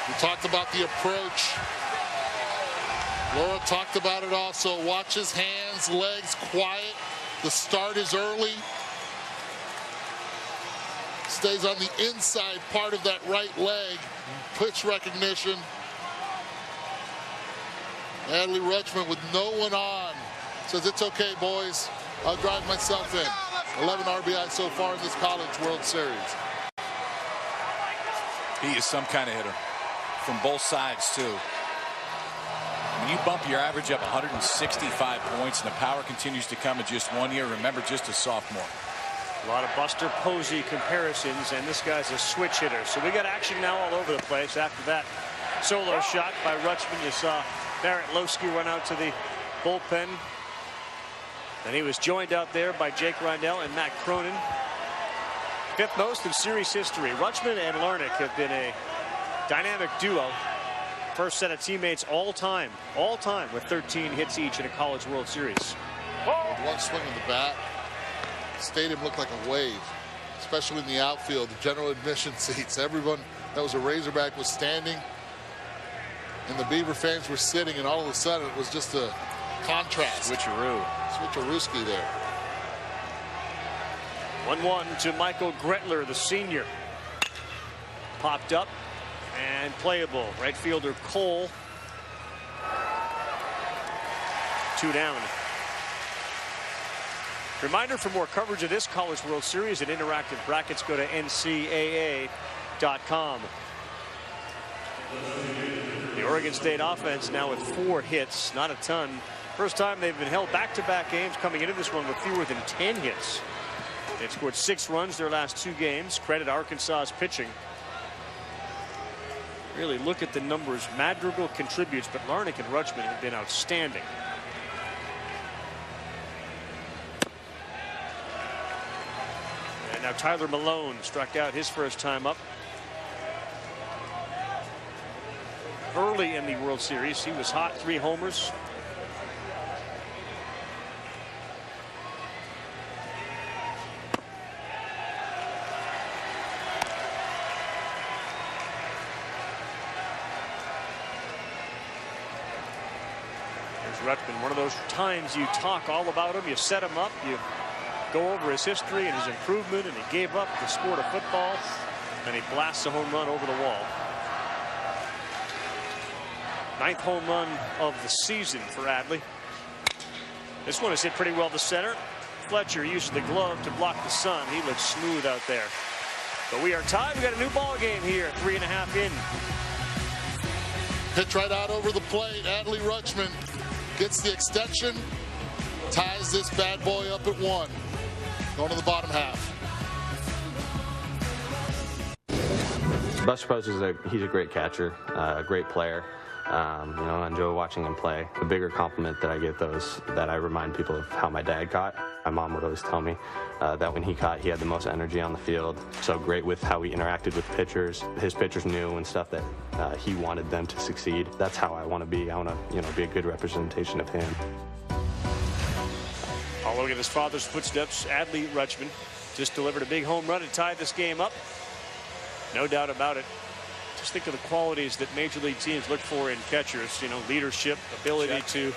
We talked about the approach. Laura talked about it also. Watch his hands, legs, quiet. The start is early. Stays on the inside part of that right leg. Pitch recognition. Adley Rutschman with no one on says, it's okay, boys. I'll drive myself in. 11 RBI so far in this College World Series. He is some kind of hitter from both sides, too. When you bump your average up 165 points and the power continues to come in just 1 year, remember, just a sophomore. A lot of Buster Posey comparisons, and this guy's a switch hitter. So we got action now all over the place after that solo shot by Rutschman. You saw Barrett Lowski run out to the bullpen. And he was joined out there by Jake Rindell and Matt Cronin. 5th most in series history. Rutschman and Larnach have been a dynamic duo. First set of teammates all time with 13 hits each in a College World Series. With one swing of the bat, the stadium looked like a wave, especially in the outfield, the general admission seats. Everyone that was a Razorback was standing, and the Beaver fans were sitting, and all of a sudden it was just a contrast. Switcherooski there. 1-1 to Michael Gretler, the senior. Popped up and playable. Right fielder Cole. 2 down. Reminder, for more coverage of this College World Series and interactive brackets, go to NCAA.com. The Oregon State offense now with 4 hits, not a ton. First time they've been held back-to-back games coming into this one with fewer than 10 hits. They've scored 6 runs their last 2 games. Credit Arkansas's pitching. Really look at the numbers. Madrigal contributes, but Larnach and Rutschman have been outstanding. And now Tyler Malone struck out his first time up. Early in the World Series, he was hot, 3 homers. Rutschman, one of those times you talk all about him, you set him up, you go over his history and his improvement, and he gave up the sport of football, and he blasts a home run over the wall. 9th home run of the season for Adley. This one is hit pretty well to center. Fletcher uses the glove to block the sun. He looks smooth out there. But we are tied. We got a new ball game here, 3.5 in. Pitch right out over the plate. Adley Rutschman gets the extension, ties this bad boy up at 1. Going to the bottom half. Buster Posey he's a great catcher, a great player. You know, I enjoy watching him play. The bigger compliment that I get, though, is that I remind people of how my dad caught. My mom would always tell me that when he caught, he had the most energy on the field. So great with how he interacted with pitchers. His pitchers knew and stuff that he wanted them to succeed. That's how I want to be. I want to, you know, be a good representation of him. Following in his father's footsteps, Adley Rutschman just delivered a big home run and tied this game up. No doubt about it. Just think of the qualities that major league teams look for in catchers. You know, leadership, ability to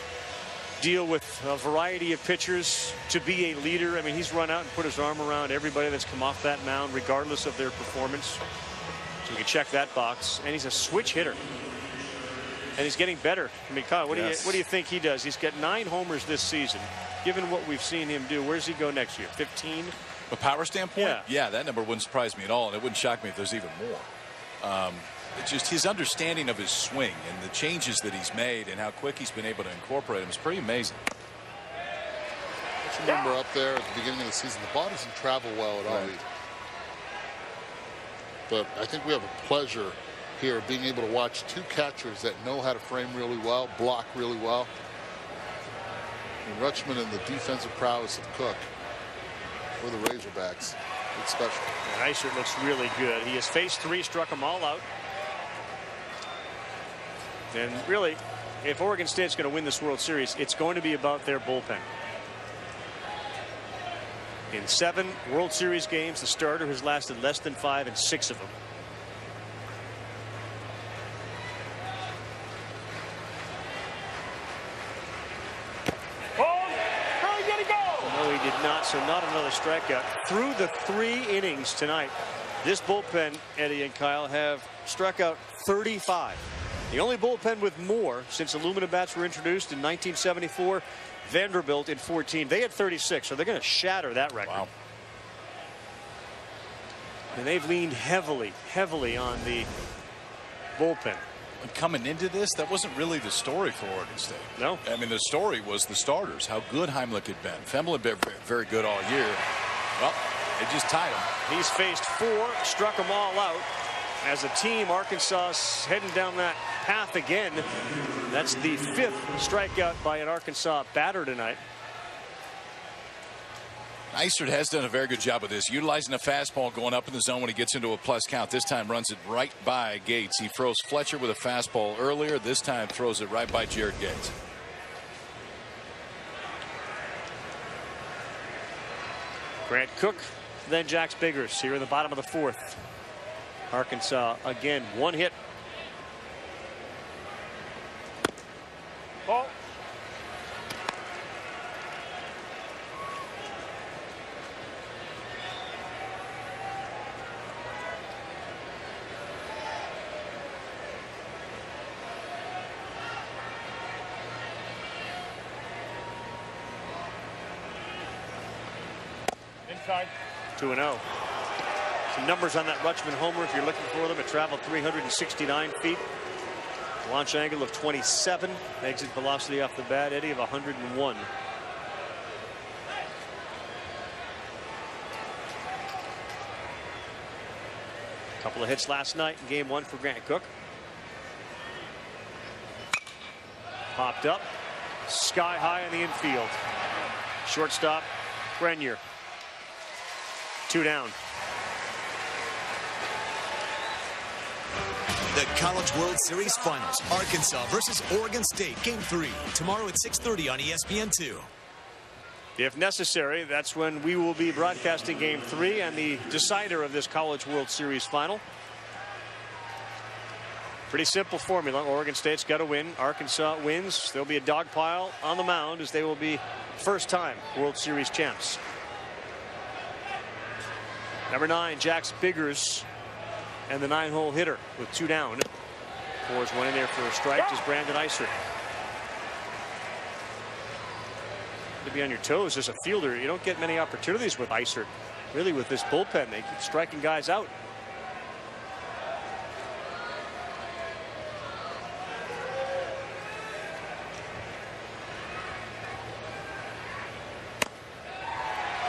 deal with a variety of pitchers, to be a leader. I mean, he's run out and put his arm around everybody that's come off that mound, regardless of their performance. So we can check that box. And he's a switch hitter. And he's getting better. I mean, Kyle, what do you think he does? He's got 9 homers this season. Given what we've seen him do, where does he go next year? 15? A power standpoint? Yeah, that number wouldn't surprise me at all, and it wouldn't shock me if there's even more. It's just his understanding of his swing and the changes that he's made and how quick he's been able to incorporate them is pretty amazing. Let's remember up there at the beginning of the season, the ball doesn't travel well at all either. But I think we have a pleasure here of being able to watch 2 catchers that know how to frame really well, block really well. And Rutschman and the defensive prowess of Cook for the Razorbacks. It's special. And Eisert looks really good. He has faced 3, struck them all out. And really, if Oregon State's going to win this World Series, it's going to be about their bullpen. In 7 World Series games, the starter has lasted less than 5 in 6 of them. No, he did not, so not another strikeout. Through the 3 innings tonight, this bullpen, Eddie and Kyle, have struck out 35. The only bullpen with more since aluminum bats were introduced in 1974, Vanderbilt in 14. They had 36, so they're going to shatter that record. Wow. And they've leaned heavily on the bullpen. And coming into this, that wasn't really the story for Oregon State. No. I mean, the story was the starters, how good Heimlich had been. Femmel had been very good all year. Well, they just tied him. He's faced 4, struck them all out. As a team, Arkansas heading down that path again. That's the 5th strikeout by an Arkansas batter tonight. Eisert has done a very good job of this, utilizing a fastball going up in the zone when he gets into a plus count. This time runs it right by Gates. He throws Fletcher with a fastball earlier. This time throws it right by Jared Gates. Grant Cook, then Jax Biggers here in the bottom of the 4th. Arkansas again, 1 hit. Ball. Inside. 2-0. Some numbers on that Rutschman homer if you're looking for them. It traveled 369 feet. Launch angle of 27. Exit velocity off the bat, Eddie, of 101. Couple of hits last night in game 1 for Grant Cook. Popped up. Sky high in the infield. Shortstop, Grenier. 2 down. The College World Series Finals, Arkansas versus Oregon State, Game 3, tomorrow at 6:30 on ESPN2. If necessary, that's when we will be broadcasting Game 3 and the decider of this College World Series final. Pretty simple formula. Oregon State's got to win. Arkansas wins. There'll be a dog pile on the mound as they will be first-time World Series champs. Number 9, Jax Biggers, and the 9-hole hitter with 2 down. Pours one in there for a strike is Brandon Eisert. To be on your toes as a fielder, you don't get many opportunities with Eisert. Really, with this bullpen, they keep striking guys out.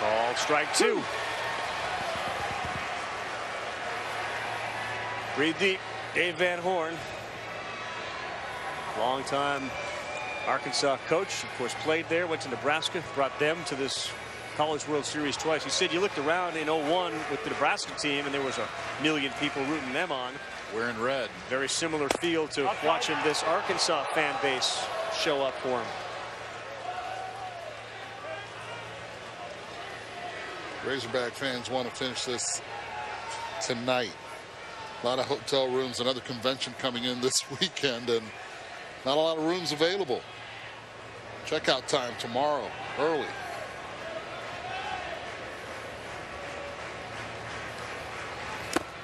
Called strike 2. Breathe deep. Dave Van Horn, longtime Arkansas coach, of course, played there, went to Nebraska, brought them to this College World Series twice. He said you looked around in 01 with the Nebraska team and there was 1 million people rooting them on. Wearing red. Very similar feel to watching this Arkansas fan base show up for him. Razorback fans want to finish this tonight. A lot of hotel rooms, another convention coming in this weekend, and not a lot of rooms available. Checkout time tomorrow, early.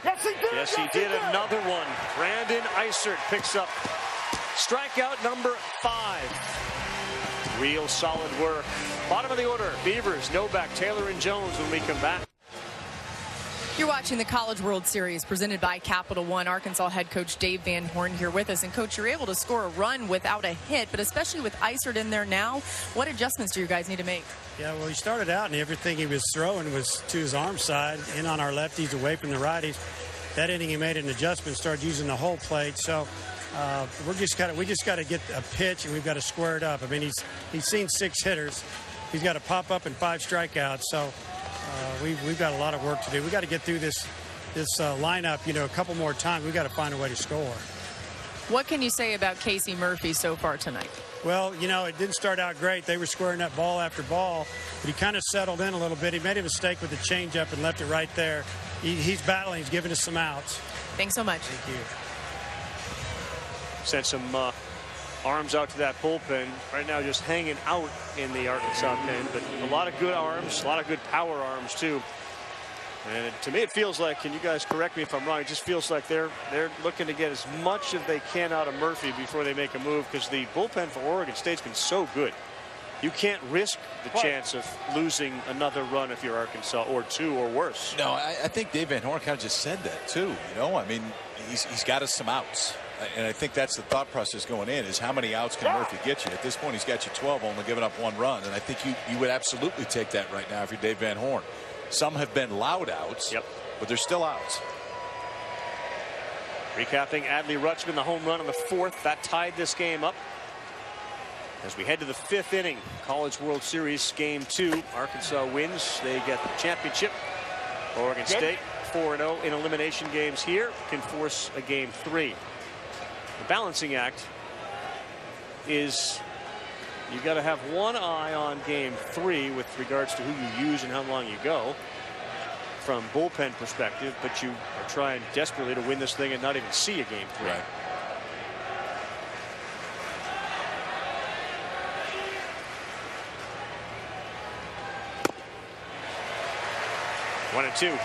Yes, he did. Yes, he did. Another one. Brandon Eisert picks up strikeout number 5. Real solid work. Bottom of the order, Beavers, Novak, Taylor, and Jones when we come back. You're watching the College World Series presented by Capital One. Arkansas head coach Dave Van Horn here with us. And, Coach, you're able to score a run without a hit, but especially with Eisert in there now, what adjustments do you guys need to make? Yeah, well, he started out and everything he was throwing was to his arm side, in on our lefties, away from the righties. That inning he made an adjustment, started using the whole plate. So we just got to get a pitch and we've got to square it up. I mean, he's seen 6 hitters. He's got to pop up in 5 strikeouts. So we've got a lot of work to do. We got to get through this lineup, a couple more times. We got to find a way to score. What can you say about Casey Murphy so far tonight? Well, you know, it didn't start out great. They were squaring up ball after ball, but he kind of settled in a little bit. He made a mistake with the changeup and left it right there. He's battling. He's giving us some outs. Thanks so much. Thank you. Sent some arms out to that bullpen. Right now just hanging out in the Arkansas pen, but a lot of good arms, a lot of good power arms too. And to me it feels like, and you guys correct me if I'm wrong, it just feels like they're looking to get as much as they can out of Murphy before they make a move, because the bullpen for Oregon State's been so good. You can't risk the chance of losing another run if you're Arkansas, or two or worse. No, I think Dave Van Horn kind of just said that too. You know, I mean, he's got us some outs. And I think that's the thought process going in, is how many outs can Murphy get you? At this point, he's got you 12, only giving up one run. And I think you would absolutely take that right now if you're Dave Van Horn. Some have been loud outs, but they're still outs. Recapping Adley Rutschman, the home run on the 4th. That tied this game up. As we head to the 5th inning, College World Series Game 2. Arkansas wins. They get the championship. Oregon State 4-0 in elimination games here. Can force a Game 3. The balancing act is you got to have one eye on Game 3 with regards to who you use and how long you go from bullpen perspective, but you are trying desperately to win this thing and not even see a Game 3. Right. One and two.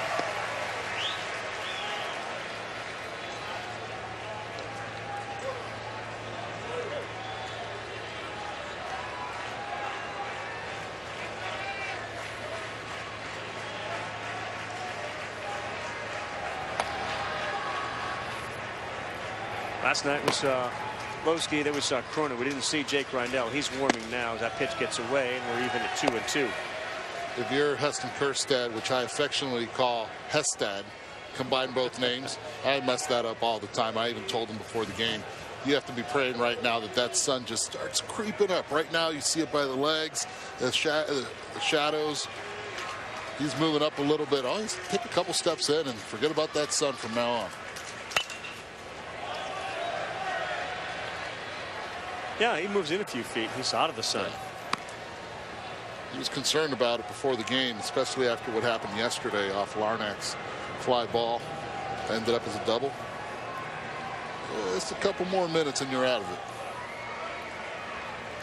Last night was Lowski. There was Cronin. We didn't see Jake Rindell. He's warming now as that pitch gets away, and we're even at 2-2. If you're Heston Kjerstad, which I affectionately call Hestad, combine both names, I mess that up all the time. I even told him before the game, you have to be praying right now that sun just starts creeping up. Right now, you see it by the legs, the shadows. He's moving up a little bit. Oh, he's take a couple steps in and forget about that sun from now on. Yeah, he moves in a few feet. He's out of the sun. He was concerned about it before the game, especially after what happened yesterday off Larnach's fly ball. Ended up as a double. Just a couple more minutes and you're out of it.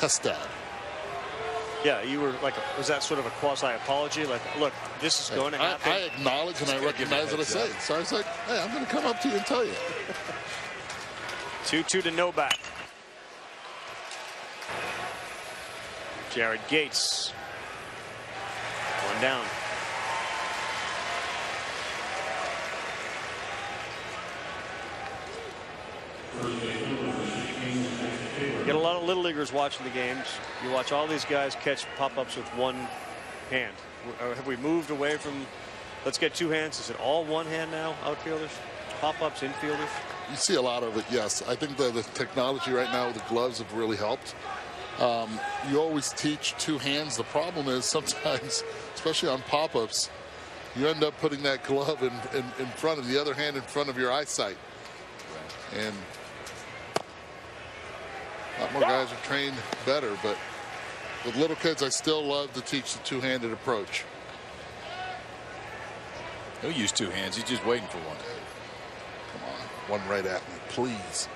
Hestad. Yeah, you were like, was that sort of a quasi-apology? Like, look, this is going to happen. I acknowledge and I recognize what I say. So I was like, hey, I'm going to come up to you and tell you. 2-2 to Novak. Jared Gates. One down. Get a lot of little leaguers watching the games. You watch all these guys catch pop-ups with one hand. Have we moved away from let's get two hands? Is it all one hand now, outfielders? Pop-ups, infielders? You see a lot of it, yes. I think the technology right now with the gloves have really helped. You always teach two hands. The problem is sometimes, especially on pop-ups, you end up putting that glove in front of the other hand in front of your eyesight. And a lot more guys are trained better, but with little kids, I still love to teach the two-handed approach. He'll use two hands. He's just waiting for one. Come on, one right at me, please.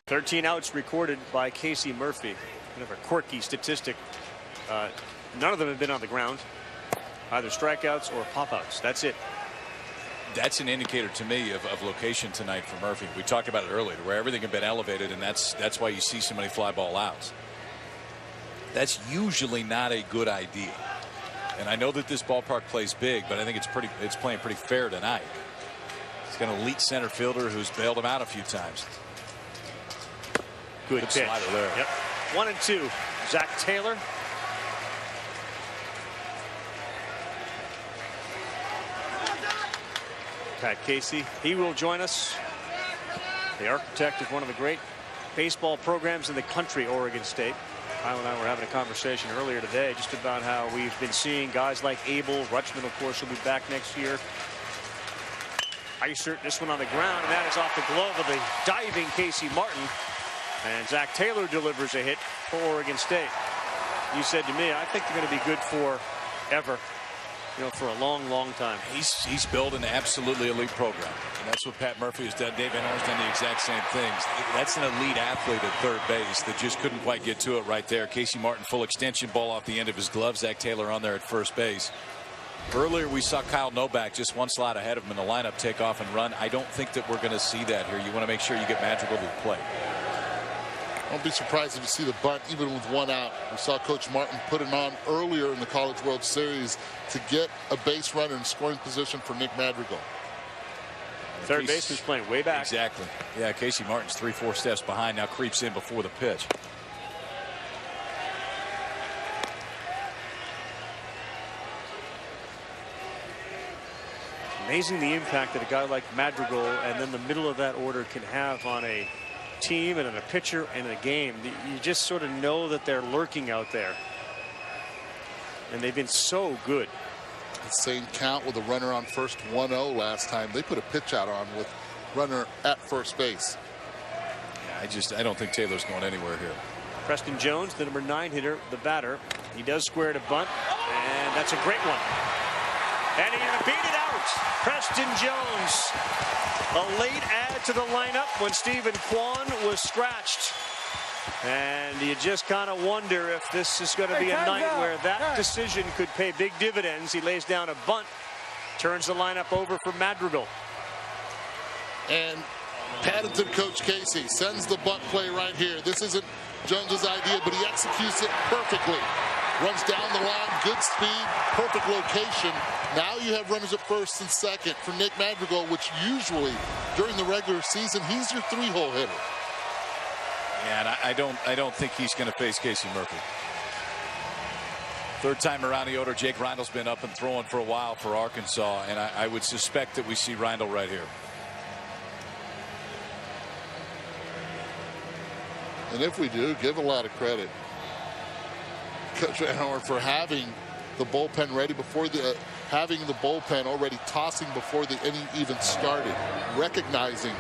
13 outs recorded by Casey Murphy. Kind of a quirky statistic. None of them have been on the ground. Either strikeouts or pop-outs. That's it. That's an indicator to me of location tonight for Murphy. We talked about it earlier, where everything had been elevated, and that's why you see so many fly ball outs. That's usually not a good idea. And I know that this ballpark plays big, but I think it's playing pretty fair tonight. He's got an elite center fielder who's bailed him out a few times. Good pitch. Slider there. Yep. 1-2. Zach Taylor. Pat Casey, he will join us. The architect of one of the great baseball programs in the country, Oregon State. Kyle and I were having a conversation earlier today just about how we've been seeing guys like Abel. Rutschman, of course, will be back next year. Isert this one on the ground, and that is off the glove of the diving Casey Martin. And Zach Taylor delivers a hit for Oregon State. You said to me, I think they're going to be good for ever. You know, for a long, long time. He's built an absolutely elite program. And that's what Pat Murphy has done. Dave Van Horn's done the exact same things. That's an elite athlete at third base that just couldn't quite get to it right there. Casey Martin, full extension ball off the end of his glove. Zach Taylor on there at first base. Earlier we saw Kyle Novak just one slot ahead of him in the lineup take off and run. I don't think that we're going to see that here. You want to make sure you get Madrigal to the plate. Don't be surprised if you see the bunt even with one out. We saw Coach Martin put it on earlier in the College World Series to get a base runner in scoring position for Nick Madrigal. Third baseman's playing way back. Exactly. Yeah, Casey Martin's 3-4 steps behind, now creeps in before the pitch. Amazing the impact that a guy like Madrigal and then the middle of that order can have on a team and on a pitcher and a game. You just sort of know that they're lurking out there. And they've been so good. The same count with a runner on first, 1-0 last time. They put a pitch out on with runner at first base. Yeah, I don't think Taylor's going anywhere here. Preston Jones, the number 9 hitter, the batter. He does square to bunt, and that's a great one. And he beat it out. Preston Jones, a late add to the lineup when Stephen Kwan was scratched. And you just kind of wonder if this is going to be a night where that decision could pay big dividends. He lays down a bunt, turns the lineup over for Madrigal. And Paddington coach Casey sends the bunt play right here. This isn't Jones's idea, but he executes it perfectly. Runs down the line, good speed, perfect location. Now you have runners at first and second for Nick Madrigal, which usually during the regular season he's your 3-hole hitter. Yeah, and I don't think he's going to face Casey Murphy. Third time around the order, Jake Rindle's been up and throwing for a while for Arkansas, and I would suspect that we see Rindle right here. And if we do, give a lot of credit Coach Van Horn for having the bullpen ready before having the bullpen already tossing before the inning even started, recognizing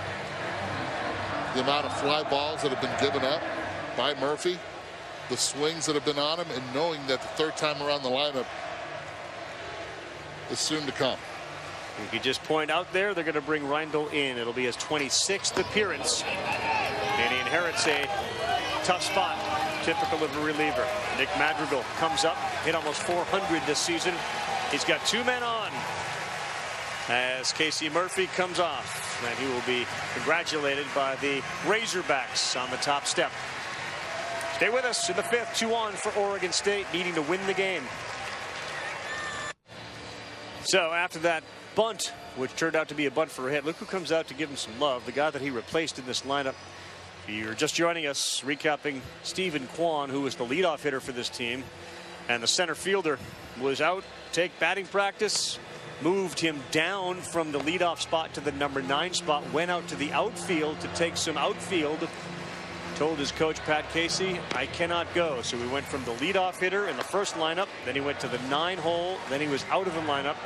the amount of fly balls that have been given up by Murphy, the swings that have been on him, and knowing that the third time around the lineup is soon to come. You could just point out there, they're going to bring Rindle in. It'll be his 26th appearance, and he inherits a tough spot, typical of a reliever. Nick Madrigal comes up, hit almost 400 this season. He's got 2 men on as Casey Murphy comes off, and he will be congratulated by the Razorbacks on the top step. Stay with us in the 5th, 2 on for Oregon State, needing to win the game. So after that bunt, which turned out to be a bunt for a hit, look who comes out to give him some love, the guy that he replaced in this lineup. If you're just joining us, recapping Stephen Kwan, who was the leadoff hitter for this team, and the center fielder was out, take batting practice, moved him down from the leadoff spot to the number 9 spot, went out to the outfield to take some outfield, told his coach Pat Casey, I cannot go. So we went from the leadoff hitter in the first lineup, then he went to the 9 hole, then he was out of the lineup,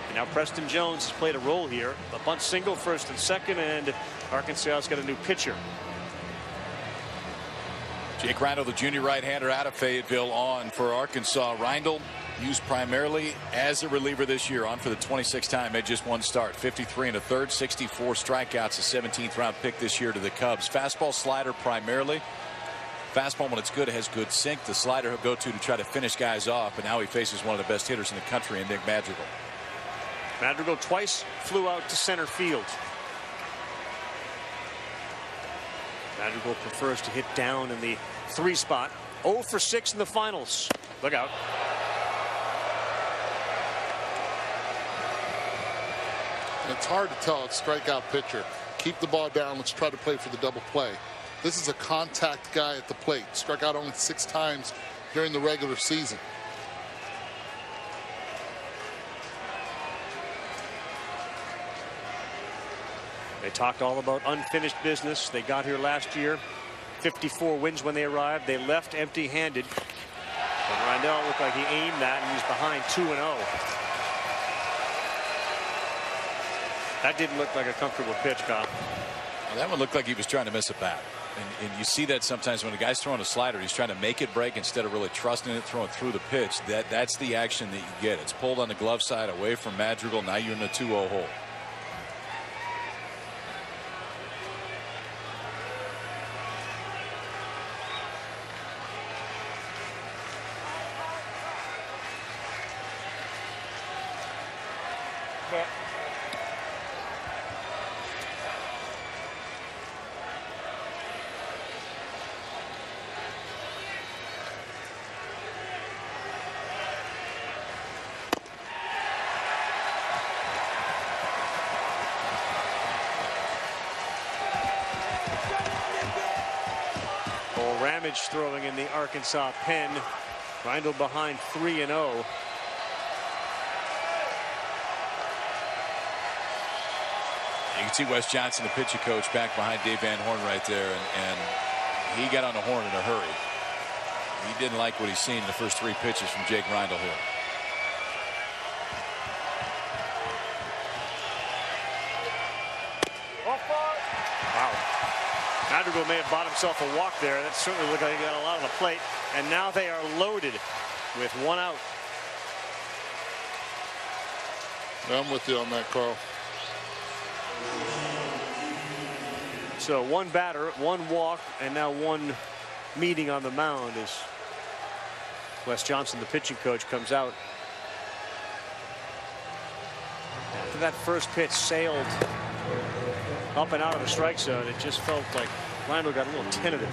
and now Preston Jones has played a role here. A bunt single, first and second, and Arkansas's got a new pitcher. Jake Rindle, the junior right-hander out of Fayetteville, on for Arkansas. Rindle used primarily as a reliever this year, on for the 26th time, made just 1 start. 53 1/3, 64 strikeouts, a 17th round pick this year to the Cubs. Fastball, slider primarily. Fastball, when it's good, has good sink. The slider he'll go to try to finish guys off, but now he faces one of the best hitters in the country in Nick Madrigal. Madrigal twice flew out to center field. Madrigal prefers to hit down in the 3 spot. 0 for 6 in the finals. Look out. And it's hard to tell a strikeout pitcher. Keep the ball down. Let's try to play for the double play. This is a contact guy at the plate. Struck out only 6 times during the regular season. They talked all about unfinished business. They got here last year. 54 wins when they arrived. They left empty-handed. And Rindle looked like he aimed that, and he's behind 2-0. That didn't look like a comfortable pitch, Kyle. Well, that one looked like he was trying to miss a bat. And you see that sometimes when a guy's throwing a slider, he's trying to make it break instead of really trusting it, throwing through the pitch. That's the action that you get. It's pulled on the glove side away from Madrigal. Now you're in a 2-0 hole. Ramage throwing in the Arkansas pen. Reindl behind 3-0. You can see Wes Johnson, the pitcher coach, back behind Dave Van Horn right there, and he got on the horn in a hurry. He didn't like what he's seen in the first 3 pitches from Jake Reindl here. Wow. Madrigal may have bought himself a walk there. That certainly looked like he got a lot on the plate. And now they are loaded with 1 out. I'm with you on that, Carl. So 1 batter, 1 walk, and now 1 meeting on the mound as Wes Johnson, the pitching coach, comes out. After that first pitch sailed up and out of the strike zone, it just felt like Reindl got a little tentative.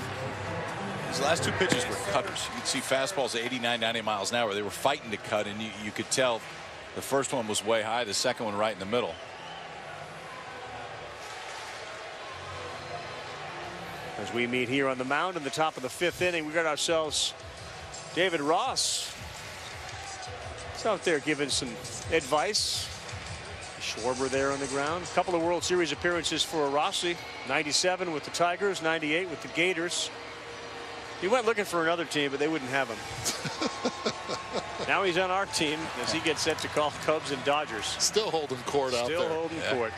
His last 2 pitches were cutters. You'd see fastballs at 89, 90 miles an hour. They were fighting to cut, and you could tell the first one was way high, the second one right in the middle. As we meet here on the mound in the top of the 5th inning, we got ourselves David Ross. He's out there giving some advice. Schwarber there on the ground. A couple of World Series appearances for Rossi. 97 with the Tigers, 98 with the Gators. He went looking for another team, but they wouldn't have him. Now he's on our team as he gets set to call Cubs and Dodgers. Still holding court out there. Still holding court.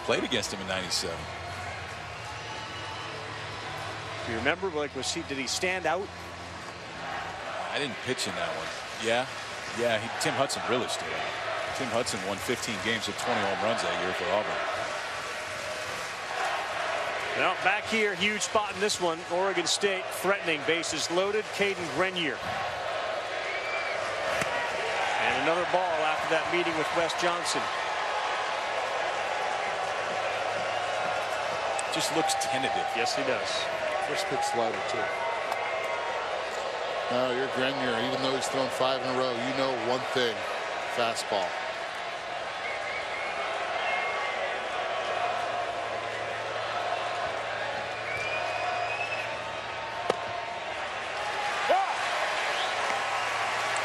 Played against him in 97. Do you remember, like, did he stand out? I didn't pitch in that one. Yeah. Tim Hudson really stood out. Tim Hudson won 15 games with 20 home runs that year for Auburn. Well, back here, huge spot in this one. Oregon State threatening, bases loaded. Caden Grenier. And another ball after that meeting with Wes Johnson. Just looks tentative. Yes, he does. First pitch slider, too. Now you're Grenier, even though he's thrown 5 in a row, you know one thing: fastball.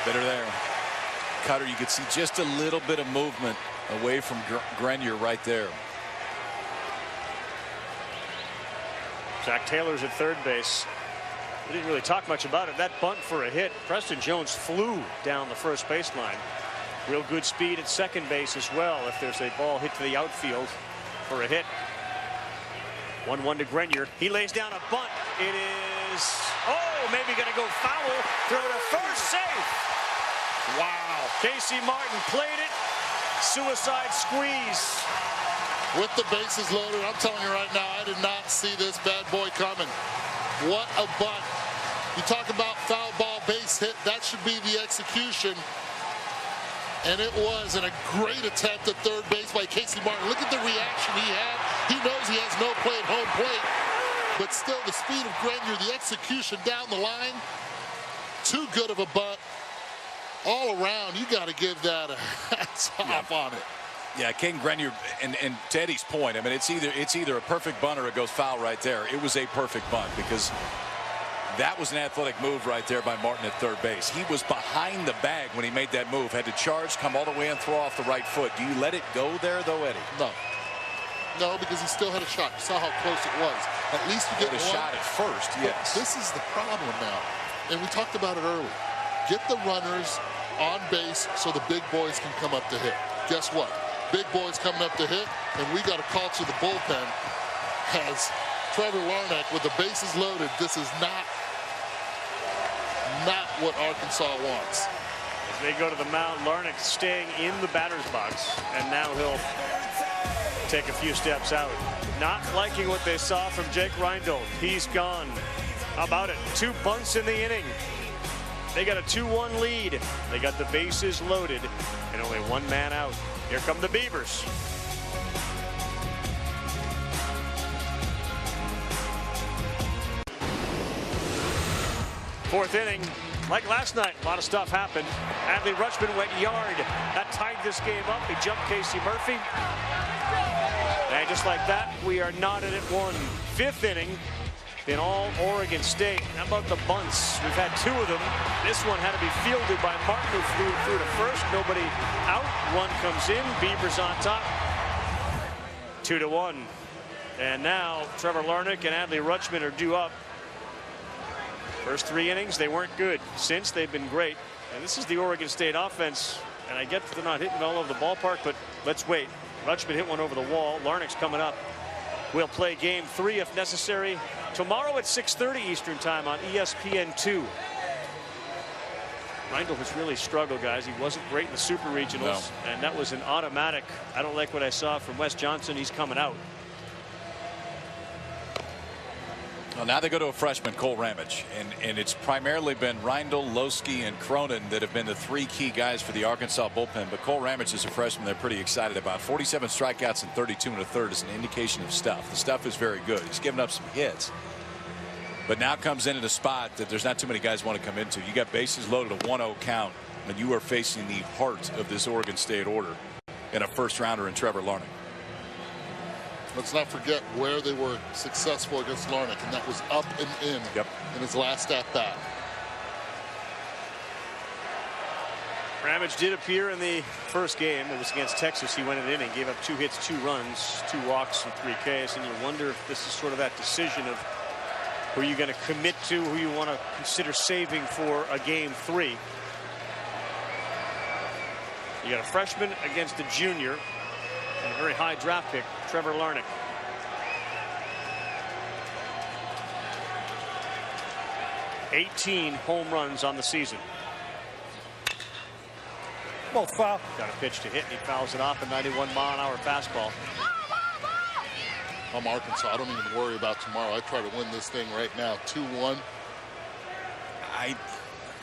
Better there. Cutter, you could see just a little bit of movement away from Grenier right there. Zach Taylor's at third base. We didn't really talk much about it. That bunt for a hit. Preston Jones flew down the first baseline. Real good speed at second base as well if there's a ball hit to the outfield for a hit. 1-1 to Grenier. He lays down a bunt. It is, maybe going to go foul. Throw to first, safe. Wow. Casey Martin played it. Suicide squeeze. With the bases loaded, I'm telling you right now, I did not see this bad boy coming. What a bunt. You talk about foul ball base hit, that should be the execution. And it was, and a great attempt at third base by Casey Martin. Look at the reaction he had. He knows he has no play at home plate, but still the speed of Grenier, the execution down the line, too good of a bunt. All around, you got to give that a hats off on it. Yeah, Caden Grenier, and to Eddie's point, I mean, it's either a perfect bunt or it goes foul right there. It was a perfect bunt because that was an athletic move right there by Martin at third base. He was behind the bag when he made that move. Had to charge, come all the way and throw off the right foot. Do you let it go there, though, Eddie? No, because he still had a shot. You saw how close it was. At least you get a shot at first, yes. This is the problem now, and we talked about it earlier. Get the runners on base so the big boys can come up to hit. Guess what? big boys coming up to hit, and we got a call to the bullpen. Has Trevor Larnach with the bases loaded. This is not what Arkansas wants. As they go to the mound, Larnach staying in the batter's box, and now he'll take a few steps out. Not liking what they saw from Jake Reindl. He's gone. How about it? 2 bunts in the inning. They got a 2-1 lead. They got the bases loaded and only 1 man out. Here come the Beavers. Fourth inning, like last night, a lot of stuff happened. Adley Rutschman went yard. That tied this game up. He jumped Casey Murphy. And just like that, we are knotted at 1. Fifth inning in all Oregon State. How about the bunts? We've had 2 of them. This one had to be fielded by Martin, who flew through to first. Nobody out. 1 comes in. Beavers on top. 2-1. And now Trevor Larnach and Adley Rutschman are due up. First 3 innings, they weren't good. Since, they've been great. And this is the Oregon State offense. And I get that they're not hitting all over the ballpark, but let's wait. Rutschman hit one over the wall. Larnach's coming up. We'll play game 3 if necessary tomorrow at 6:30 Eastern time on ESPN2. Reindl has really struggled, guys. He wasn't great in the Super Regionals, and that was an automatic. I don't like what I saw from Wes Johnson. He's coming out. Well, now they go to a freshman, Cole Ramage, and it's primarily been Reindl, Loski, and Cronin that have been the 3 key guys for the Arkansas bullpen. But Cole Ramage is a freshman they're pretty excited about. 47 strikeouts and 32 1/3 is an indication of stuff. The stuff is very good. He's given up some hits, but now comes in at a spot that there's not too many guys want to come into. You got bases loaded, a 1-0 count, and you are facing the heart of this Oregon State order in a first rounder in Trevor Larnach. Let's not forget where they were successful against Larnach, and that was up and in his last at-bat. Ramage did appear in the first game. It was against Texas. He went in an inning, gave up 2 hits, 2 runs, 2 walks, and 3 Ks. And you wonder if this is sort of that decision of who you're going to commit to, who you want to consider saving for a game 3. You got a freshman against a junior. And a very high draft pick, Trevor Larnach. $18 home runs on the season. Both foul. Got a pitch to hit, and he fouls it off a 91-mile-an-hour fastball. I'm Arkansas. I don't even worry about tomorrow. I try to win this thing right now. 2-1.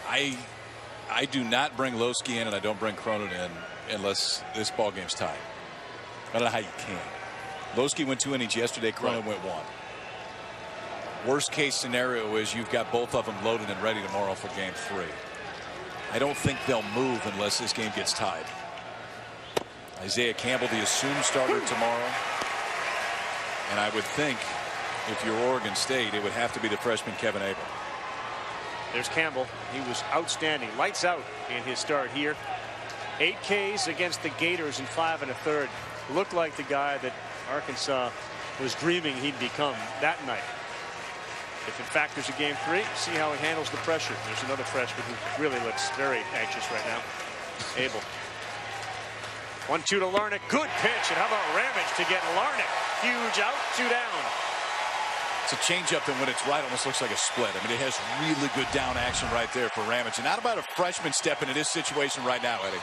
I do not bring Loski in, and I don't bring Cronin in unless this ball game's tied. I don't know how you can. Loski went 2 innings yesterday. Cronin went 1. Worst case scenario is you've got both of them loaded and ready tomorrow for game 3. I don't think they'll move unless this game gets tied. Isaiah Campbell, the assumed starter tomorrow. And I would think if you're Oregon State, it would have to be the freshman Kevin Abel. There's Campbell. He was outstanding. Lights out in his start here. 8 Ks against the Gators in 5 1/3. Looked like the guy that Arkansas was dreaming he'd become that night. If in fact there's a game 3, see how he handles the pressure. There's another freshman who really looks very anxious right now. Abel. 1-2 to Larnach. Good pitch. And how about Ramage to get Larnach? Huge out, 2 down. It's a changeup, and when it's right, almost looks like a split. I mean, it has really good down action right there for Ramage. And not about a freshman stepping into this situation right now, Eddie.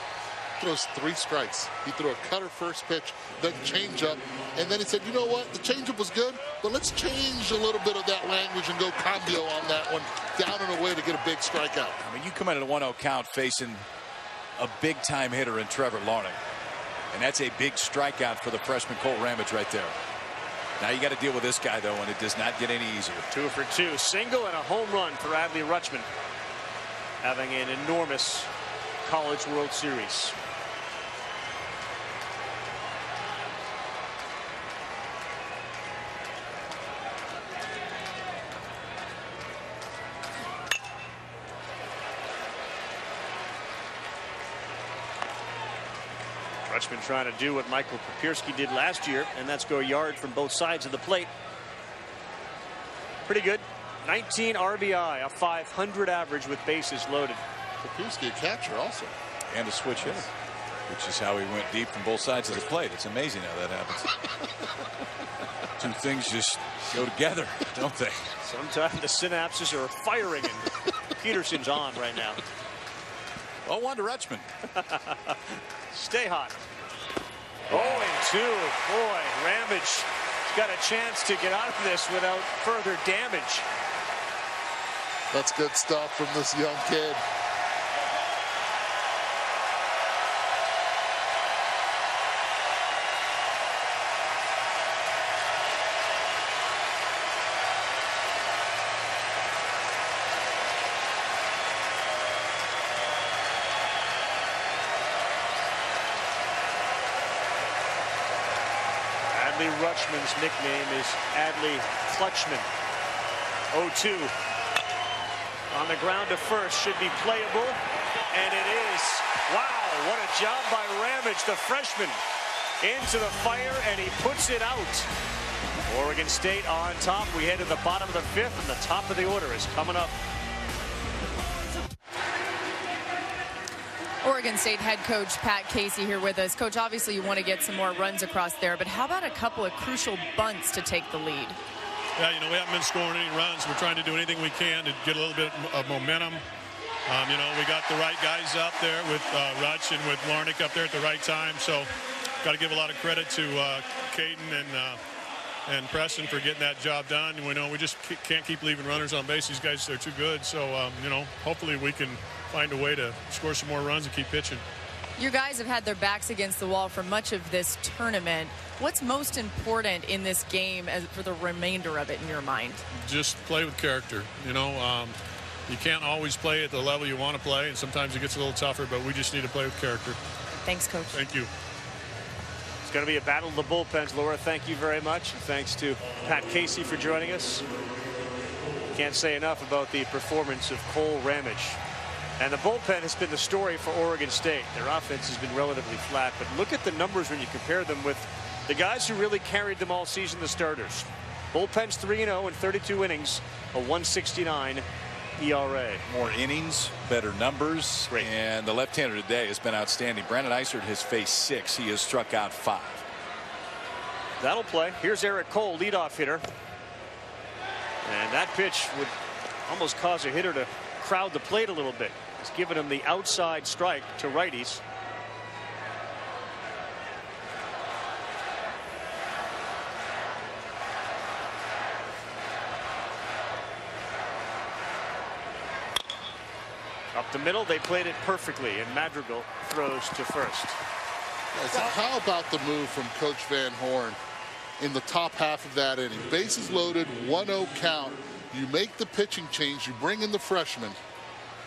Throws 3 strikes. He threw a cutter first pitch, then changeup, and then he said, you know what, the changeup was good, but let's change a little bit of that language and go cambio on that one, down and away to get a big strikeout. I mean, you come in at a 1-0 count facing a big-time hitter in Trevor Larnach, and that's a big strikeout for the freshman Cole Ramage right there. Now you got to deal with this guy, though, and it does not get any easier. 2 for 2, single and a home run for Adley Rutschman, having an enormous College World Series. Rutschman trying to do what Michael Papierski did last year, and that's go yard from both sides of the plate. Pretty good. 19 RBI, a 500 average with bases loaded. Papierski a catcher also. And a switch hitter. which is how he went deep from both sides of the plate. It's amazing how that happens. Two things just go together, don't they? Sometimes the synapses are firing, and Peterson's on right now. 0-1 to Rutschman. Stay hot. 0-2. Boy, Ramage got a chance to get out of this without further damage. That's good stuff from this young kid. Rutschman's nickname is Adley Clutchman. 0-2. On the ground to first, should be playable, and it is. Wow, what a job by Ramage, the freshman. Into the fire, and he puts it out. Oregon State on top. We head to the bottom of the fifth, and the top of the order is coming up. Oregon State head coach Pat Casey here with us. Coach, obviously you want to get some more runs across there, but how about a couple of crucial bunts to take the lead? Yeah, you know, we haven't been scoring any runs. We're trying to do anything we can to get a little bit of momentum. You know, we got the right guys up there with Rutsch and with Larnick up there at the right time. So got to give a lot of credit to Caden and Preston for getting that job done. We know we just can't keep leaving runners on base. These guys, they're too good. So, you know, hopefully we can find a way to score some more runs and keep pitching. Your guys have had their backs against the wall for much of this tournament. What's most important in this game for the remainder of it in your mind? Just play with character. You know, you can't always play at the level you want to play, and sometimes it gets a little tougher, but we just need to play with character. Thanks, Coach. Thank you. It's going to be a battle of the bullpens. Laura, thank you very much. And thanks to Pat Casey for joining us. Can't say enough about the performance of Cole Ramage. And the bullpen has been the story for Oregon State. Their offense has been relatively flat, but look at the numbers when you compare them with the guys who really carried them all season, the starters. Bullpen's 3-0 in 32 innings, a 1.69 ERA. More innings, better numbers. Great. And the left-hander today has been outstanding. Brandon Eisert has faced 6. He has struck out 5. That'll play. Here's Eric Cole, leadoff hitter. And that pitch would almost cause a hitter to crowd the plate a little bit. It's given him the outside strike to righties. Up the middle, they played it perfectly, and Madrigal throws to first. So how about the move from Coach Van Horn in the top half of that inning? Bases loaded, 1-0 count. You make the pitching change, you bring in the freshman,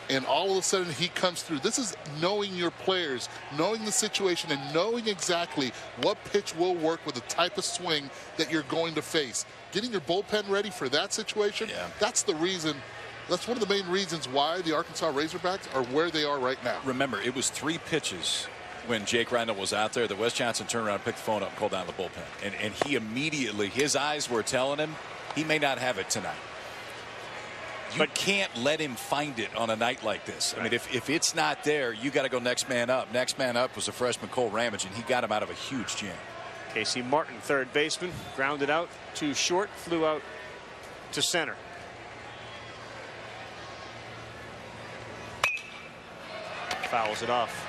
and all of a sudden he comes through. This is knowing your players, knowing the situation, and knowing exactly what pitch will work with the type of swing that you're going to face. Getting your bullpen ready for that situation, that's the reason. That's one of the main reasons why the Arkansas Razorbacks are where they are right now. Remember, it was 3 pitches when Jake Randall was out there that Wes Johnson turned around, picked the phone up, and called down the bullpen. And he immediately, his eyes were telling him he may not have it tonight. You can't let him find it on a night like this. I mean, if it's not there, you got to go next man up. Next man up was a freshman, Cole Ramage, and he got him out of a huge jam. Casey Martin, third baseman, grounded out too short, flew out to center. Fouls it off.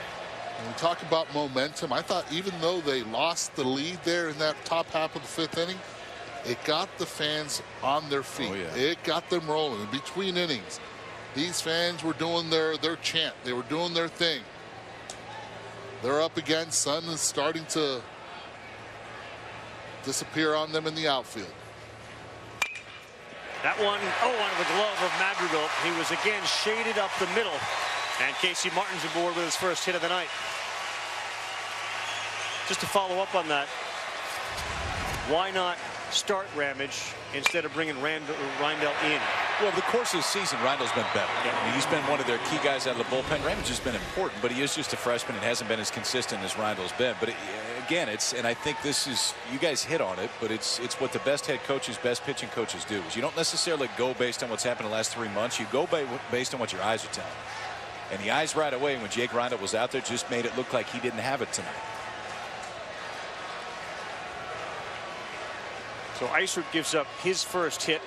When we talk about momentum, I thought even though they lost the lead there in that top half of the 5th inning, it got the fans on their feet. It got them rolling. In between innings, these fans were doing their chant. They were doing their thing. They're up again. Sun is starting to disappear on them in the outfield. That one, under the glove of Madrigal. He was again shaded up the middle. And Casey Martin's aboard with his first hit of the night. Just to follow up on that, why not start Ramage instead of bringing Rindell in? Well, the course of the season, Rindell's been better. I mean, he's been one of their key guys out of the bullpen. Ramage has been important, but he is just a freshman and hasn't been as consistent as Rindell's been. But again, and I think this is, you guys hit on it, but it's what the best head coaches, best pitching coaches do. Is you don't necessarily go based on what's happened in the last 3 months. You go based on what your eyes are telling. And the eyes right away when Jake Rondo was out there just made it look like he didn't have it tonight. So Eisert gives up his first hit.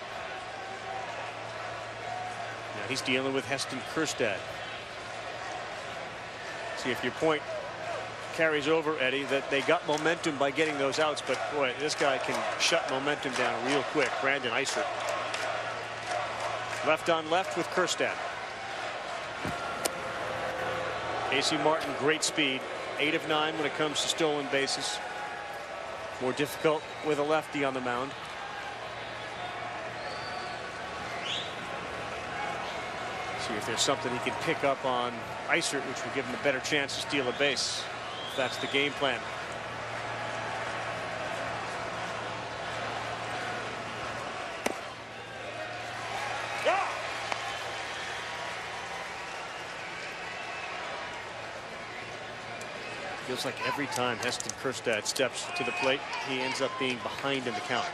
Now he's dealing with Heston Kjerstad. See if your point carries over, Eddie, that they got momentum by getting those outs, but boy, this guy can shut momentum down real quick. Brandon Eisert. Left on left with Kjerstad. Casey Martin, great speed. 8 of 9 when it comes to stolen bases. More difficult with a lefty on the mound. See if there's something he can pick up on Eisert, which will give him a better chance to steal a base. If that's the game plan. Feels like every time Heston Kjerstad steps to the plate, he ends up being behind in the count.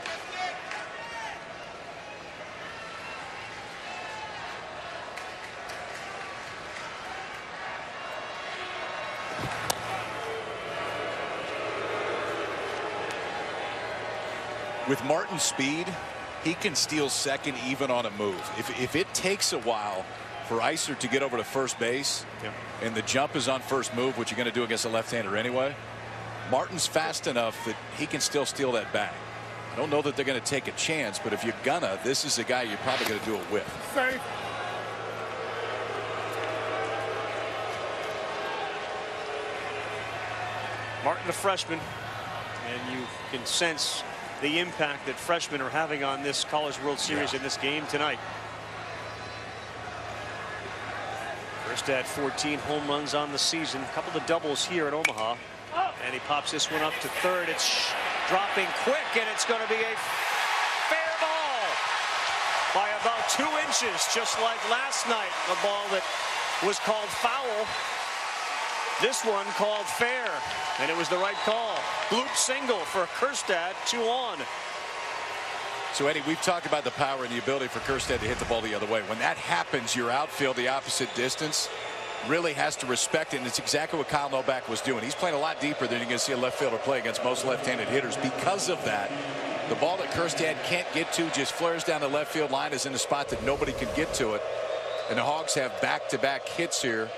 With Martin's speed, he can steal second even on a move. If it takes a while for Eisert to get over to first base, and the jump is on first move, which you're going to do against a left-hander anyway, Martin's fast enough that he can still steal that bag. I don't know that they're going to take a chance, but if you're gonna, this is a guy you're probably going to do it with. Safe. Martin, a freshman, and you can sense the impact that freshmen are having on this College World Series in this game tonight. Kjerstad 14 home runs on the season, a couple of doubles here at Omaha, and he pops this one up to third. It's dropping quick, and it's going to be a fair ball by about 2 inches, just like last night, a ball that was called foul. This one called fair, and it was the right call. Bloop single for Kjerstad, 2 on. So, Eddie, we've talked about the power and the ability for Kjerstad to hit the ball the other way. When that happens, your outfield, the opposite distance, really has to respect it, and it's exactly what Kyle Novak was doing. He's playing a lot deeper than you're going to see a left fielder play against most left-handed hitters. Because of that, the ball that Kjerstad can't get to just flares down the left field line, is in a spot that nobody can get to it. And the Hogs have back-to-back hits here.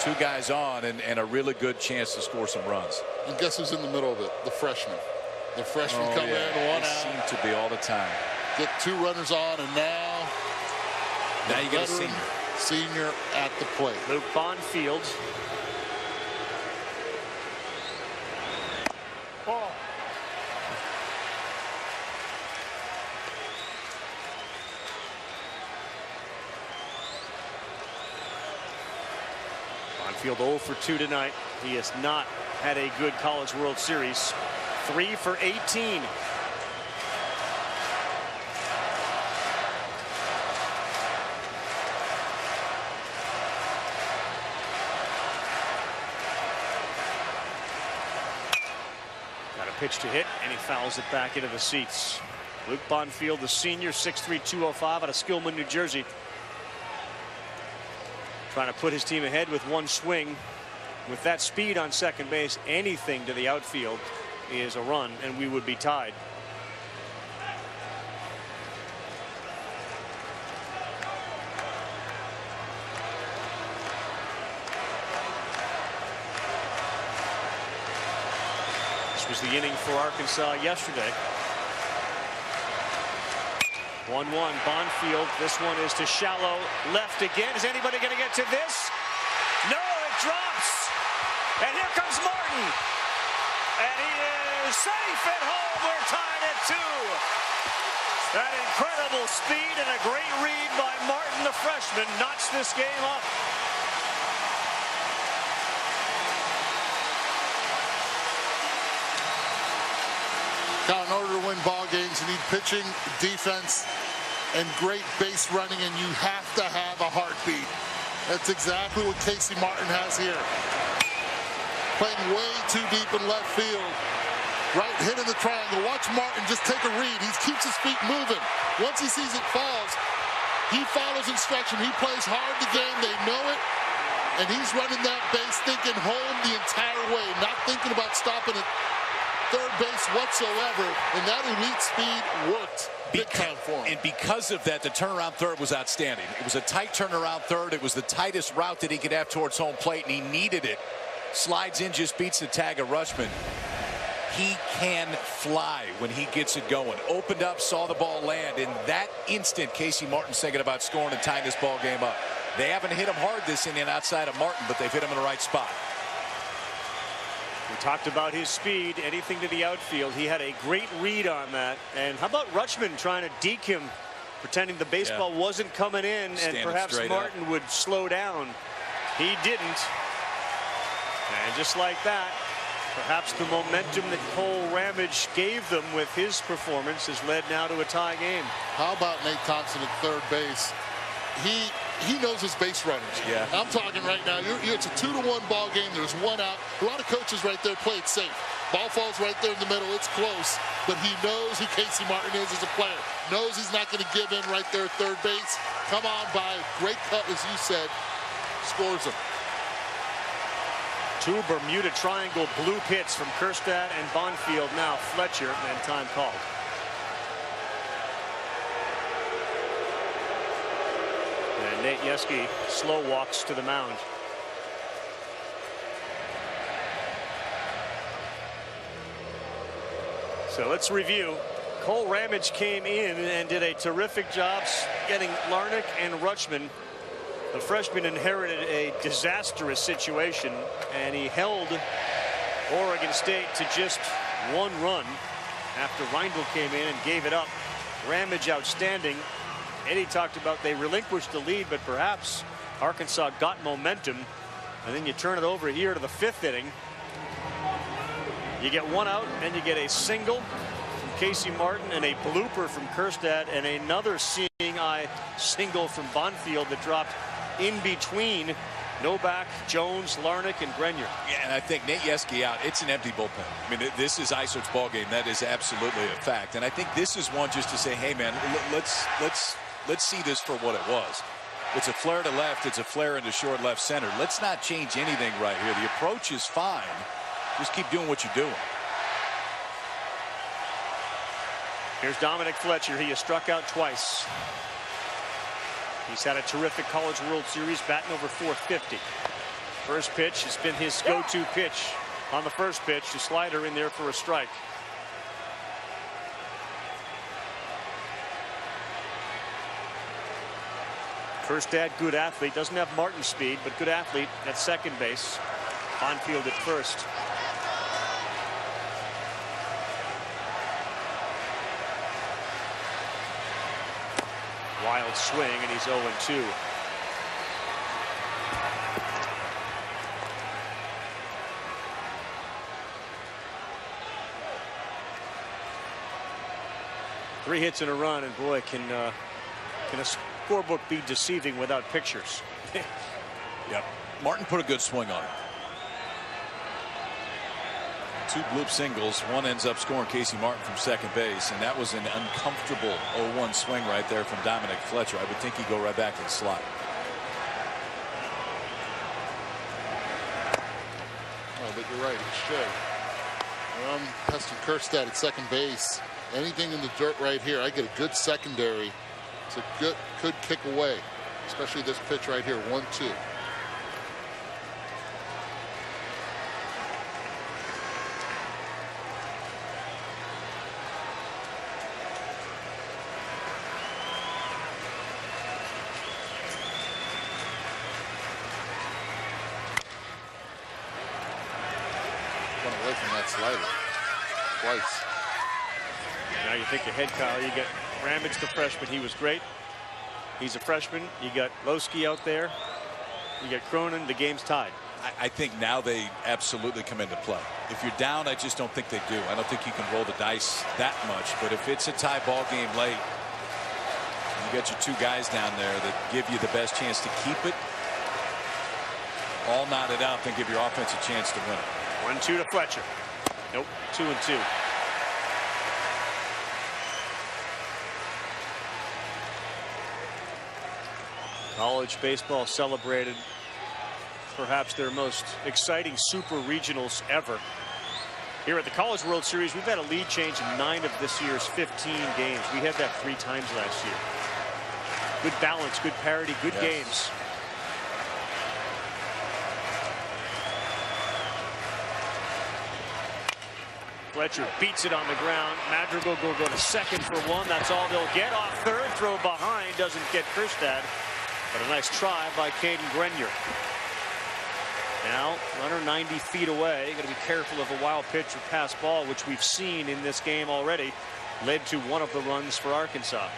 2 guys on, and a really good chance to score some runs. And guess who's in the middle of it? The freshman. The freshman come in, 1 out. Seem to be all the time. Get 2 runners on, and now you get a senior. Senior at the plate. Luke Bonfield. Oh. Bonfield 0 for 2 tonight. He has not had a good College World Series. 3 for 18. Got a pitch to hit, and he fouls it back into the seats. Luke Bonfield, the senior, 6'3", 205 out of Skillman, New Jersey. Trying to put his team ahead with 1 swing. With that speed on second base, anything to the outfield is a run, and we would be tied. This was the inning for Arkansas yesterday. 1-1 Bonfield. This one is to shallow left again. Is anybody going to get to this? No, it drops. And here comes Martin. And he is safe at home. We're tied at 2. That incredible speed and a great read by Martin, the freshman, knocks this game up. Now, in order to win ball games, you need pitching, defense, and great base running, and you have to have a heartbeat. That's exactly what Casey Martin has here. Playing way too deep in left field. Right, hitting the triangle. Watch Martin just take a read. He keeps his feet moving. Once he sees it falls, He follows instruction. He plays hard the game. They know it. And he's running that base thinking home the entire way, not thinking about stopping at third base whatsoever. And that elite speed worked big time for him. And because of that, the turnaround third was outstanding. It was a tight turnaround third. It was the tightest route that he could have towards home plate, and he needed it. Slides in, just beats the tag of Rutschman. He can fly when he gets it going. Opened up, saw the ball land. In that instant, Casey Martin's thinking about scoring and tying this ball game up. They haven't hit him hard this inning outside of Martin, but they've hit him in the right spot. We talked about his speed, anything to the outfield. He had a great read on that. And how about Rutschman trying to deke him, pretending the baseball wasn't coming in, and perhaps Martin would slow down. He didn't. And just like that, perhaps the momentum that Cole Ramage gave them with his performance has led now to a tie game. How about Nate Thompson at third base? He knows his base runners. Yeah. I'm talking right now. It's a 2-1 ball game. There's one out. A lot of coaches right there play it safe. Ball falls right there in the middle. It's close. But he knows who Casey Martin is as a player. Knows he's not going to give in right there at third base. Come on by. Great cut, as you said. Scores him. Two Bermuda Triangle blue pits from Kjerstad and Bonfield. Now Fletcher, and time called. And Nate Yeskie slow walks to the mound. So let's review. Cole Ramage came in and did a terrific job getting Larnach and Rutschman. The freshman inherited a disastrous situation, and he held Oregon State to just one run after Reindl came in and gave it up. Ramage outstanding. Eddie talked about they relinquished the lead, but perhaps Arkansas got momentum, and then you turn it over here to the fifth inning. You get one out, and you get a single from Casey Martin and a blooper from Kjerstad and another seeing eye single from Bonfield that dropped in between Novak, Jones, Larnach, and Grenier. Yeah, and I think Nate Yeskie out. It's an empty bullpen. I mean, this is Isert's ball game. That is absolutely a fact. And I think this is one just to say, hey, man, let's see this for what it was. It's a flare to left. It's a flare into short left center. Let's not change anything right here. The approach is fine. Just keep doing what you're doing. Here's Dominic Fletcher. He has struck out twice. He's had a terrific College World Series, batting over .450. First pitch has been his go-to pitch on the first pitch. The slider in there for a strike. Kjerstad, good athlete. Doesn't have Martin speed, but good athlete at second base. Bonfield at first. Wild swing, and he's 0-2. Three hits in a run, and boy, can a scorebook be deceiving without pictures? Yep. Martin put a good swing on it. Two bloop singles. One ends up scoring Casey Martin from second base, and that was an uncomfortable 0-1 swing right there from Dominic Fletcher. I would think he'd go right back to the slot. Oh, but you're right, he should. I'm testing Kjerstad at second base. Anything in the dirt right here, I get a good secondary. It's a good, could kick away, especially this pitch right here, 1-2. Away from that slider twice. Now you think ahead, Kyle. You get Ramage, the freshman. He was great. He's a freshman. You got Lowski out there. You get Cronin. The game's tied. I think now they absolutely come into play. If you're down, I just don't think they do. I don't think you can roll the dice that much. But if it's a tie ball game late, you got your two guys down there that give you the best chance to keep it all knotted up and give your offense a chance to win it. 1-2 to Fletcher. Nope. 2-2. College baseball celebrated perhaps their most exciting super regionals ever. Here at the College World Series, we've had a lead change in 9 of this year's 15 games. We had that 3 times last year. Good balance, good parity, good games. Fletcher beats it on the ground. Madrigal will go to second for 1. That's all they'll get. Off third, throw behind, doesn't get Kirstad. But a nice try by Caden Grenier. Now, runner 90 feet away. Got to be careful of a wild pitch or pass ball, which we've seen in this game already. Led to one of the runs for Arkansas.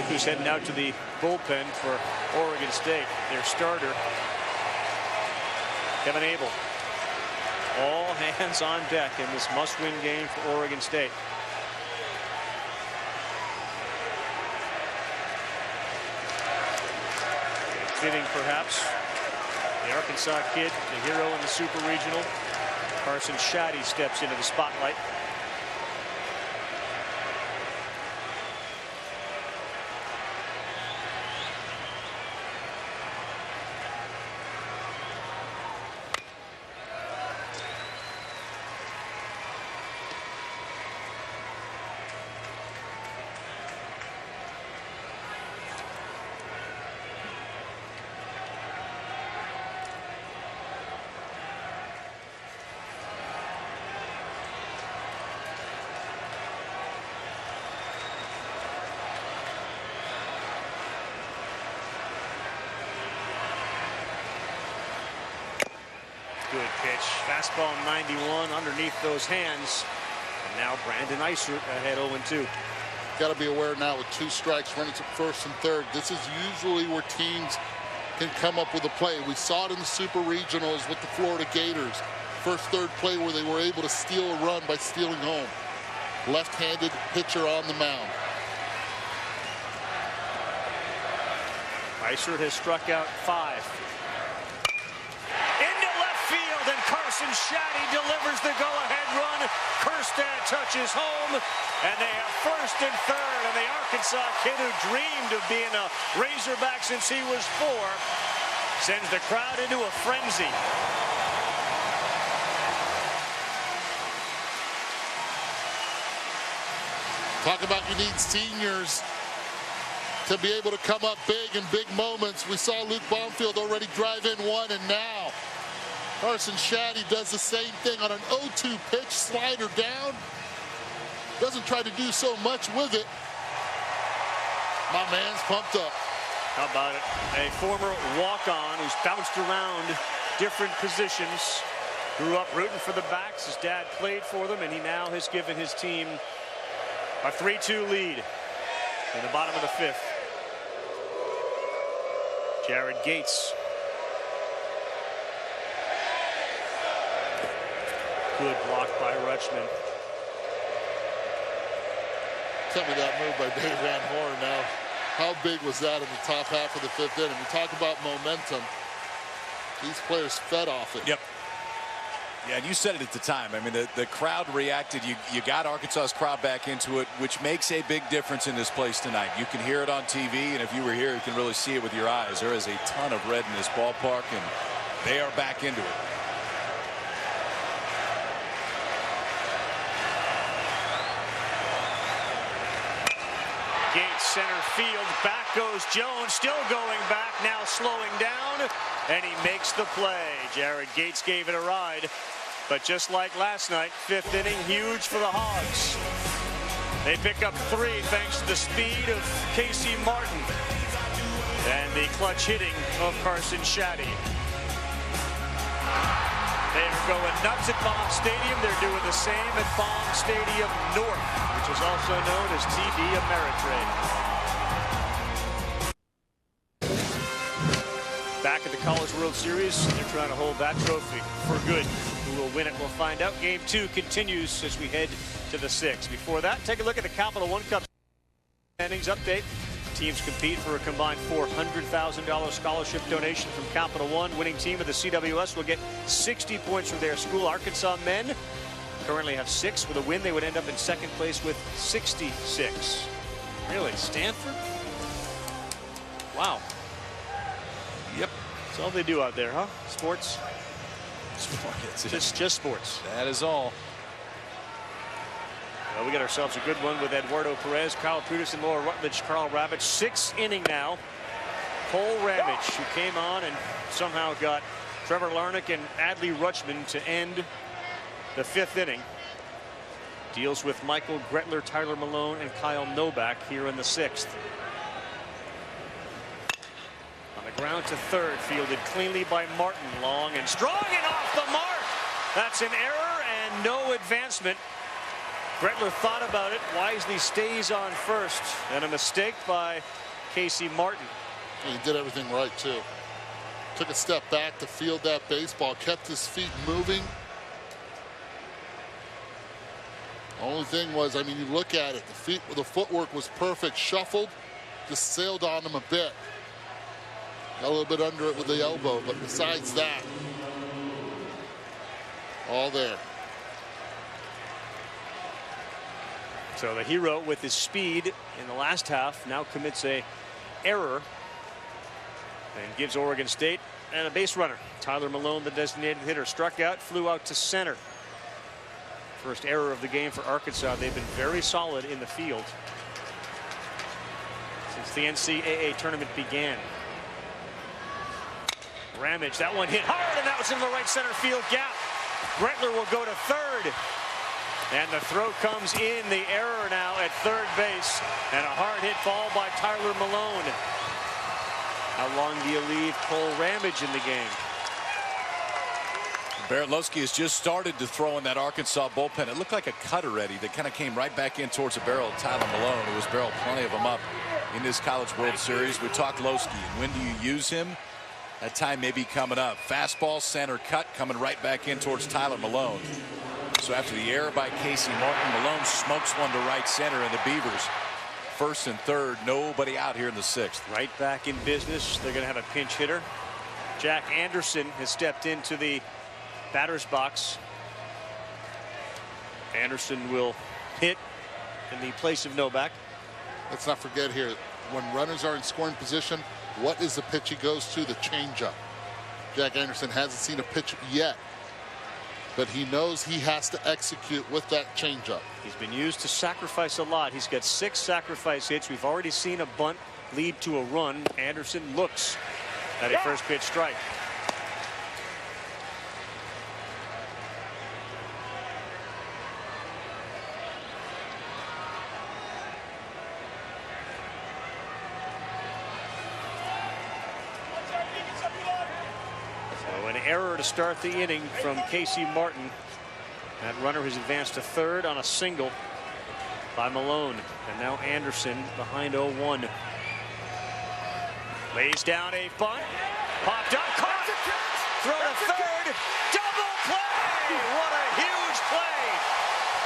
Who's heading out to the bullpen for Oregon State? Their starter, Kevin Abel. All hands on deck in this must-win game for Oregon State. Fitting, perhaps, the Arkansas kid, the hero in the Super Regional. Carson Shaddy steps into the spotlight. Good pitch. Fastball 91 underneath those hands. And now Brandon Isert ahead 0-2. Got to be aware now with 2 strikes, runners at first and third. This is usually where teams can come up with a play. We saw it in the Super Regionals with the Florida Gators. First, third play where they were able to steal a run by stealing home. Left-handed pitcher on the mound. Isert has struck out 5. And Carson Shaddy delivers the go-ahead run. Kirstad touches home, and they have first and third. And the Arkansas kid who dreamed of being a Razorback since he was 4 sends the crowd into a frenzy. Talk about you need seniors to be able to come up big in big moments. We saw Luke Baumfield already drive in 1, and now Carson Shaddy does the same thing on an 0-2 pitch, slider down. Doesn't try to do so much with it. My man's pumped up. How about it? A former walk-on who's bounced around different positions. Grew up rooting for the Backs. His dad played for them, and he now has given his team a 3-2 lead in the bottom of the 5th. Jared Gates. Good block by Rutschman. Tell me that move by Dave Van Horn now. How big was that in the top half of the 5th inning? We talk about momentum. These players fed off it. Yep. Yeah, and you said it at the time. I mean, the crowd reacted. You got Arkansas's crowd back into it, which makes a big difference in this place tonight. You can hear it on TV, and if you were here, you can really see it with your eyes. There is a ton of red in this ballpark, and they are back into it. Gates center field. Back goes Jones. Still going back. Now slowing down. And he makes the play. Jared Gates gave it a ride. But just like last night, 5th inning, huge for the Hogs. They pick up 3 thanks to the speed of Casey Martin and the clutch hitting of Carson Shaddy. They're going nuts at Baum Stadium. They're doing the same at Baum Stadium North, which is also known as TD Ameritrade. Back at the College World Series, they're trying to hold that trophy for good. Who will win it, we'll find out. Game 2 continues as we head to the 6th. Before that, take a look at the Capital One Cup standings update. Teams compete for a combined $400,000 scholarship donation from Capital One. Winning team of the CWS will get 60 points from their school. Arkansas men currently have 6. With a win, they would end up in second place with 66. Really, Stanford? Wow. Yep. That's all they do out there, huh? Sports? Just sports. That is all. Well, we got ourselves a good one with Eduardo Perez, Kyle Peterson, Laura Rutledge, Carl Ravitch. 6th inning now. Cole Ramage, who came on and somehow got Trevor Larnach and Adley Rutschman to end the 5th inning. Deals with Michael Gretler, Tyler Malone, and Kyle Novak here in the 6th. On the ground to third, fielded cleanly by Martin. Long and strong and off the mark. That's an error and no advancement. Gretler thought about it, wisely stays on first, and a mistake by Casey Martin. He did everything right, too. Took a step back to field that baseball, kept his feet moving. Only thing was, I mean, you look at it, the footwork was perfect, shuffled, just sailed on him a bit. Got a little bit under it with the elbow, but besides that, all there. So the hero with his speed in the last half now commits a error and gives Oregon State and a base runner. Tyler Malone, the designated hitter, struck out, flew out to center. First error of the game for Arkansas. They've been very solid in the field since the NCAA tournament began. Ramage, that one hit hard, and that was in the right center field gap. Gretler will go to third. And the throw comes in, the error now at third base, and a hard hit ball by Tyler Malone. How long do you leave Cole Ramage in the game? Barilowski has just started to throw in that Arkansas bullpen. It looked like a cut already that kind of came right back in towards the barrel of Tyler Malone, who has barreled plenty of them up in this College World Series. We talked Lowski, and when do you use him? That time may be coming up. Fastball, center cut, coming right back in towards Tyler Malone. So after the error by Casey Martin, Malone smokes one to right center, and the Beavers first and third, nobody out here in the 6th. Right back in business. They're going to have a pinch hitter. Jack Anderson has stepped into the batter's box. Anderson will hit in the place of Novak. Let's not forget here, when runners are in scoring position, what is the pitch he goes to? The changeup. Jack Anderson hasn't seen a pitch yet, but he knows he has to execute with that changeup. He's been used to sacrifice a lot. He's got 6 sacrifice hits. We've already seen a bunt lead to a run. Anderson looks at a first pitch strike. So an error to start the inning from Casey Martin. That runner has advanced to third on a single by Malone. And now Anderson behind 0-1. Lays down a bunt. Popped up. Caught. Throw to third. Double play. What a huge play.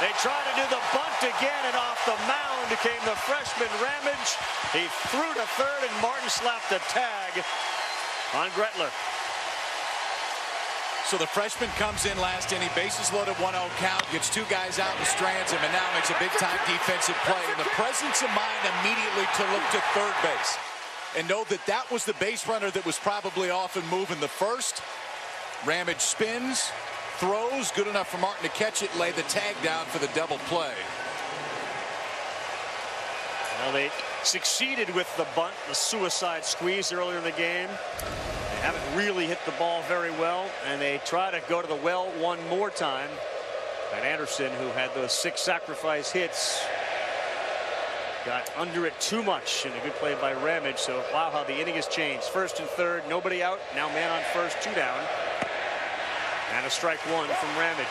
They try to do the bunt again, and off the mound came the freshman Ramage. He threw to third, and Martin slapped the tag on Gretler. So the freshman comes in last inning, bases loaded, 1-0 count, gets 2 guys out and strands him, and now makes a big-time defensive play. And the presence of mind immediately to look to third base and know that that was the base runner that was probably off and moving the first. Ramage spins, throws, good enough for Martin to catch it, lay the tag down for the double play. Well, they succeeded with the bunt, the suicide squeeze earlier in the game. They haven't really hit the ball very well, and they try to go to the well one more time. And Anderson, who had those 6 sacrifice hits, got under it too much, and a good play by Ramage. So wow, how the inning has changed. First and third, nobody out. Now man on first, 2 down. And a strike 1 from Ramage.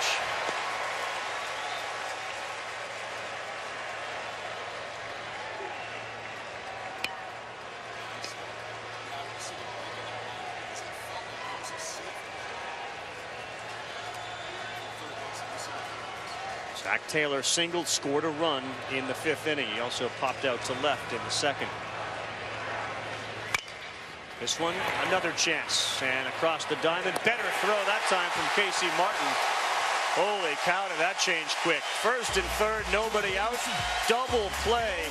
Zach Taylor singled, scored a run in the 5th inning. He also popped out to left in the 2nd. This one, another chance, and across the diamond, better throw that time from Casey Martin. Holy cow, did that change quick. First and third, nobody out. Double play.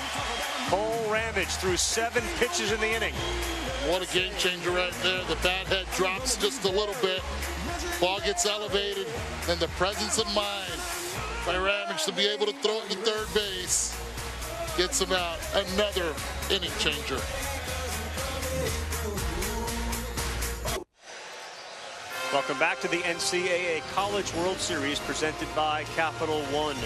Cole Ramage threw 7 pitches in the inning. What a game changer right there. The bat head drops just a little bit. Ball gets elevated, and the presence of mind by Ramage to be able to throw it to third base gets him out. Another inning changer. Welcome back to the NCAA College World Series presented by Capital One.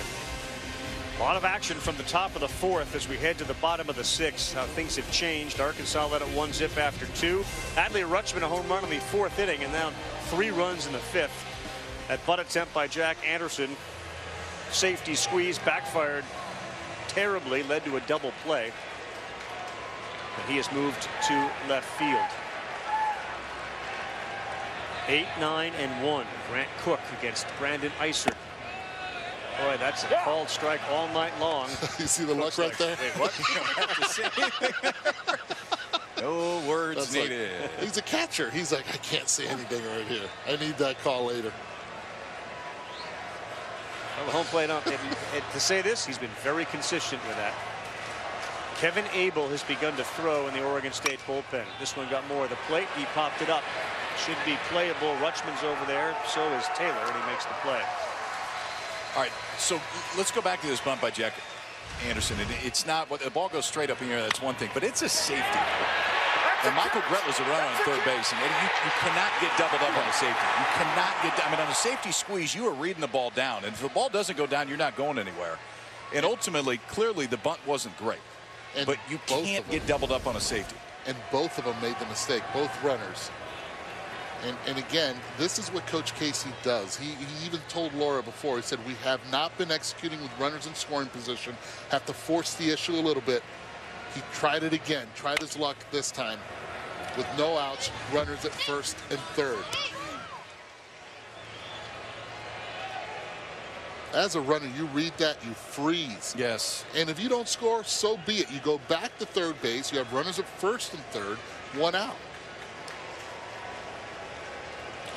A lot of action from the top of the 4th as we head to the bottom of the 6th. How things have changed. Arkansas led at 1-zip after 2. Adley Rutschman a home run in the 4th inning and now 3 runs in the 5th. That butt attempt by Jack Anderson. Safety squeeze backfired terribly, led to a double play. And he has moved to left field. 8-9-1. Grant Cook against Brandon Isert. Boy, that's a called strike all night long. You see the look right there? Wait, what? You don't have to say anything. No words needed. Like, he's a catcher. He's like, I can't say anything right here. I need that call later. Well, the home plate up. To say this, he's been very consistent with that. Kevin Abel has begun to throw in the Oregon State bullpen. This one got more of the plate. He popped it up. Should be playable. Rutschman's over there. So is Taylor, and he makes the play. All right, so let's go back to this bunt by Jack Anderson. It's not what the ball goes straight up in the air. That's one thing, but it's a safety. And Michael Gretler's a runner on third base, and you cannot get doubled up on a safety. You cannot get. I mean, on a safety squeeze, you are reading the ball down, and if the ball doesn't go down, you're not going anywhere. And ultimately, clearly, the bunt wasn't great, but you can't get doubled up on a safety. And both of them made the mistake. Both runners. And again, this is what Coach Casey does. He even told Laura before, he said, we have not been executing with runners in scoring position, have to force the issue a little bit. He tried it again, tried his luck this time with no outs, runners at first and third. As a runner, you read that, you freeze. Yes. And if you don't score, so be it. You go back to third base, you have runners at first and third, 1 out.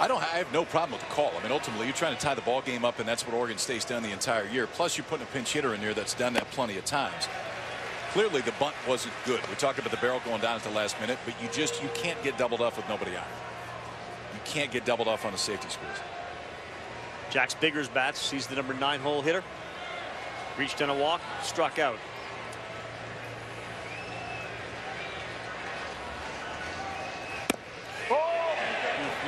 I have no problem with the call. I mean, ultimately, you're trying to tie the ball game up, and that's what Oregon State's done the entire year. Plus, you're putting a pinch hitter in there that's done that plenty of times. Clearly, the bunt wasn't good. We talked about the barrel going down at the last minute, but you can't get doubled off with nobody out. You can't get doubled off on a safety squeeze. Jax Biggers bats. He's the number 9 hole hitter. Reached on a walk, struck out.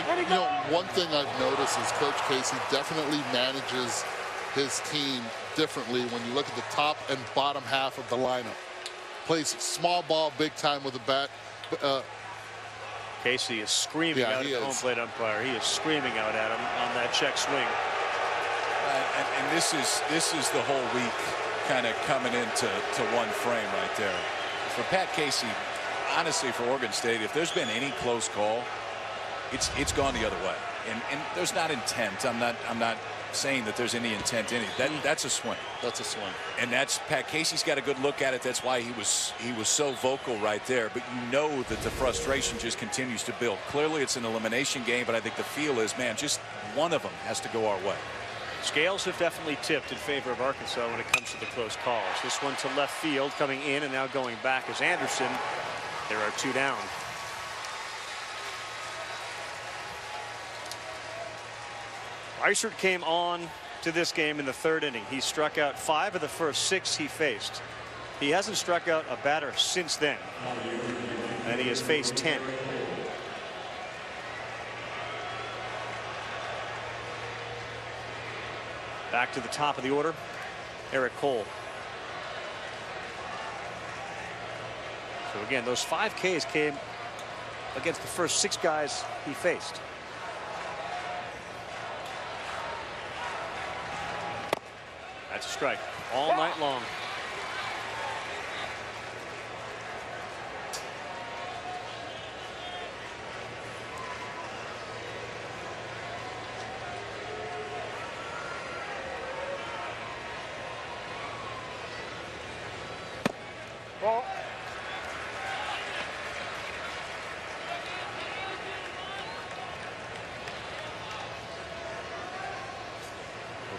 You know, one thing I've noticed is Coach Casey definitely manages his team differently when you look at the top and bottom half of the lineup. Plays small ball big time with the bat. Casey is screaming out at the home plate umpire. He is screaming out at him on that check swing. And this is the whole week kind of coming into one frame right there. For Pat Casey, honestly, for Oregon State, if there's been any close call, it's gone the other way. And there's not intent. I'm not saying that there's any intent in it. That's a swing. That's a swing. And that's Pat Casey's got a good look at it. That's why he was so vocal right there. But you know that the frustration just continues to build. Clearly it's an elimination game, but I think the feel is, man, just one of them has to go our way. Scales have definitely tipped in favor of Arkansas when it comes to the close calls. This one to left field, coming in and now going back is Anderson. There are 2 down. Isert came on to this game in the 3rd inning. He struck out 5 of the first 6 he faced. He hasn't struck out a batter since then, and he has faced 10. Back to the top of the order, Eric Cole. So again, those 5 Ks came against the first 6 guys he faced. That's a strike all night long.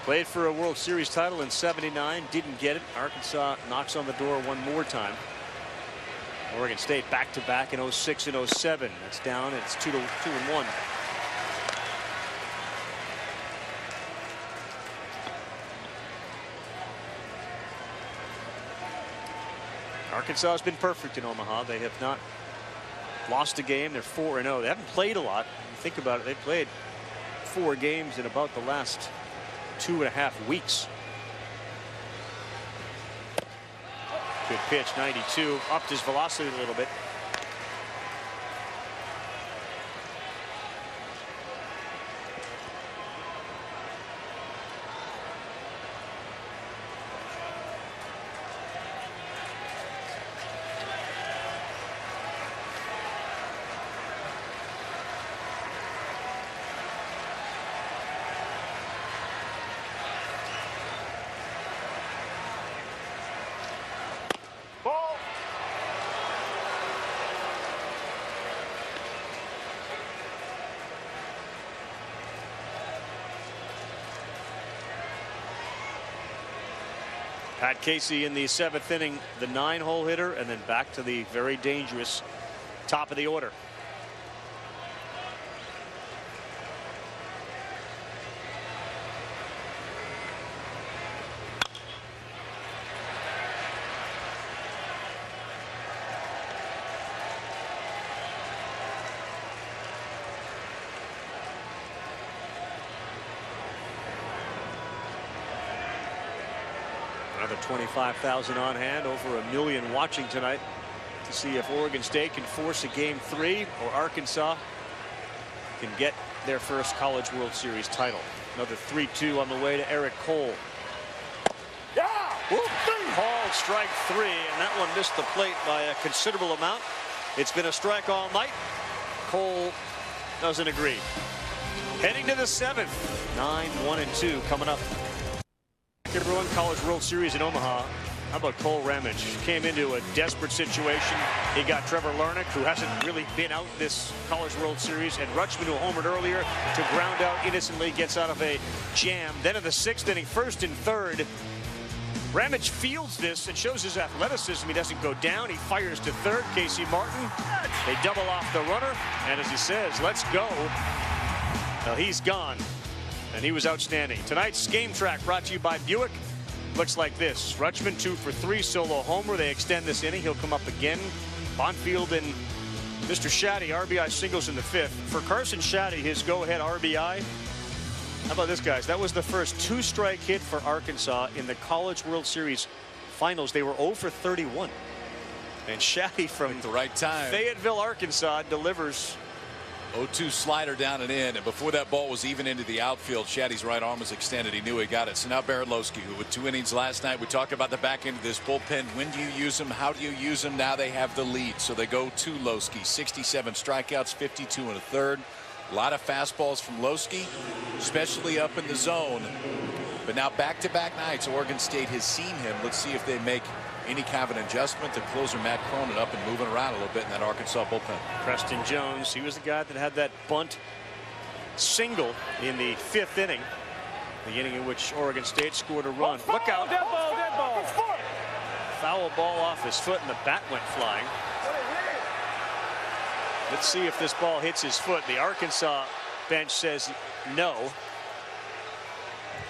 Played for a World Series title in '79, didn't get it. Arkansas knocks on the door one more time. Oregon State back-to-back in '06 and '07. That's down, and it's 2-1. Arkansas has been perfect in Omaha. They have not lost a game. They're 4-0. They haven't played a lot. When you think about it, they played 4 games in about the last 2.5 weeks. Good pitch, 92. Upped his velocity a little bit. Pat Casey in the 7th inning, the 9-hole hitter, and then back to the very dangerous top of the order. Another 25,000 on hand, over 1 million watching tonight to see if Oregon State can force a Game 3 or Arkansas can get their first College World Series title. Another 3-2 on the way to Eric Cole. Yeah! Called strike 3, and that one missed the plate by a considerable amount. It's been a strike all night. Cole doesn't agree. Heading to the 7th. 9-1-2 coming up. Everyone, College World Series in Omaha. How about Cole Ramage? Came into a desperate situation. He got Trevor Larnach, who hasn't really been out this College World Series, and Rutschman, who homered earlier, to ground out innocently, gets out of a jam. Then in the 6th inning, 1st and 3rd, Ramage fields this and shows his athleticism. He doesn't go down. He fires to 3rd. Casey Martin. They double off the runner, and as he says, let's go. Well, he's gone. And he was outstanding. Tonight's Game Track brought to you by Buick. Looks like this. Rutschman 2 for 3, solo homer. They extend this inning. He'll come up again. Bonfield and Mr. Shaddy, RBI singles in the 5th. For Carson Shaddy, his go-ahead RBI. How about this, guys? That was the first 2-strike hit for Arkansas in the College World Series finals. They were 0 for 31. And Shaddy from the right time. Fayetteville, Arkansas, delivers. 0-2 slider down and in, and before that ball was even into the outfield, Shaddy's right arm was extended. He knew he got it. So now Barilowski, who with 2 innings last night, we talked about the back end of this bullpen. When do you use them? How do you use them? Now they have the lead. So they go to Lowski. 67 strikeouts, 52 1/3. A lot of fastballs from Lowski, especially up in the zone. But now back-to-back nights, Oregon State has seen him. Let's see if they make any kind of an adjustment. The closer Matt Cronin up and moving around a little bit in that Arkansas bullpen. Preston Jones, he was the guy that had that bunt single in the 5th inning, the inning in which Oregon State scored a run. Look out. Dead ball, dead ball. Foul ball off his foot, and the bat went flying. Let's see if this ball hits his foot. The Arkansas bench says no.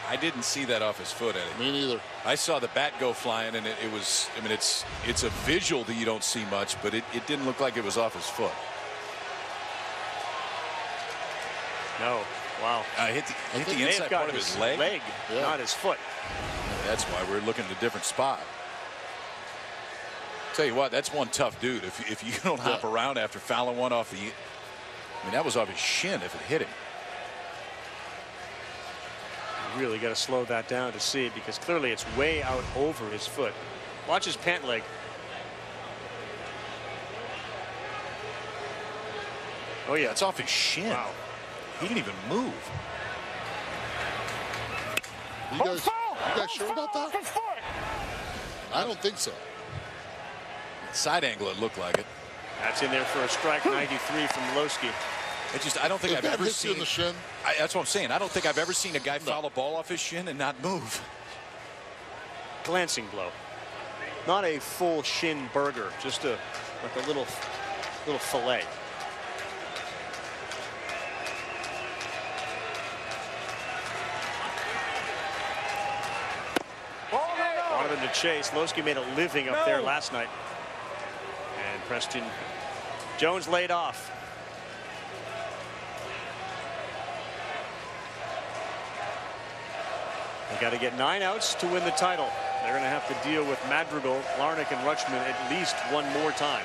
I didn't see that off his foot, Eddie. Me neither. I saw the bat go flying, and it was, I mean, it's a visual that you don't see much, but it didn't look like it was off his foot. No. Wow. Hit the inside part of his leg? Yeah. Not his foot. That's why we're looking at a different spot. Tell you what, that's one tough dude. If you don't hop around after fouling one off the, I mean, that was off his shin if it hit him. You really got to slow that down to see it, because clearly it's way out over his foot. Watch his pant leg. Oh yeah, it's off his shin. Wow. He didn't even move. You guys sure about that? I don't think so. Side angle, it looked like it. That's in there for a strike. 93 from Lowski. I don't think I've ever hits you seen in the shin. That's what I'm saying. I don't think I've ever seen a guy foul a ball off his shin and not move. Glancing blow. Not a full shin burger, just like a little fillet. Wanted him to chase. Lowski made a living up there last night. And Preston Jones laid off. They got to get 9 outs to win the title. They're going to have to deal with Madrigal, Larnach, and Rutschman at least one more time.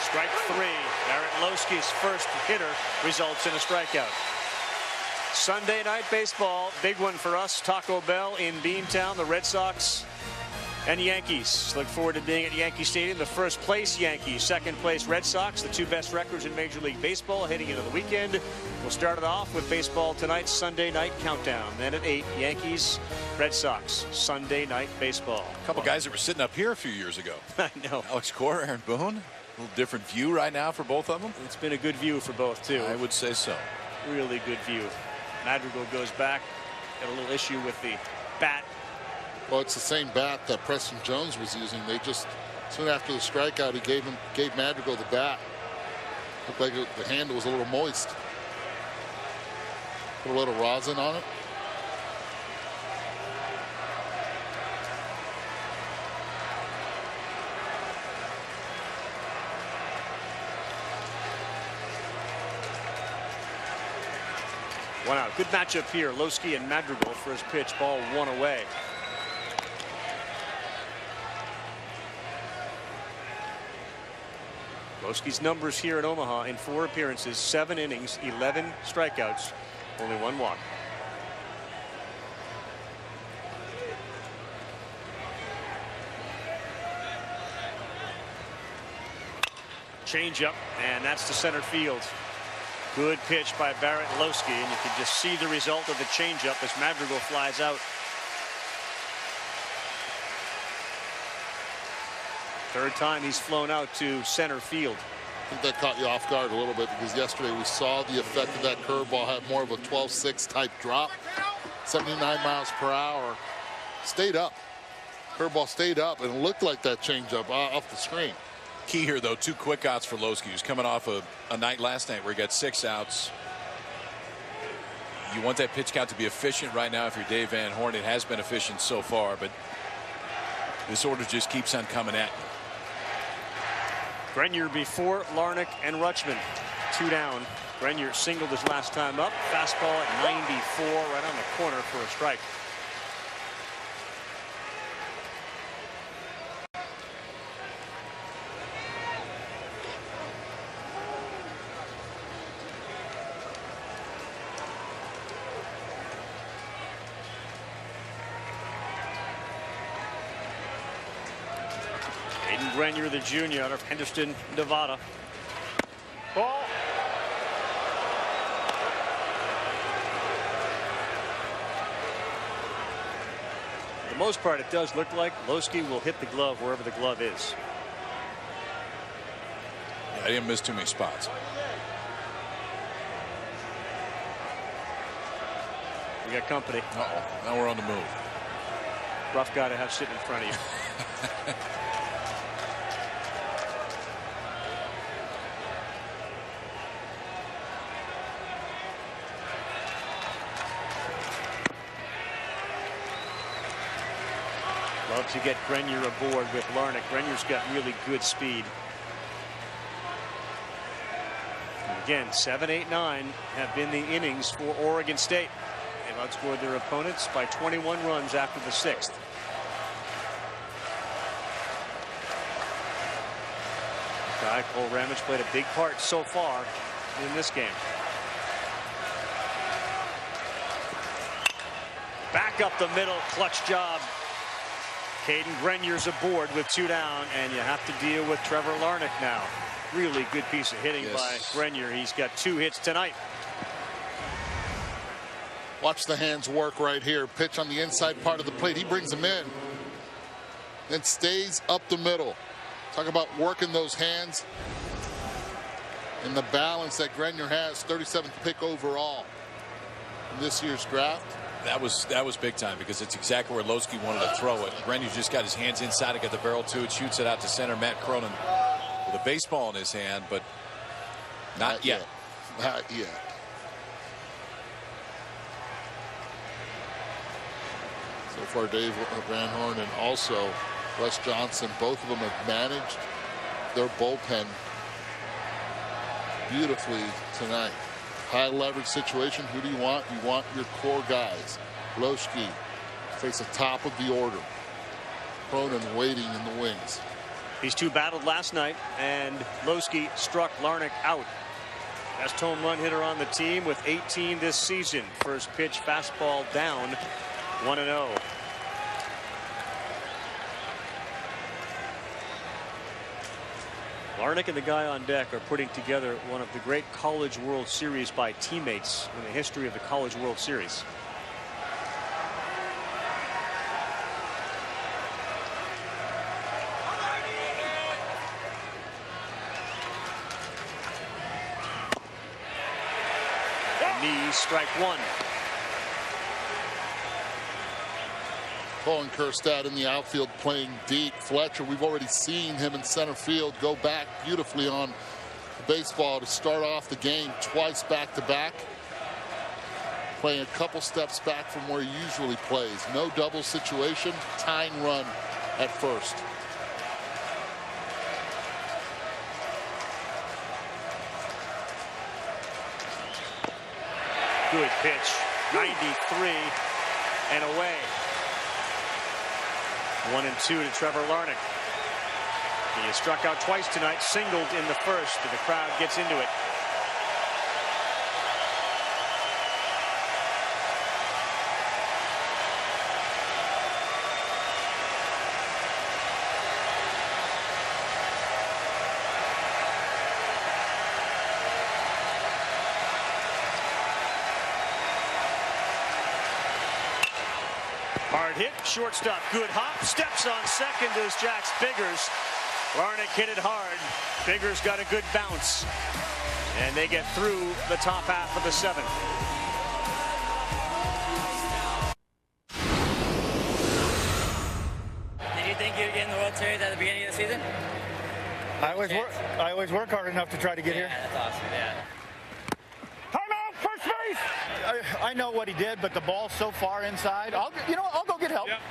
Strike 3. Barrett Lowski's first hitter results in a strikeout. Sunday night baseball, big one for us. Taco Bell in Beantown. The Red Sox and Yankees. Look forward to being at Yankee Stadium. The first place Yankees, second place Red Sox, the two best records in Major League Baseball heading into the weekend. We'll start it off with baseball tonight's Sunday night countdown. Then at 8, Yankees, Red Sox, Sunday night baseball. A couple guys that were sitting up here a few years ago. I know. Alex Cora, Aaron Boone. A little different view right now for both of them. It's been a good view for both, too. I would say so. Really good view. Madrigal goes back. Got a little issue with the bat. Well, it's the same bat that Preston Jones was using. They just, soon after the strikeout, he gave Madrigal the bat. Looked like the handle was a little moist. Put a little rosin on it. One out. Good matchup here. Lowski and Madrigal. First pitch, ball 1 away. Lowski's numbers here in Omaha in 4 appearances, 7 innings, 11 strikeouts, only 1 walk. Changeup, and that's to center field. Good pitch by Barrett Lowski, and you can just see the result of the changeup as Madrigal flies out. Third time he's flown out to center field. I think that caught you off guard a little bit because yesterday we saw the effect of that curveball have more of a 12-6 type drop. 79 miles per hour. Stayed up. Curveball stayed up and it looked like that changeup off the screen. Key here, though, 2 quick outs for Lowski. He was coming off a night last night where he got 6 outs. You want that pitch count to be efficient right now if you're Dave Van Horn. It has been efficient so far, but this order just keeps on coming at you. Grenier before Larnach and Rutschman. 2 down. Grenier singled his last time up. Fastball at 94 right on the corner for a strike. Grenier, the junior out of Henderson, Nevada. Ball. For the most part, it does look like Lowski will hit the glove wherever the glove is. Yeah, I didn't miss too many spots. We got company. Uh-oh. Now we're on the move. Rough guy to have sitting in front of you. Love to get Grenier aboard with Larnach. Grenier's got really good speed. And again, 7, 8, 9 have been the innings for Oregon State. They've outscored their opponents by 21 runs after the 6th. Guy Cole Ramage played a big part so far in this game. Back up the middle, clutch job. Caden Grenier's aboard with 2 down, and you have to deal with Trevor Larnach now. Really good piece of hitting by Grenier. He's got 2 hits tonight. Watch the hands work right here. Pitch on the inside part of the plate. He brings them in. Then stays up the middle. Talk about working those hands and the balance that Grenier has. 37th pick overall in this year's draft. That was big time because it's exactly where Lowski wanted to throw it. Grenier just got his hands inside and got the barrel to it, shoots it out to center. Matt Cronin with a baseball in his hand, but not yet. Not yet. So far, Dave Van Horn and also Russ Johnson, both of them have managed their bullpen beautifully tonight. High leverage situation. Who do you want? You want your core guys. Lowski face the top of the order. Cronin waiting in the wings. These two battled last night, and Lowski struck Larnach out. Best home run hitter on the team with 18 this season. First pitch fastball down, 1-0. Larnach and the guy on deck are putting together one of the great College World Series by teammates in the history of the College World Series. Knees, strike one. Colin Kerstad in the outfield playing deep. Fletcher, we've already seen him in center field go back beautifully on the baseball to start off the game twice back-to-back. Playing a couple steps back from where he usually plays. No double situation, tying run at first. Good pitch, 93 and away. 1-2 to Trevor Larnach. He has struck out twice tonight, singled in the first, and the crowd gets into it. Hard hit, shortstop, good hop, steps on second as Jax Biggers. Larnach hit it hard. Biggers got a good bounce, and they get through the top half of the seventh. Did you think you'd get in the World Series at the beginning of the season? I always work hard enough to try to get here. Yeah, that's awesome. Yeah. First base. I know what he did, but the ball's so far inside. I'll go get help. Yep.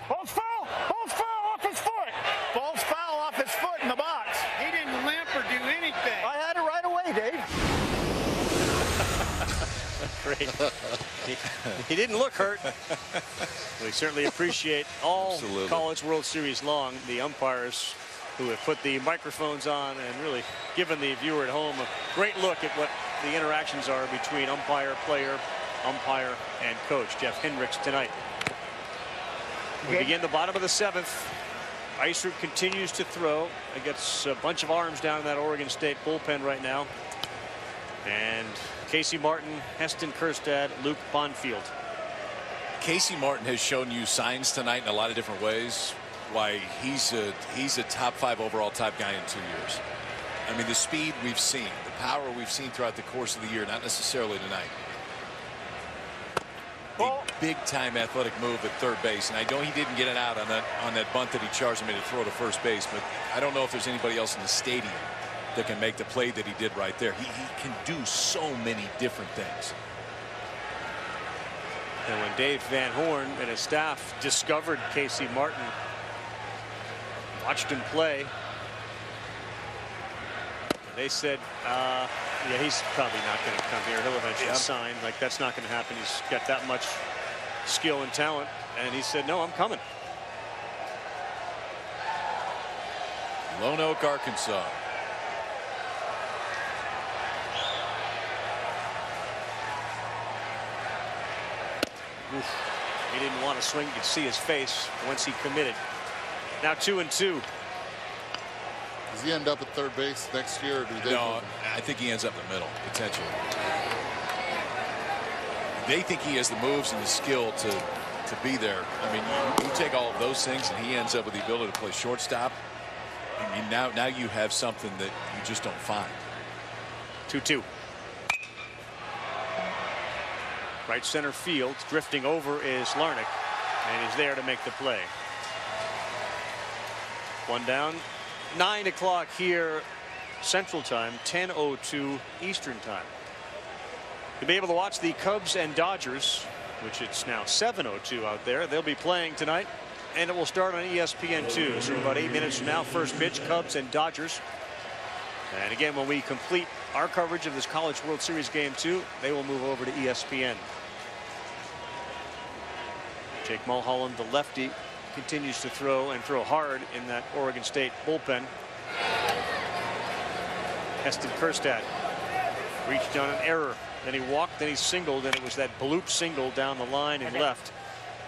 Ball's foul. Ball's foul off his foot. Ball's foul off his foot in the box. He didn't limp or do anything. I had it right away, Dave. Great. He didn't look hurt. We certainly appreciate all College World Series long the umpires who have put the microphones on and really given the viewer at home a great look at what the interactions are between umpire, player, umpire, and coach. Jeff Hendricks tonight. We begin the bottom of the seventh. Eisert continues to throw against a bunch of arms down in that Oregon State bullpen right now. And Casey Martin, Heston Kjerstad, Luke Bonfield. Casey Martin has shown you signs tonight in a lot of different ways why he's a top 5 overall type guy in 2 years. I mean, the speed we've seen, the power we've seen throughout the course of the year, not necessarily tonight. A big-time athletic move at third base, and I know he didn't get it out on that bunt that he charged him to throw to first base, but I don't know if there's anybody else in the stadium that can make the play that he did right there. He can do so many different things. And when Dave Van Horn and his staff discovered Casey Martin, watched him play, they said, yeah, he's probably not going to come here. He'll eventually sign. Like, that's not going to happen. He's got that much skill and talent. And he said, no, I'm coming. Lone Oak, Arkansas. Oof. He didn't want to swing. You could see his face once he committed. Now 2-2. Does he end up at third base next year? Or do they no, I think he ends up in the middle, potentially. they think he has the moves and the skill to be there. I mean, you take all of those things and he ends up with the ability to play shortstop. I mean, now you have something that you just don't find. 2-2. Right center field. Drifting over is Larnach, and he's there to make the play. One down. 9 o'clock here Central Time, 10:02 Eastern Time. You'll be able to watch the Cubs and Dodgers, which it's now 7:02 out there. They'll be playing tonight, and it will start on ESPN2. So about 8 minutes from now, first pitch, Cubs and Dodgers. And again, when we complete our coverage of this College World Series Game 2, they will move over to ESPN. Jake Mulholland, the lefty, continues to throw and throw hard in that Oregon State bullpen. Heston Kjerstad reached on an error. Then he walked, then he singled, and it was that bloop single down the line and left.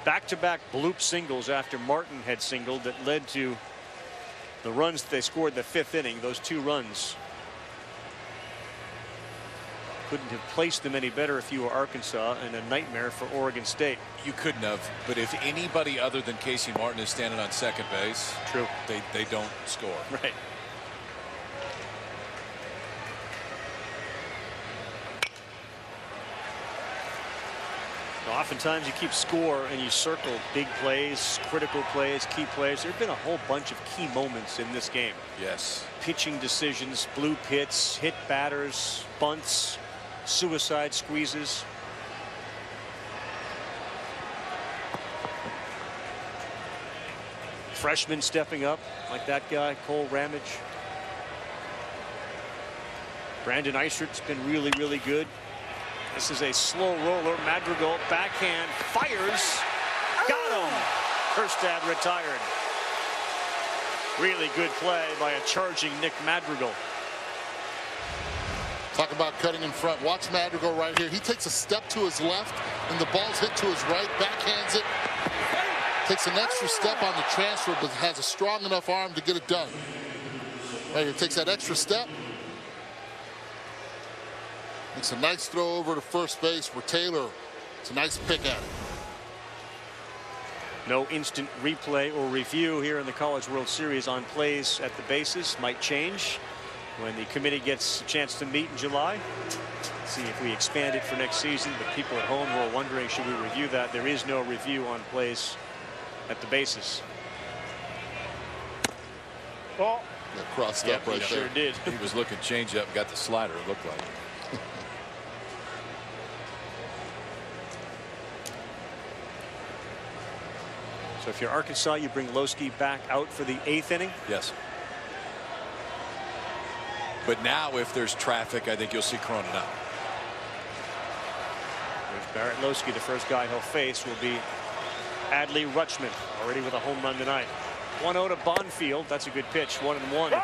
Back-to-back bloop singles after Martin had singled that led to the runs that they scored in the 5th inning. Those 2 runs. Couldn't have placed them any better if you were Arkansas, and a nightmare for Oregon State. You couldn't have, but if anybody other than Casey Martin is standing on second base, true, they don't score. Right. So oftentimes you keep score and you circle big plays, critical plays, key plays. There have been a whole bunch of key moments in this game. Yes. Pitching decisions, bloop hits, hit batters, bunts, suicide squeezes. Freshman stepping up like that guy, Cole Ramage. Brandon Eisert's been really, really good. This is a slow roller. Madrigal backhand fires. Got him. Kjerstad retired. Really good play by a charging Nick Madrigal. Talk about cutting in front. Watch Madrigal right here. He takes a step to his left, and the ball's hit to his right. Backhands it. Takes an extra step on the transfer, but has a strong enough arm to get it done. Right here, takes that extra step. Makes a nice throw over to first base for Taylor. It's a nice pick at it. No instant replay or review here in the College World Series on plays at the bases. Might change when the committee gets a chance to meet in July. See if we expand it for next season. But people at home who are wondering, should we review that? There is no review on plays at the bases. Oh, that crossed up right there. Sure did. He was looking change up, got the slider, it looked like. So if you're Arkansas, you bring Lowski back out for the 8th inning. Yes. But now if there's traffic, I think you'll see Cronin out. There's Barrett Lowski. The first guy he'll face will be Adley Rutschman, already with a home run tonight. 1-0 to Bonfield. That's a good pitch. 1-1.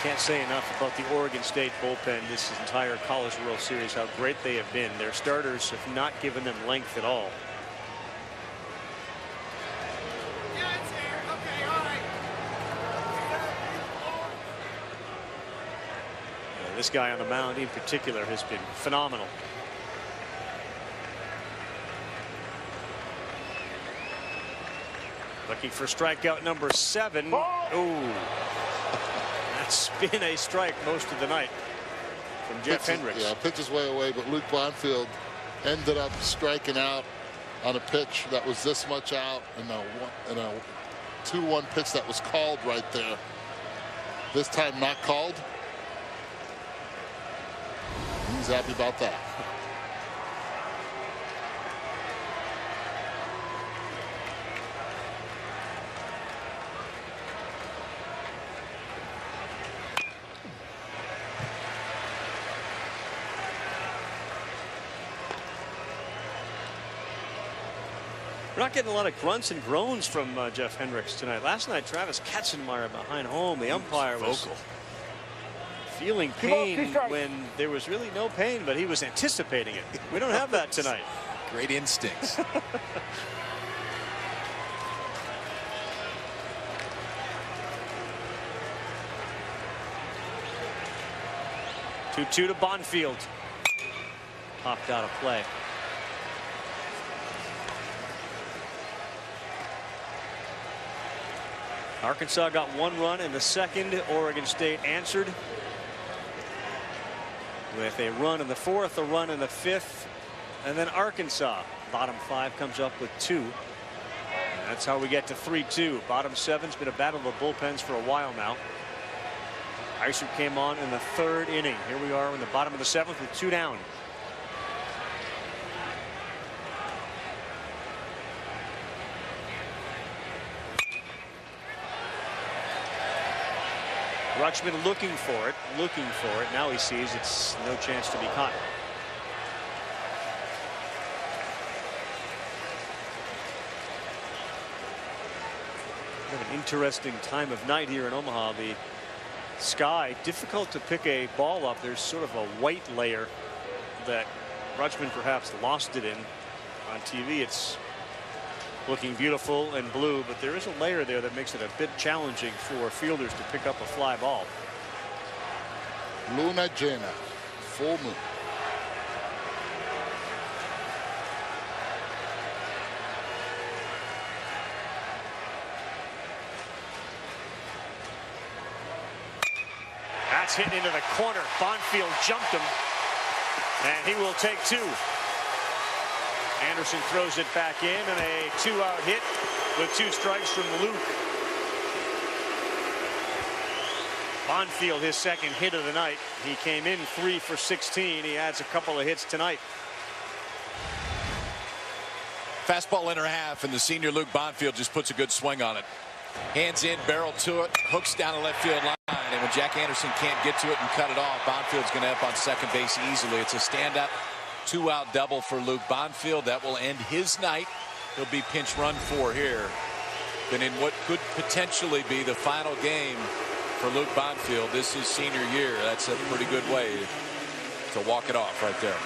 Can't say enough about the Oregon State bullpen this entire College World Series, how great they have been. Their starters have not given them length at all. And this guy on the mound in particular has been phenomenal. Looking for strikeout number 7. Oh. That's been a strike most of the night from Jeff Hendricks. Yeah, pitches way away, but Luke Bonfield ended up striking out on a pitch that was this much out, and a 2-1 pitch that was called right there. This time not called. He's happy about that. We're not getting a lot of grunts and groans from Jeff Hendricks tonight. Last night, Travis Katzenmeyer behind home, the umpire was feeling pain when there was really no pain, but he was anticipating it. We don't have that tonight. Great instincts. 2-2 to Bonfield. Popped out of play. Arkansas got 1 run in the second. Oregon State answered with a run in the 4th, a run in the 5th, and then Arkansas, bottom 5, comes up with 2. And that's how we get to 3-2. Bottom 7's been a battle of the bullpens for a while now. Iser came on in the 3rd inning. Here we are in the bottom of the 7th with 2 down. Rutschman looking for it. Now he sees it's no chance to be caught. An interesting time of night here in Omaha. The sky, difficult to pick a ball up. There's sort of a white layer that Rutschman perhaps lost it in. On TV, it's looking beautiful and blue, but there is a layer there that makes it a bit challenging for fielders to pick up a fly ball. Luna llena, full moon. That's hit into the corner. Bonfield jumped him, and he will take 2. Anderson throws it back in, and a 2-out hit with 2 strikes from Luke. Bonfield, his second hit of the night. He came in 3 for 16. He adds a couple of hits tonight. Fastball in her half, and the senior Luke Bonfield just puts a good swing on it. Hands in, barrel to it, hooks down the left field line, and when Jack Anderson can't get to it and cut it off, Bonfield's going to end up on second base easily. It's a stand-up 2-out double for Luke Bonfield. That will end his night. He'll be pinch run 4 here. Then in what could potentially be the final game for Luke Bonfield, this is senior year. That's a pretty good way to walk it off right there.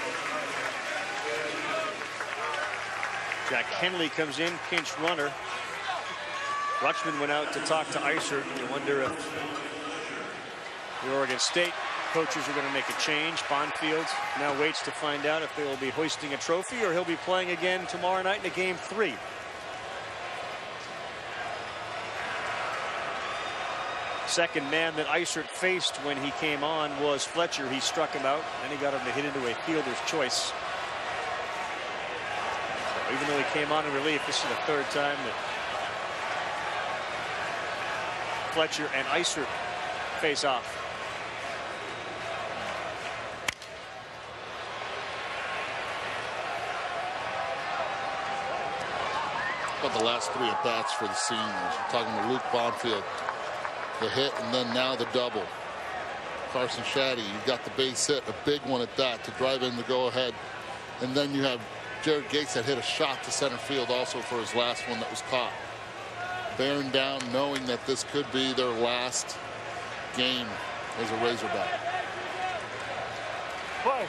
Jack Henley comes in, pinch runner. Rutschman went out to talk to Iser. You wonder if the Oregon State coaches are going to make a change. Bonfield now waits to find out if they will be hoisting a trophy or he'll be playing again tomorrow night in a game 3. Second man that Iser faced when he came on was Fletcher. He struck him out, and he got him to hit into a fielder's choice. So even though he came on in relief, this is the 3rd time that Fletcher and Iser face off. About the last 3 at-bats for the seniors. I'm talking to Luke Bonfield. The hit and then now the double. Carson Shaddy, you've got the base hit, a big one at that to drive in the go-ahead. And then you have Jared Gates that hit a shot to center field also for his last one that was caught. Bearing down, knowing that this could be their last game as a Razorback. Play.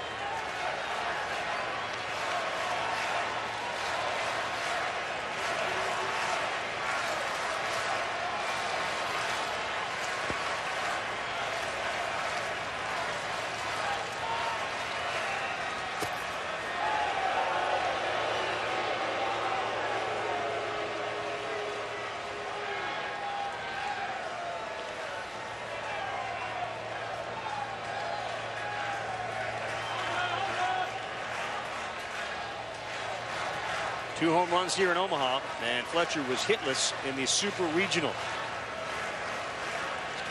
Two home runs here in Omaha, and Fletcher was hitless in the Super Regional.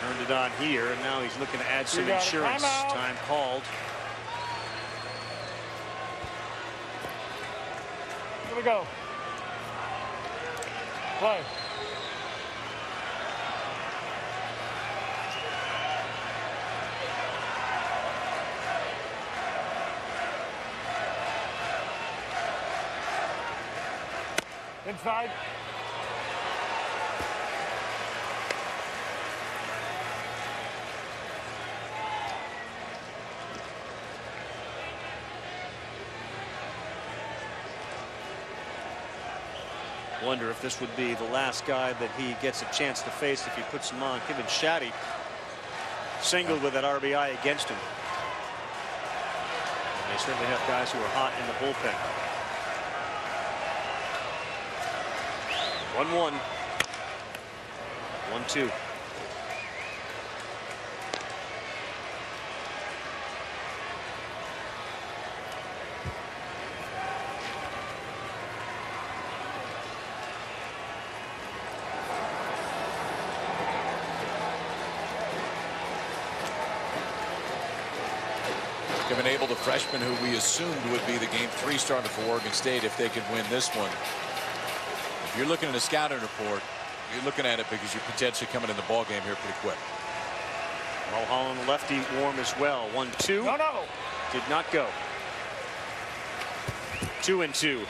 Turned it on here, and now he's looking to add some insurance. Time called. Here we go. Play. Inside. Wonder if this would be the last guy that he gets a chance to face if he puts him on. Kevin Shaddy singled with that RBI against him. And they certainly have guys who are hot in the bullpen. 1-1. 1-2. Able, the freshman who we assumed would be the Game 3 starter for Oregon State if they could win this one. If you're looking at a scouting report, you're looking at it because you're potentially coming in the ball game here pretty quick. Mulholland lefty warm as well. 1-2. No. Did not go. 2-2.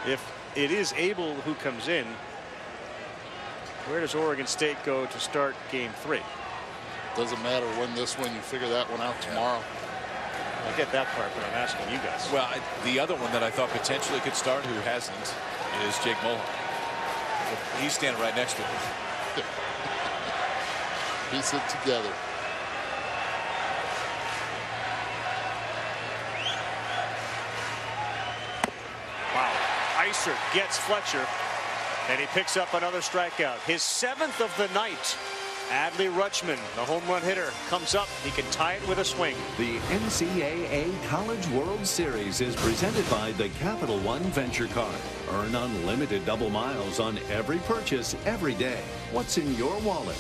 If it is Abel who comes in, where does Oregon State go to start Game 3? Doesn't matter when this one. You figure that one out tomorrow. I get that part, but I'm asking you guys. Well, the other one that I thought potentially could start, who hasn't, is Jake Mulholland. He's standing right next to him. Piece it together. Wow. Iser gets Fletcher. And he picks up another strikeout. His 7th of the night. Adley Rutschman, the home run hitter, comes up. He can tie it with a swing. The NCAA College World Series is presented by the Capital One Venture Card. Earn unlimited double miles on every purchase every day. What's in your wallet?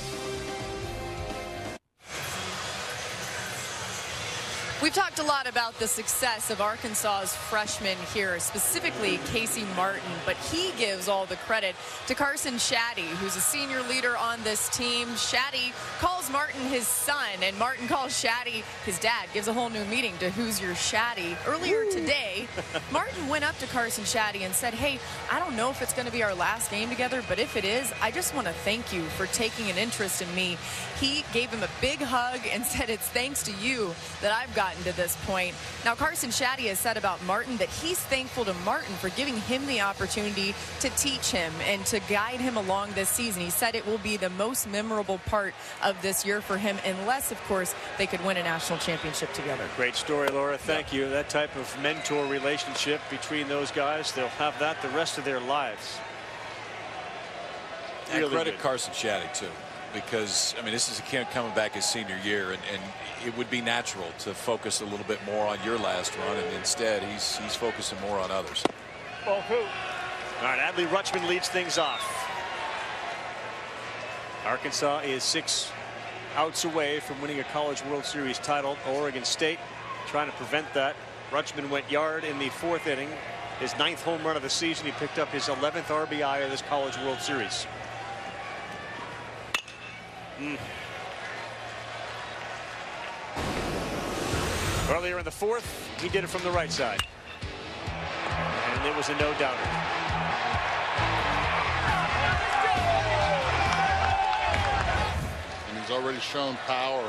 We've talked a lot about the success of Arkansas's freshmen here, specifically Casey Martin, but he gives all the credit to Carson Shaddy, who's a senior leader on this team. Shaddy calls Martin his son, and Martin calls Shaddy his dad. Gives a whole new meaning to who's your Shaddy. Earlier today, Martin went up to Carson Shaddy and said, hey, I don't know if it's going to be our last game together, but if it is, I just want to thank you for taking an interest in me. He gave him a big hug and said, it's thanks to you that I've gotten to this point. Now, Carson Shaddy has said about Martin that he's thankful to Martin for giving him the opportunity to teach him and to guide him along this season. He said it will be the most memorable part of this year for him, unless, of course, they could win a national championship together. Great story, Laura. Thank you. That type of mentor relationship between those guys, they'll have that the rest of their lives. And credit Carson Shaddy, too. Because, I mean, this is a kid coming back his senior year, and it would be natural to focus a little bit more on your last run, and instead he's focusing more on others. All right, Adley Rutschman leads things off. Arkansas is 6 outs away from winning a College World Series title. Oregon State trying to prevent that. Rutschman went yard in the 4th inning. His 9th home run of the season. He picked up his 11th RBI of this College World Series. Earlier in the 4th, he did it from the right side. And it was a no-doubter. And he's already shown power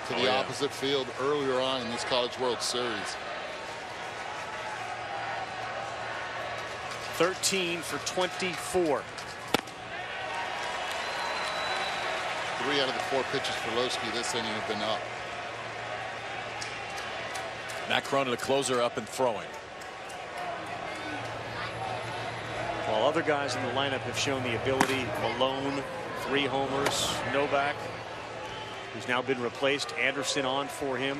to the opposite field earlier on in this College World Series. 13 for 24. 3 out of the 4 pitches for Lowski this inning have been up. Matt Cronin, the closer, up and throwing. While other guys in the lineup have shown the ability, Malone, 3 homers, Novak, who's now been replaced, Anderson on for him.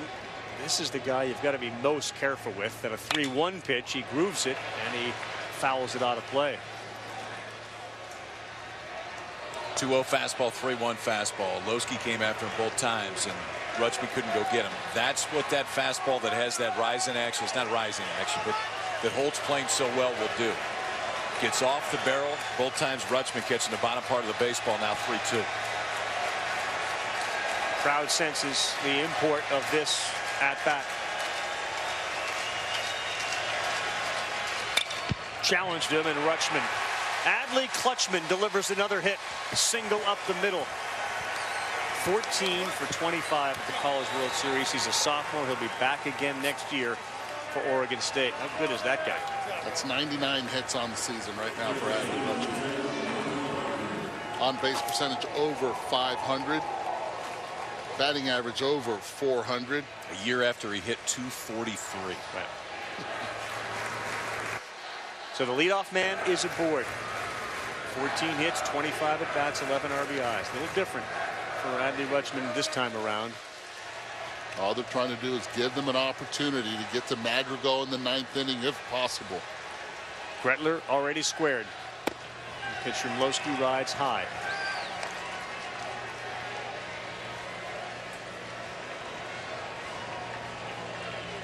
This is the guy you've got to be most careful with. That a 3-1 pitch, he grooves it and he fouls it out of play. 2-0 fastball, 3-1 fastball. Lowski came after him both times, and Rutschman couldn't go get him. That's what that fastball that has that rising action, it's not rising action, but that Holt's playing so well will do. Gets off the barrel. Both times Rutschman catching the bottom part of the baseball, now 3-2. Crowd senses the import of this at-bat. Challenged him, and Rutschman. Adley Clutchman delivers another hit. Single up the middle. 14 for 25 at the College World Series. He's a sophomore. He'll be back again next year for Oregon State. How good is that guy? That's 99 hits on the season right now for Adley Clutchman. On base percentage over 500. Batting average over 400. A year after he hit 243. Right. So the leadoff man is aboard. 14 hits, 25 at bats, 11 RBIs. A little different for Adley Rutschman this time around. All they're trying to do is give them an opportunity to get to Madrigal in the 9th inning if possible. Gretler already squared. Pitch from Lowski rides high.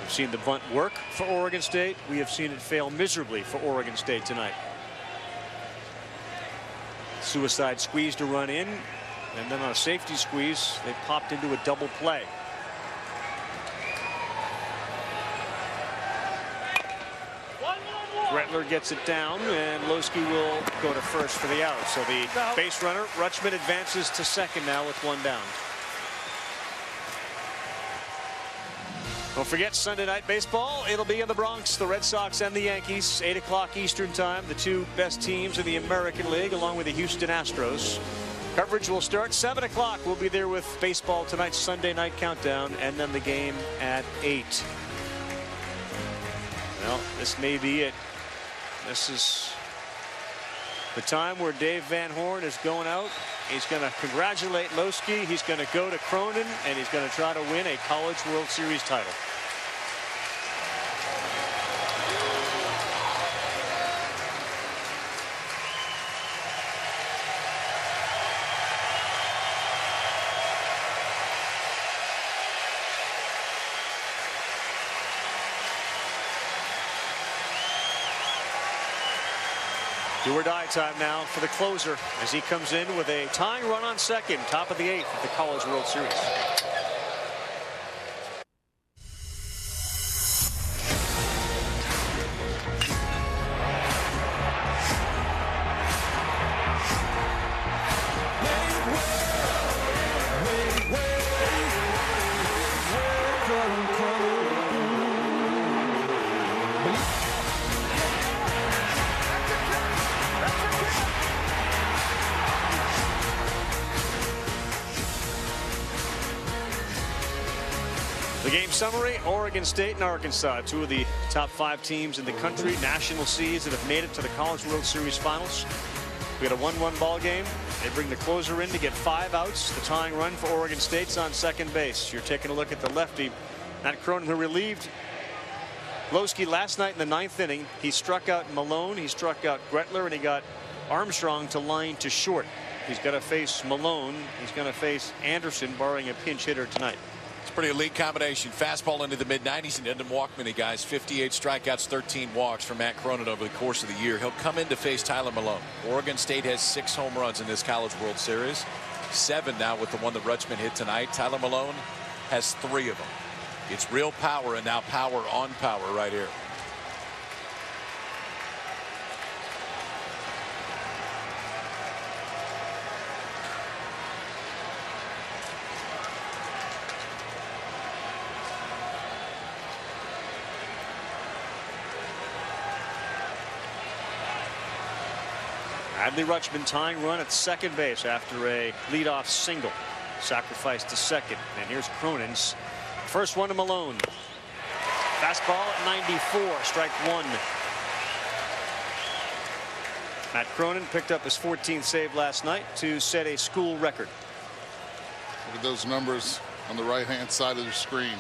We've seen the bunt work for Oregon State. We have seen it fail miserably for Oregon State tonight. Suicide squeeze to run in, and then on a safety squeeze, they popped into a double play. Gretler gets it down, and Lowski will go to first for the out. So the base runner, Rutschman, advances to second now with one down. Don't forget Sunday night baseball. It'll be in the Bronx. The Red Sox and the Yankees, 8 o'clock Eastern time. The two best teams in the American League, along with the Houston Astros. Coverage will start 7 o'clock. We'll be there with baseball tonight's Sunday night countdown, and then the game at 8. Well, this may be it. This is the time where Dave Van Horn is going out. He's going to congratulate Lowski. He's going to go to Cronin, and he's going to try to win a College World Series title. Do or die time now for the closer as he comes in with a tying run on second, top of the 8th of the College World Series. The game summary: Oregon State and Arkansas, two of the top 5 teams in the country, national seeds that have made it to the College World Series finals. We got a 1-1 ball game. They bring the closer in to get 5 outs. The tying run for Oregon State's on second base. You're taking a look at the lefty, Matt Cronin, who relieved Lowski last night in the 9th inning. He struck out Malone, he struck out Gretler, and he got Armstrong to line to short. He's got to face Malone. He's going to face Anderson, barring a pinch hitter tonight. It's a pretty elite combination. Fastball into the mid-90s and didn't walk many guys. 58 strikeouts, 13 walks for Matt Cronin over the course of the year. He'll come in to face Tyler Malone. Oregon State has 6 home runs in this College World Series. 7 now with the one that Rutschman hit tonight. Tyler Malone has 3 of them. It's real power, and now power on power right here. Adley Rutschman tying run at second base after a leadoff single. Sacrifice to second. And here's Cronin's first one to Malone. Fastball at 94, strike 1. Matt Cronin picked up his 14th save last night to set a school record. Look at those numbers on the right-hand side of the screen.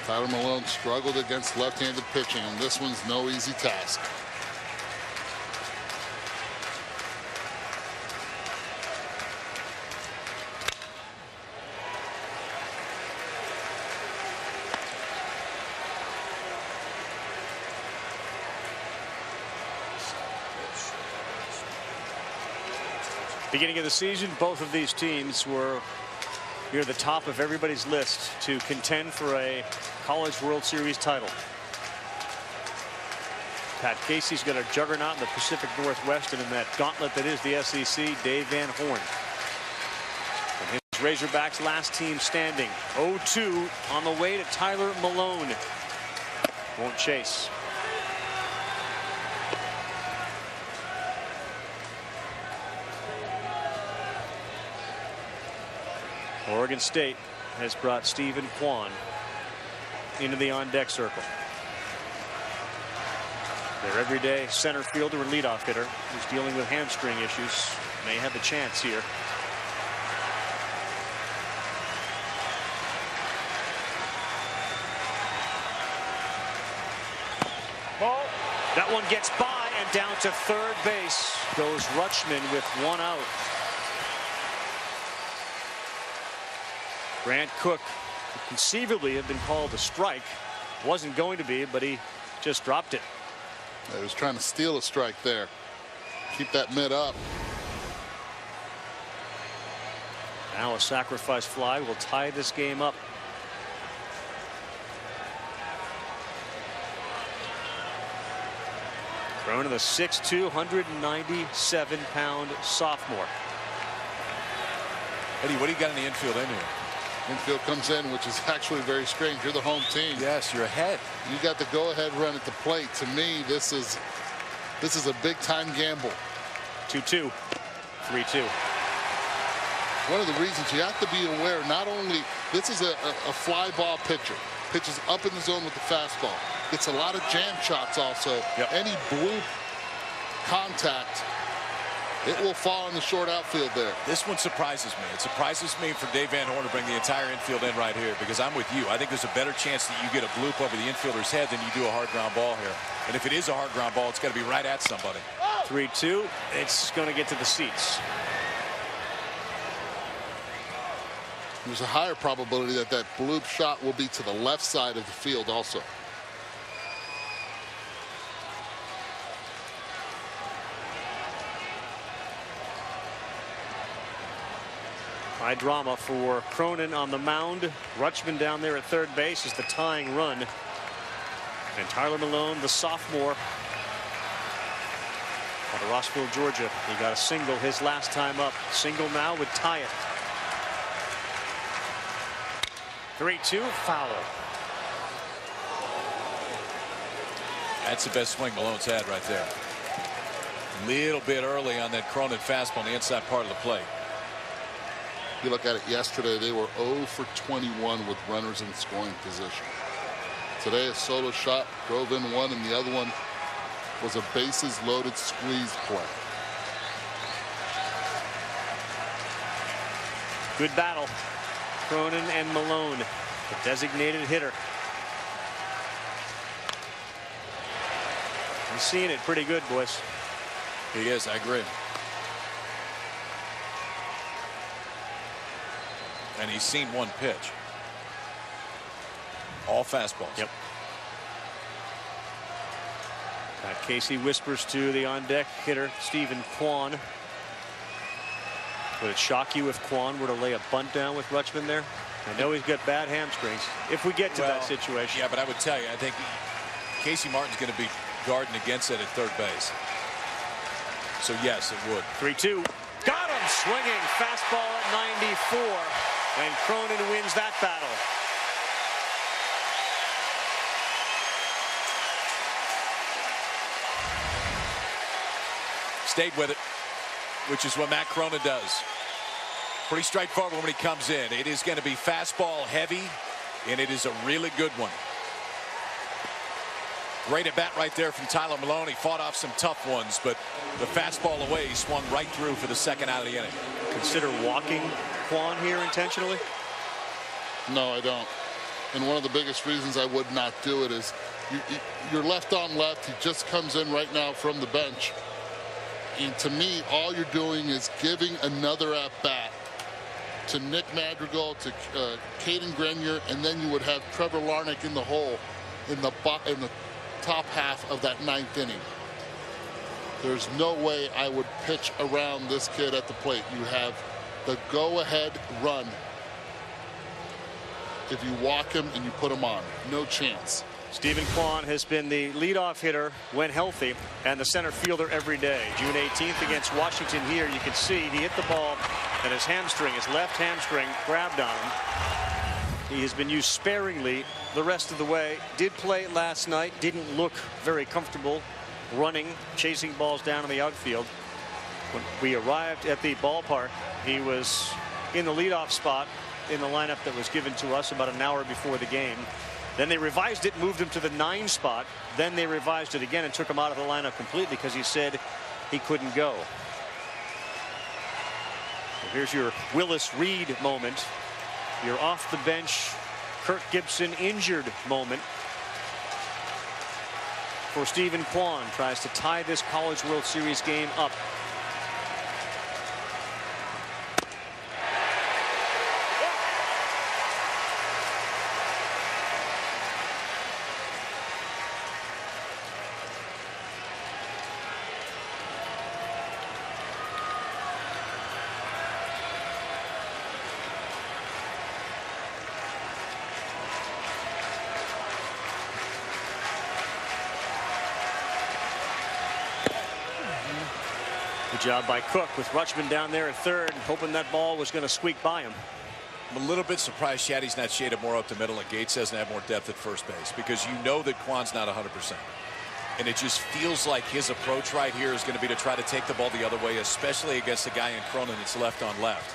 Tyler Malone struggled against left-handed pitching, and this one's no easy task. Beginning of the season, both of these teams were near the top of everybody's list to contend for a College World Series title. Pat Casey's got a juggernaut in the Pacific Northwest, and in that gauntlet that is the SEC, Dave Van Horn. And his Razorbacks last team standing, 0-2 on the way to Tyler Malone. Won't chase. Oregon State has brought Stephen Kwan into the on-deck circle. Their everyday center fielder and leadoff hitter who's dealing with hamstring issues may have a chance here. Ball. That one gets by, and down to third base goes Rutschman with one out. Grant Cook could conceivably have been called a strike. Wasn't going to be, but he just dropped it. He was trying to steal a strike there. Keep that mid up. Now a sacrifice fly will tie this game up. Cronin, the 6'2", 197-pound sophomore. Eddie, what do you got in the infield in here? Infield comes in, which is actually very strange. You're the home team. Yes, you're ahead. You got the go-ahead run at the plate. To me, this is a big-time gamble. 2-2, 3-2. One of the reasons you have to be aware, not only this is a fly ball pitcher, pitches up in the zone with the fastball. It's a lot of jam shots also. Yep. Any blue contact, it will fall in the short outfield there. This one surprises me. It surprises me for Dave Van Horn to bring the entire infield in right here, because I'm with you. I think there's a better chance that you get a bloop over the infielder's head than you do a hard ground ball here. And if it is a hard ground ball, it's got to be right at somebody. 3-2. It's going to get to the seats. There's a higher probability that that bloop shot will be to the left side of the field also. High drama for Cronin on the mound. Rutschman down there at third base is the tying run. And Tyler Malone, the sophomore, out of Rossville, Georgia. He got a single his last time up. Single now would tie it. 3-2, foul. That's the best swing Malone's had right there. Little bit early on that Cronin fastball on the inside part of the plate. If you look at it yesterday, they were 0 for 21 with runners in scoring position. Today, a solo shot drove in one, and the other one was a bases loaded squeeze play. Good battle. Cronin and Malone, the designated hitter. He's seeing it pretty good, boys. He is, I agree. And he's seen one pitch. All fastballs. Yep. Pat Casey whispers to the on-deck hitter, Stephen Kwan. Would it shock you if Kwan were to lay a bunt down with Rutschman there? I know he's got bad hamstrings. If we get to that situation. Yeah, but I would tell you, I think Casey Martin's going to be guarding against it at third base. So, yes, it would. 3-2. Got him swinging. Fastball at 94. And Cronin wins that battle. Stayed with it, which is what Matt Cronin does. Pretty straightforward when he comes in. It is going to be fastball heavy, and it is a really good one. Great at bat right there from Tyler Malone. He fought off some tough ones, but the fastball away, he swung right through for the second out of the inning. Consider walking Kwan here intentionally? No, I don't. And one of the biggest reasons I would not do it is you're left on left. He just comes in right now from the bench. And to me, all you're doing is giving another at-bat to Nick Madrigal, to Caden Grenier, and then you would have Trevor Larnach in the hole in the top half of that ninth inning. There's no way I would pitch around this kid at the plate. You have the go-ahead run. If you walk him and you put him on, no chance. Stephen Kwan has been the leadoff hitter when healthy and the center fielder every day. June 18th against Washington here, you can see he hit the ball and his hamstring, his left hamstring, grabbed on him. He has been used sparingly the rest of the way. Did play last night, didn't look very comfortable running, chasing balls down in the outfield. When we arrived at the ballpark, he was in the leadoff spot in the lineup that was given to us about an hour before the game. Then they revised it, moved him to the 9 spot. Then they revised it again and took him out of the lineup completely because he said he couldn't go. So here's your Willis Reed moment. Your off the bench Kirk Gibson injured moment for Stephen Kwan. Tries to tie this College World Series game up. Good job by Cook with Rutschman down there at third, hoping that ball was going to squeak by him. I'm a little bit surprised Shaddy's not shaded more up the middle and Gates doesn't have more depth at first base, because you know that Kwan's not 100%. And it just feels like his approach right here is going to be to try to take the ball the other way, especially against a guy in Cronin that's left on left.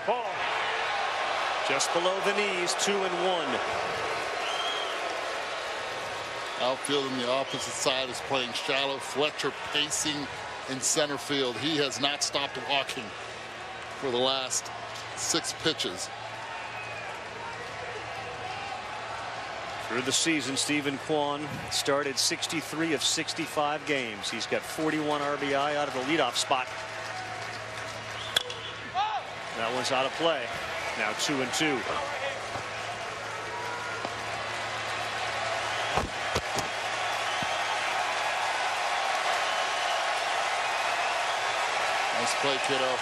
Ball. Just below the knees, 2-1. Outfield on the opposite side is playing shallow. Fletcher pacing in center field. He has not stopped walking for the last 6 pitches. Through the season, Stephen Kwan started 63 of 65 games. He's got 41 RBI out of the leadoff spot. That one's out of play. Now 2-2. Nice play, kiddo.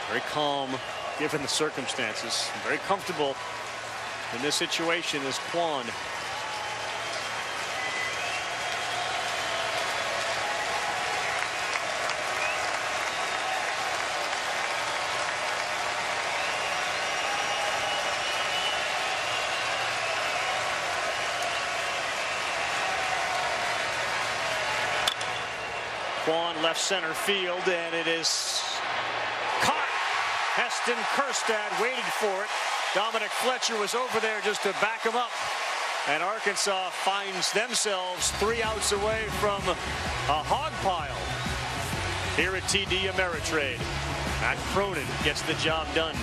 Very calm given the circumstances. Very comfortable in this situation is Kwan. Kwan left center field, and it is caught. Heston Kjerstad waited for it. Dominic Fletcher was over there just to back him up. And Arkansas finds themselves 3 outs away from a hog pile here at TD Ameritrade. Matt Cronin gets the job done.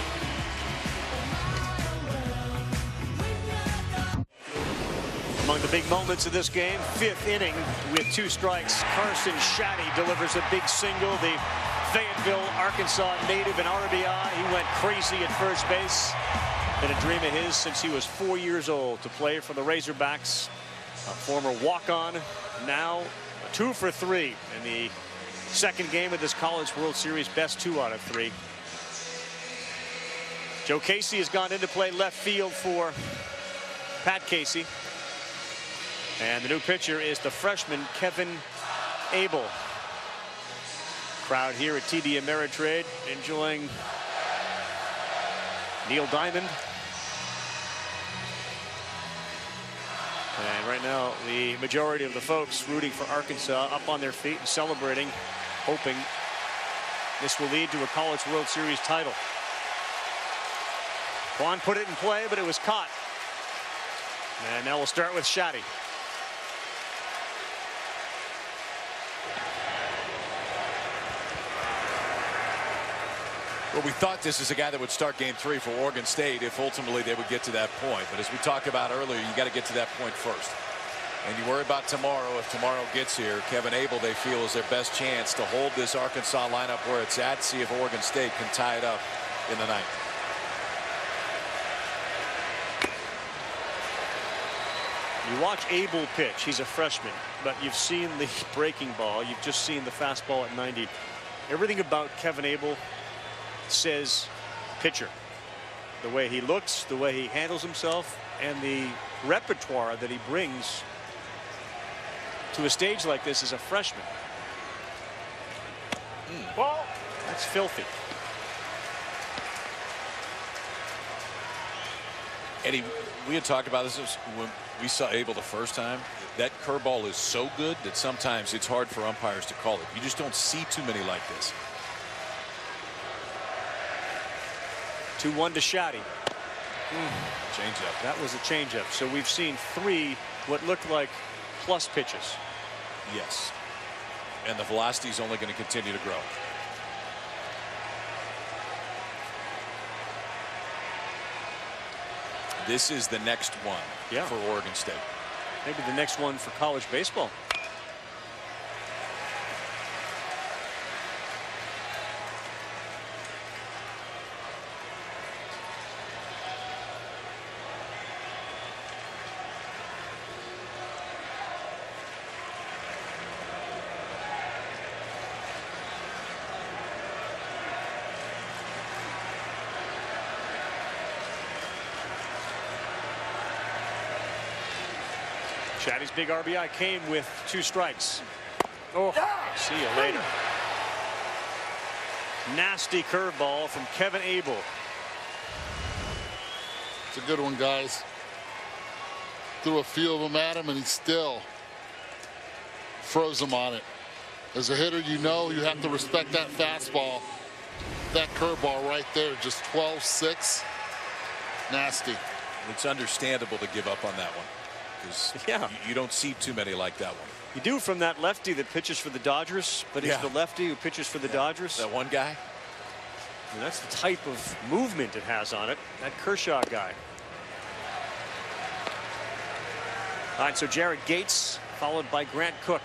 Among the big moments of this game, 5th inning with 2 strikes. Carson Shaddy delivers a big single. The Fayetteville, Arkansas native and RBI. He went crazy at first base. Been a dream of his since he was 4 years old to play for the Razorbacks. A former walk-on, now 2 for 3 in the second game of this College World Series, best 2 out of 3. Joe Casey has gone in to play left field for Pat Casey. And the new pitcher is the freshman Kevin Abel. Crowd here at TD Ameritrade enjoying Neil Diamond. And right now, the majority of the folks rooting for Arkansas up on their feet and celebrating, hoping This will lead to a College World Series title. Juan put it in play, but it was caught. And now we'll start with Shaddy. Well, we thought this is a guy that would start game 3 for Oregon State if ultimately they would get to that point. But as we talked about earlier, you got to get to that point first. And you worry about tomorrow. If tomorrow gets here, Kevin Abel, they feel, is their best chance to hold this Arkansas lineup where it's at, see if Oregon State can tie it up in the ninth. You watch Abel pitch. He's a freshman, but you've seen the breaking ball. You've just seen the fastball at 90. Everything about Kevin Abel says pitcher. The way he looks, the way he handles himself, and the repertoire that he brings to a stage like this as a freshman. Well, that's filthy. Eddie, we had talked about this when we saw Abel the first time. That curveball is so good that sometimes it's hard for umpires to call it. You just don't see too many like this. 2-1 to Shaddy. Changeup. That was a changeup. So we've seen 3 what looked like plus pitches. Yes. And the velocity is only going to continue to grow. This is the next one for Oregon State. Maybe the next one for college baseball. Shaddy's big RBI came with 2 strikes. Oh, see you later. Nasty curveball from Kevin Abel. It's a good one, guys. Threw a few of them at him, and he still froze him on it. As a hitter, you know you have to respect that fastball. That curveball right there, just 12-6. Nasty. It's understandable to give up on that one. You don't see too many like that one. You do from that lefty that pitches for the Dodgers, but he's the lefty who pitches for the Dodgers. That one guy. And that's the type of movement it has on it. That Kershaw guy. All right, so Jared Gates followed by Grant Cook.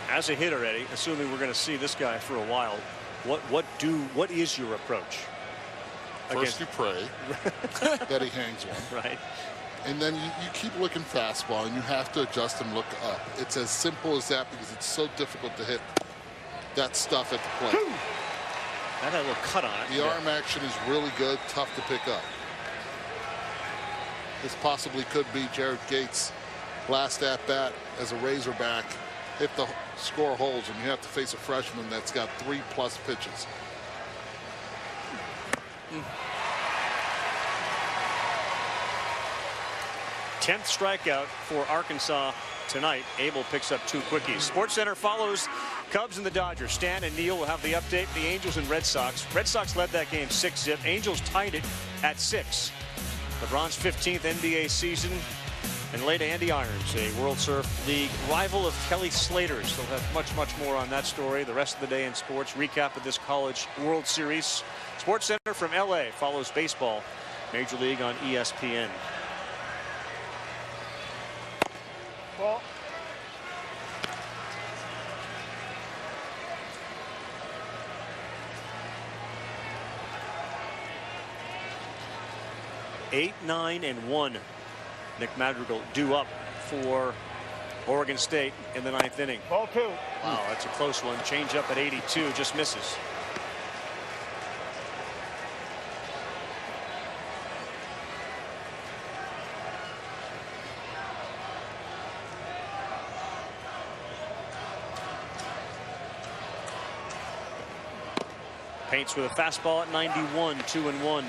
As a hitter, Eddie, assuming we're going to see this guy for a while, what is your approach? First you pray that he hangs one. Right. And then you keep looking fastball, and you have to adjust and look up. It's as simple as that because it's so difficult to hit that stuff at the plate. That had a little cut on it. The arm action is really good, tough to pick up. This possibly could be Jared Gates' last at bat as a Razorback if the score holds, and you have to face a freshman that's got 3+ pitches. 10th strikeout for Arkansas tonight. Abel picks up 2 quickies. SportsCenter follows Cubs and the Dodgers. Stan and Neil will have the update. The Angels and Red Sox. Red Sox led that game 6-zip. Angels tied it at 6. LeBron's 15th NBA season. And late Andy Irons, a World Surf League rival of Kelly Slater's. They'll have much more on that story the rest of the day in sports. Recap of this College World Series. SportsCenter from LA follows baseball. Major League on ESPN. Ball. Eight, 9, and 1. Nick Madrigal due up for Oregon State in the 9th inning. Ball 2. Wow, that's a close one. Change up at 82, just misses. Paints with a fastball at 91, 2-1.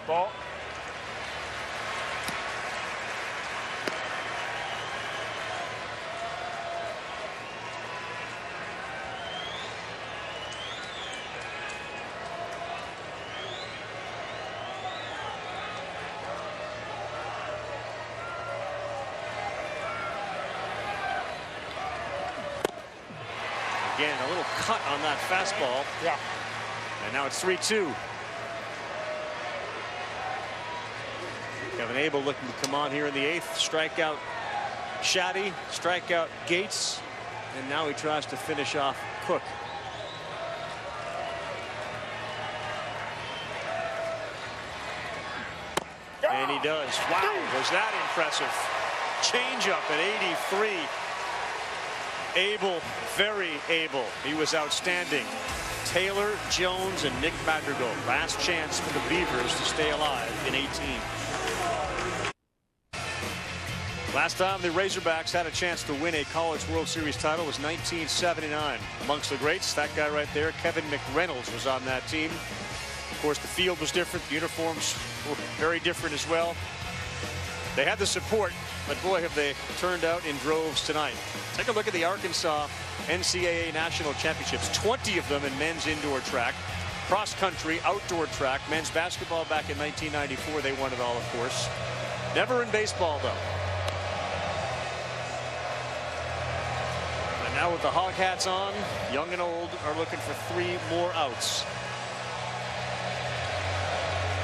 Ball. Again, a little cut on that fastball. Yeah. And now it's 3-2. Kevin Abel looking to come on here in the 8th. Strikeout Shaddy, strikeout Gates, and now he tries to finish off Cook. And he does. Wow, was that impressive. Changeup at 83. Abel, very able. He was outstanding. Taylor, Jones, and Nick Madrigal. Last chance for the Beavers to stay alive in 18. Last time the Razorbacks had a chance to win a College World Series title was 1979. Amongst the greats, that guy right there, Kevin McReynolds, was on that team. Of course, the field was different. The uniforms were very different as well. They had the support, but boy, have they turned out in droves tonight. Take a look at the Arkansas NCAA National Championships. 20 of them in men's indoor track, cross country, outdoor track. Men's basketball back in 1994. They won it all, of course. Never in baseball, though. And now with the hog hats on, young and old are looking for 3 more outs.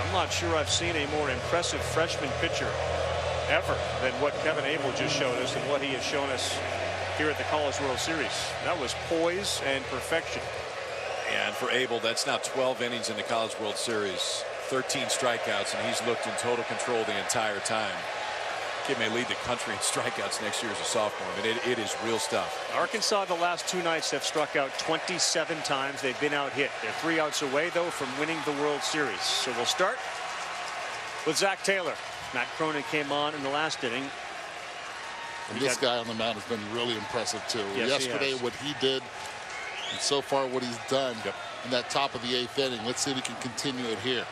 I'm not sure I've seen a more impressive freshman pitcher ever than what Kevin Abel just showed us and what he has shown us here at the College World Series. That was poise and perfection. And for Abel, that's now 12 innings in the College World Series, 13 strikeouts, and he's looked in total control the entire time. Kid may lead the country in strikeouts next year as a sophomore. I mean, it is real stuff. Arkansas the last 2 nights have struck out 27 times. They've been out hit. They're 3 outs away, though, from winning the World Series. So we'll start with Zach Taylor. Matt Cronin came on in the last inning. And this guy on the mound has been really impressive, too. Yes, yesterday, what he did, and so far what he's done in that top of the 8th inning. Let's see if he can continue it here.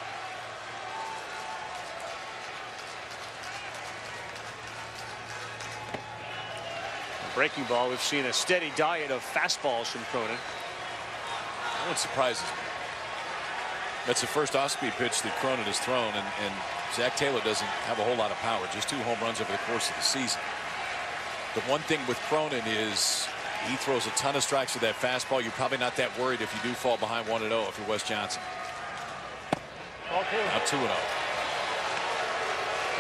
Breaking ball, we've seen a steady diet of fastballs from Cronin. That one surprises me. That's the first off-speed pitch that Cronin has thrown, and Zach Taylor doesn't have a whole lot of power. Just 2 home runs over the course of the season. The one thing with Cronin is he throws a ton of strikes with that fastball. You're probably not that worried if you do fall behind 1-0 if you're Wes Johnson. Okay. Now 2-0.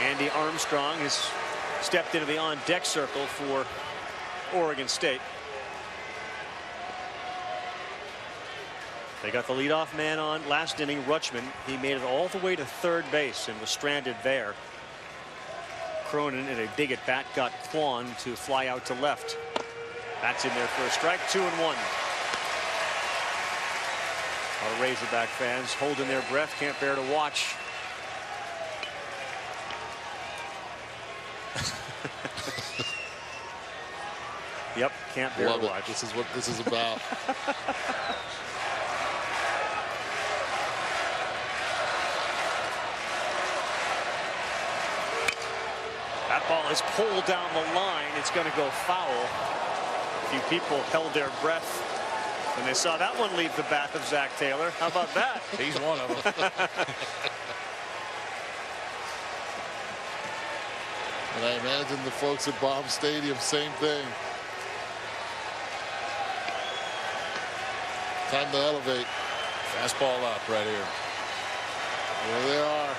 Andy Armstrong has stepped into the on-deck circle for Oregon State. They got the leadoff man on last inning, Rutschman. He made it all the way to third base and was stranded there. Cronin in a big at bat got Quan to fly out to left. That's in there for a strike. 2-1. Our Razorback fans holding their breath, can't bear to watch. Yep, can't bear to watch. This is what this is about. That ball is pulled down the line. It's going to go foul. A few people held their breath when they saw that one leave the bat of Zach Taylor. How about that? He's one of them. And I imagine the folks at Baum Stadium, same thing. Time to elevate. Fastball up right here. There they are.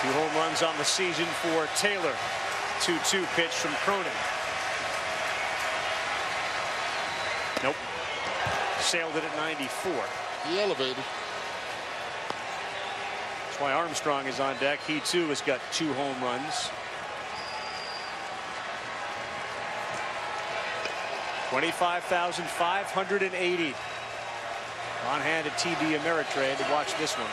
Two home runs on the season for Taylor. 2-2 pitch from Cronin. Nope. Sailed it at 94. He elevated. That's why Armstrong is on deck. He too has got 2 home runs. $25,580 on hand at TD Ameritrade to watch this one.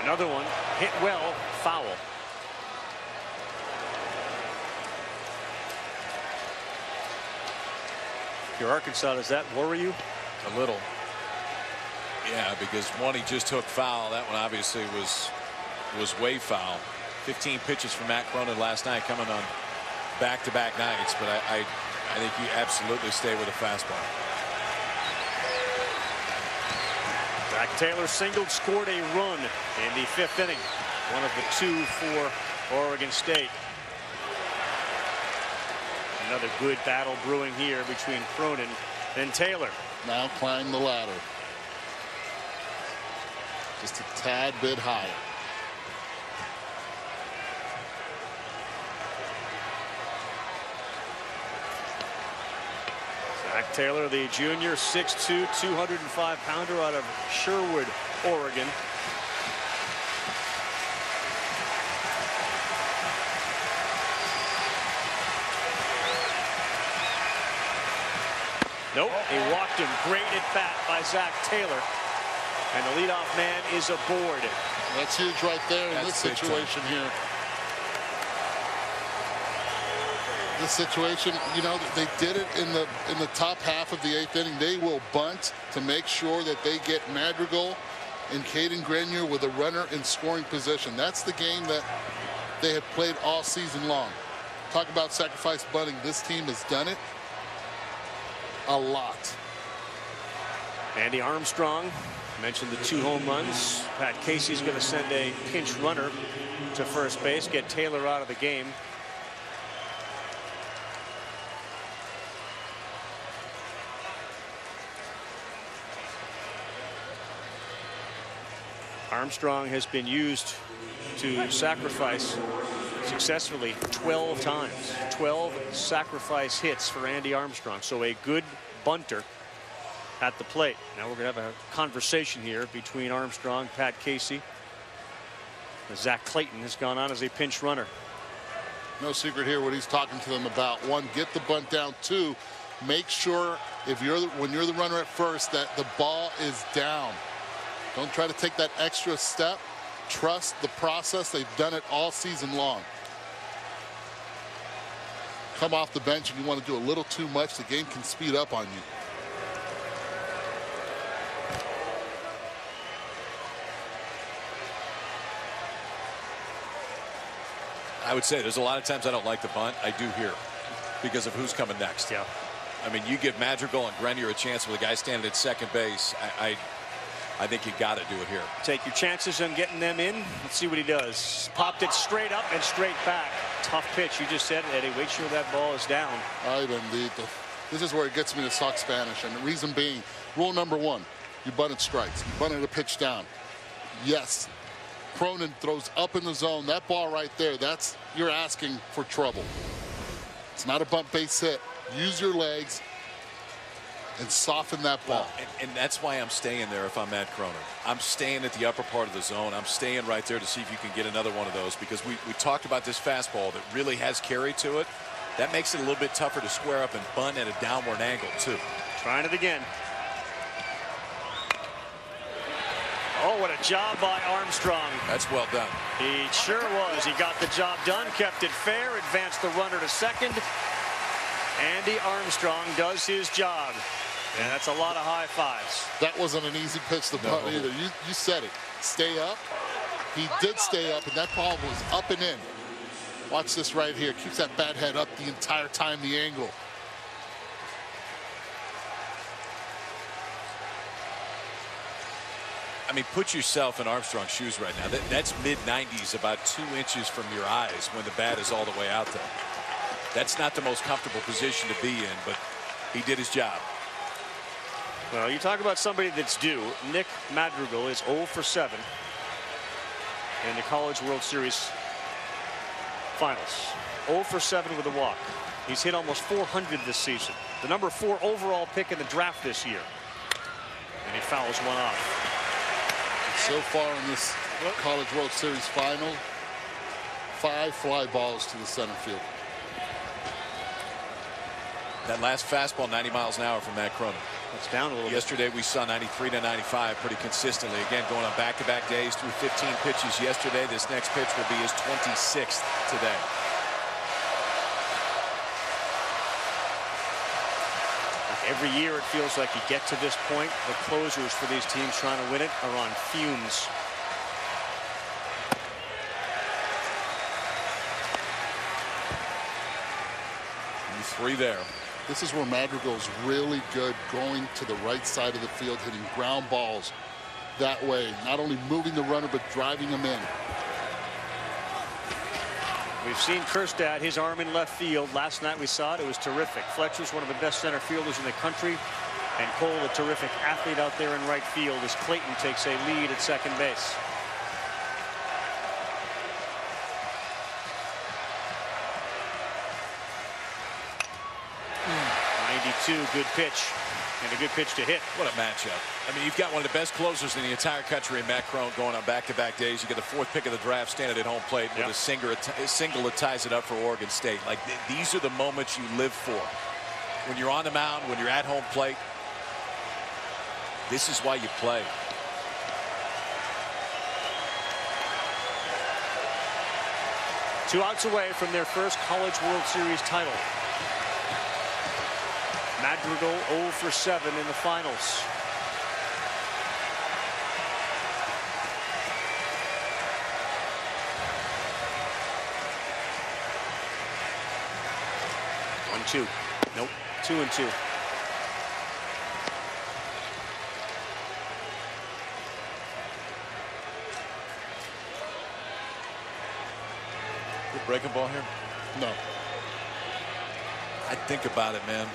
Another one hit well, foul. Your Arkansas, does that worry you? A little. Yeah, because one he just took foul. That one obviously was way foul. 15 pitches from Matt Cronin last night, coming on back-to-back nights. But I think you absolutely stay with a fastball. Zach Taylor singled, scored a run in the 5th inning. One of the 2 for Oregon State. Another good battle brewing here between Cronin and Taylor. Now climb the ladder. Just a tad bit higher. Zach Taylor, the junior, 6'2", 205-pounder out of Sherwood, Oregon. Nope, he walked him. Great at bat by Zach Taylor. And the leadoff man is aboard. That's huge right there in this situation here. This situation, you know, they did it in the top half of the 8th inning. They will bunt to make sure that they get Madrigal and Caden Grenier with a runner in scoring position. That's the game that they have played all season long. Talk about sacrifice bunting. This team has done it a lot. Andy Armstrong mentioned the 2 home runs. Pat Casey's going to send a pinch runner to first base, get Taylor out of the game. Armstrong has been used to sacrifice successfully 12 times. 12 sacrifice hits for Andy Armstrong. So a good bunter at the plate. Now we're going to have a conversation here between Armstrong, Pat Casey. Zach Clayton has gone on as a pinch runner. No secret here what he's talking to them about. 1, get the bunt down. 2, make sure when you're the runner at first that the ball is down. Don't try to take that extra step. Trust the process. They've done it all season long. Come off the bench and you want to do a little too much, the game can speed up on you. I would say there's a lot of times I don't like the bunt. I do here because of who's coming next. Yeah. I mean, you give Madrigal and Grenier a chance with a guy standing at second base. I think you got to do it here. Take your chances on getting them in. Let's see what he does. Popped it straight up and straight back. Tough pitch. You just said it, Eddie. Wait sure that ball is down. Ay, bendito. This is where it gets me to talk Spanish. And the reason being, rule number 1, you bunted strikes. You bunted a pitch down. Yes. Cronin throws up in the zone. That ball right there, you're asking for trouble. It's not a bump base hit. Use your legs and soften that ball. Well, and that's why I'm staying there if I'm Matt Cronin. I'm staying at the upper part of the zone. I'm staying right there to see if you can get another one of those, because we talked about this fastball that really has carry to it. That makes it a little bit tougher to square up and bunt at a downward angle too. Trying it again. Oh, what a job by Armstrong. That's well done. He sure was. He got the job done, kept it fair, advanced the runner to second. Andy Armstrong does his job. And that's a lot of high fives. That wasn't an easy pitch to bunt either. You said it. Stay up. He did stay up, and that ball was up and in. Watch this right here. Keeps that bat head up the entire time, the angle. I mean, put yourself in Armstrong's shoes right now. That's mid-90s, about 2 inches from your eyes when the bat is all the way out there. That's not the most comfortable position to be in, but he did his job. Well, you talk about somebody that's due. Nick Madrigal is 0 for 7 in the College World Series finals. 0 for 7 with a walk. He's hit almost 400 this season. The number 4 overall pick in the draft this year. And he fouls one off. So far in this College World Series final, 5 fly balls to the center field. That last fastball, 90 miles an hour from Matt Cronin. It's down a little Yesterday we saw 93 to 95 pretty consistently. Again, going on back-to-back days through 15 pitches yesterday. This next pitch will be his 26th today. Every year it feels like you get to this point. The closers for these teams trying to win it are on fumes. And 3 there. This is where Madrigal's really good, going to the right side of the field, hitting ground balls that way. Not only moving the runner, but driving him in. We've seen Kjerstad, his arm in left field. Last night we saw it. It was terrific. Fletcher's one of the best center fielders in the country. And Cole, a terrific athlete out there in right field as Clayton takes a lead at second base. Good pitch, and a good pitch to hit. What a matchup. I mean, you've got one of the best closers in the entire country in Matt Cronin going on back-to-back days. You get the 4th pick of the draft standing at home plate with a single that ties it up for Oregon State. Like, these are the moments you live for. When you're on the mound, when you're at home plate, this is why you play. Two outs away from their first College World Series title. Madrigal 0 for 7 in the finals. One, two. Nope. 2-2. Good breaking ball here? No. I'd think about it, man.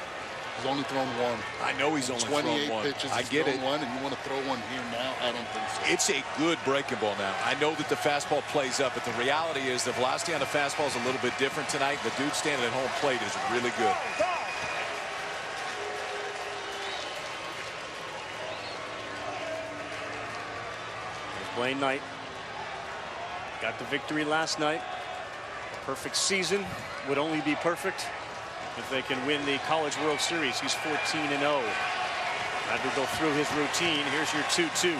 He's only thrown one. I know he's only thrown one. 28 pitches. I get it. One, and you want to throw one here now? I don't think so. It's a good breaking ball now. I know that the fastball plays up, but the reality is the velocity on the fastball is a little bit different tonight. The dude standing at home plate is really good. There's Blaine Knight. Got the victory last night. Perfect season would only be perfect if they can win the College World Series. He's 14-0. Madrigal through his routine. Here's your 2-2.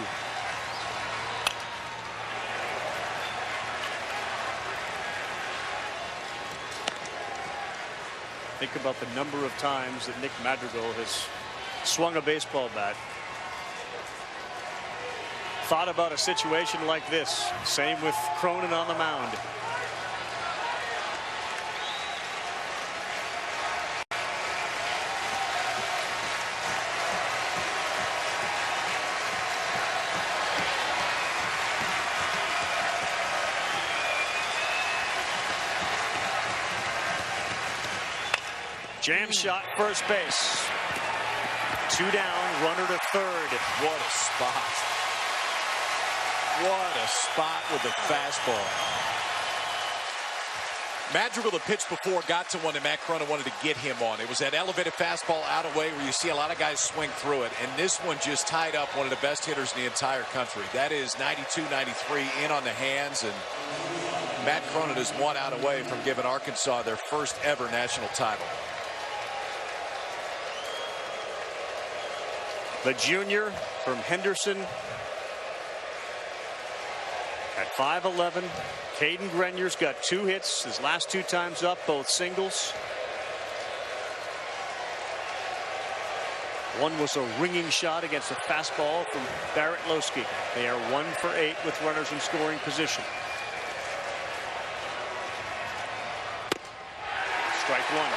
Think about the number of times that Nick Madrigal has swung a baseball bat. Thought about a situation like this. Same with Cronin on the mound. Jam shot, first base. 2 down, runner to third. What a spot. What a spot with the fastball. Madrigal, the pitch before, got to one that Matt Cronin wanted to get him on. It was that elevated fastball out of way where you see a lot of guys swing through it. And this one just tied up one of the best hitters in the entire country. That is 92-93 in on the hands. And Matt Cronin is 1 out away from giving Arkansas their first ever national title. The junior from Henderson at 5'11". Caden Grenier's got 2 hits. His last 2 times up, both singles. One was a ringing shot against a fastball from Barrett Losky. They are 1 for 8 with runners in scoring position. Strike 1.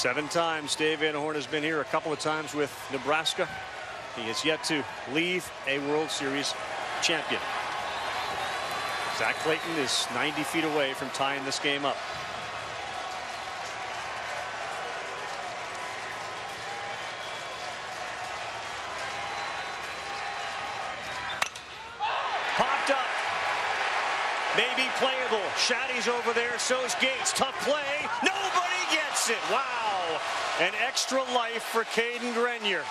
7 times Dave Van Horn has been here, a couple of times with Nebraska. He has yet to leave a World Series champion. Zach Clayton is 90 feet away from tying this game up. Popped up. Maybe playable. Shaddy's over there. So's Gates. Tough play. Nobody gets it. Wow. An extra life for Caden Grenier.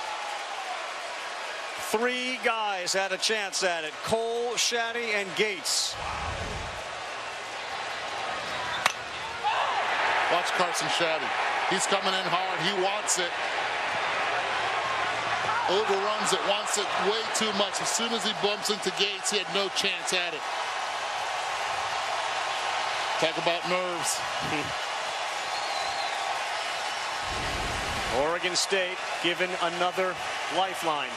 3 guys had a chance at it. Cole, Shaddy, and Gates. Watch Carson Shaddy. He's coming in hard. He wants it. Overruns it. Wants it way too much. As soon as he bumps into Gates, he had no chance at it. Talk about nerves. Oregon State given another lifeline.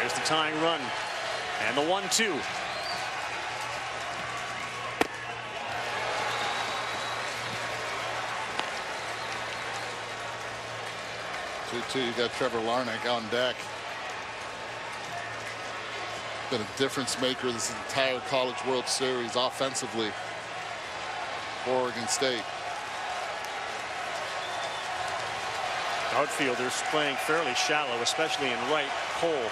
There's the tying run and the 1-2. 2-2. You got Trevor Larnach on deck. Been a difference maker this entire College World Series offensively for Oregon State. Outfielders playing fairly shallow, especially in right. Cole.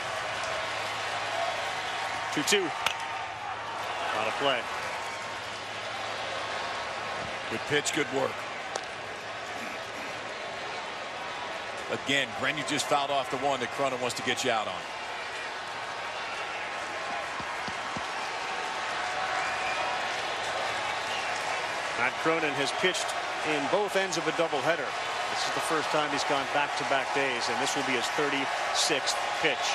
2-2. Not a play. Good pitch, good work. Again, Grenier just fouled off the one that Cronin wants to get you out on. Matt Cronin has pitched in both ends of a doubleheader. This is the first time he's gone back-to-back days, and this will be his 36th pitch.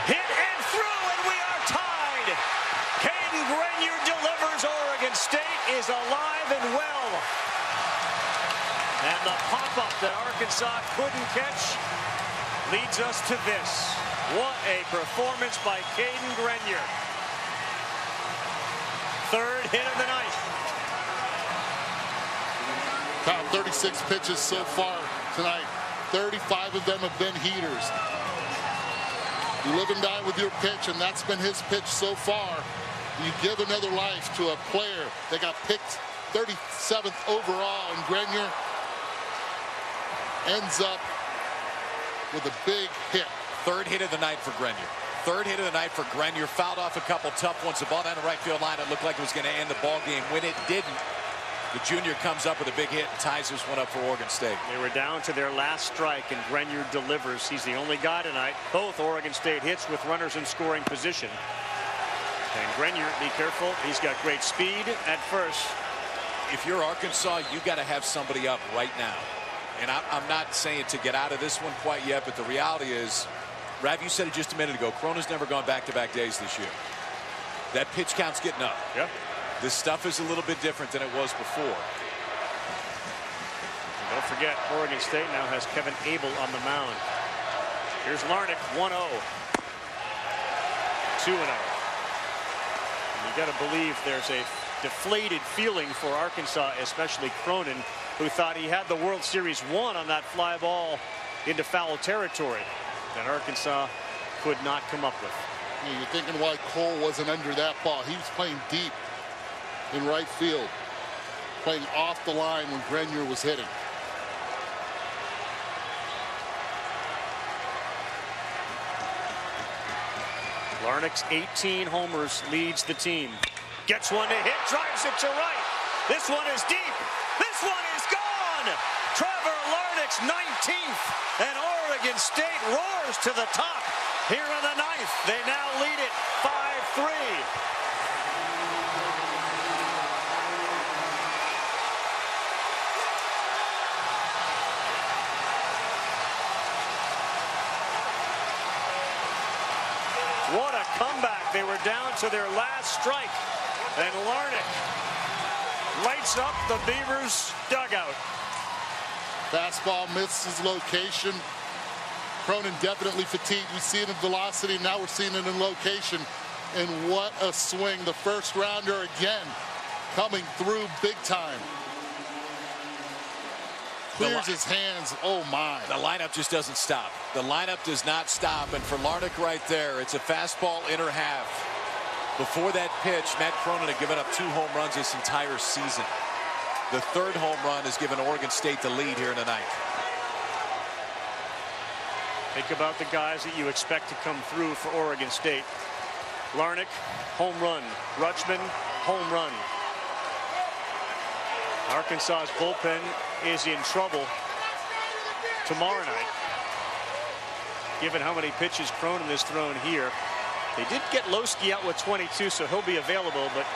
Hit and through, and we are tied. Caden Grenier delivers. Oregon State is alive and well. And the pop-up that Arkansas couldn't catch leads us to this. What a performance by Caden Grenier. 3rd hit of the night. Top 36 pitches so far tonight. 35 of them have been heaters. You live and die with your pitch, and that's been his pitch so far. You give another life to a player that got picked 37th overall, and Grenier ends up with a big hit. 3rd hit of the night for Grenier. 3rd hit of the night for Grenier. Fouled off a couple tough ones. The ball down the right field line. It looked like it was going to end the ball game. When it didn't, the junior comes up with a big hit and ties this one up for Oregon State. They were down to their last strike, and Grenier delivers. He's the only guy tonight. Both Oregon State hits with runners in scoring position. And Grenier, be careful. He's got great speed at first. If you're Arkansas, you got to have somebody up right now. And I'm not saying to get out of this one quite yet, but the reality is, Rav, you said it just a minute ago, Cronin's never gone back-to-back days this year. That pitch count's getting up. Yep. This stuff is a little bit different than it was before. And don't forget, Oregon State now has Kevin Abel on the mound. Here's Larnach, 1-0. 2-0. You got to believe there's a deflated feeling for Arkansas, especially Cronin, who thought he had the World Series won on that fly ball into foul territory that Arkansas could not come up with. You're thinking why Cole wasn't under that ball. He was playing deep in right field, playing off the line when Grenier was hitting. Larnach's 18 homers leads the team. Gets one to hit, drives it to right. This one is deep. This one is gone. Trevor Larnach's 19th, and Oregon State roars to the top here in the 9th. They now lead it 5-3. What a comeback. They were down to their last strike. And Larnick lights up the Beavers dugout. Fastball misses location. Cronin definitely fatigued. We see it in velocity. Now we're seeing it in location. And what a swing. The first rounder again coming through big time. Clears his hands. Oh, my. The lineup just doesn't stop. The lineup does not stop. And for Larnick right there, it's a fastball inner half. Before that pitch, Matt Cronin had given up 2 home runs this entire season. The 3rd home run has given Oregon State the lead here tonight. Think about the guys that you expect to come through for Oregon State. Larnick, home run. Rutschman, home run. Arkansas's bullpen is in trouble tomorrow night, given how many pitches Cronin has thrown here. They did get Lowski out with 22, so he'll be available, but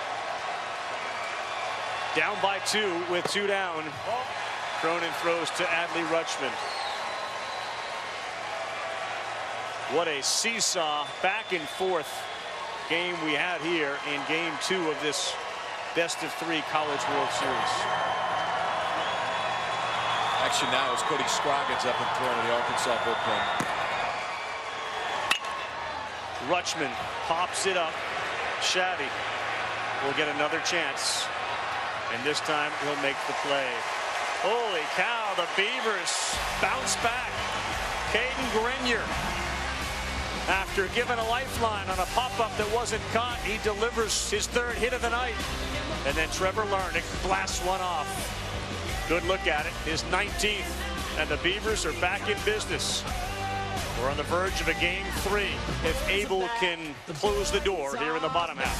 down by 2 with 2 down. Cronin throws to Adley Rutschman. What a seesaw back and forth game we had here in game 2 of this best-of-3 College World Series. Action now is Cody Scroggins up and throwing in the Arkansas bullpen. Rutschman pops it up. Shaddy will get another chance, and this time he'll make the play. Holy cow, the Beavers bounce back. Caden Grenier, after giving a lifeline on a pop-up that wasn't caught, he delivers his 3rd hit of the night. And then Trevor Larnick blasts one off. Good look at it, his 19th. And the Beavers are back in business. We're on the verge of a game 3 if Abel can close the door here in the bottom half.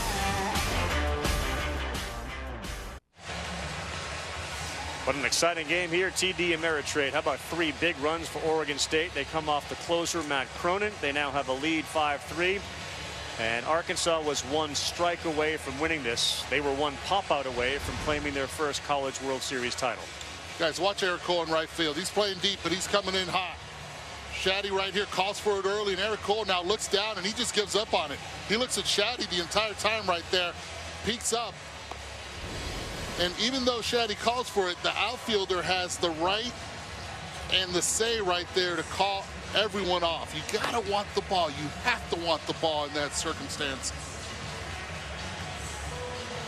What an exciting game here. TD Ameritrade. How about 3 big runs for Oregon State? They come off the closer, Matt Cronin. They now have a lead 5-3. And Arkansas was 1 strike away from winning this. They were 1 pop-out away from claiming their first College World Series title. Guys, watch Eric Cole in right field. He's playing deep, but he's coming in hot. Shaddy right here calls for it early, and Eric Cole now looks down, and he just gives up on it. He looks at Shaddy the entire time right there, peeks up. And even though Shaddy calls for it, the outfielder has the right and the say right there to call everyone off. You gotta want the ball. You have to want the ball in that circumstance.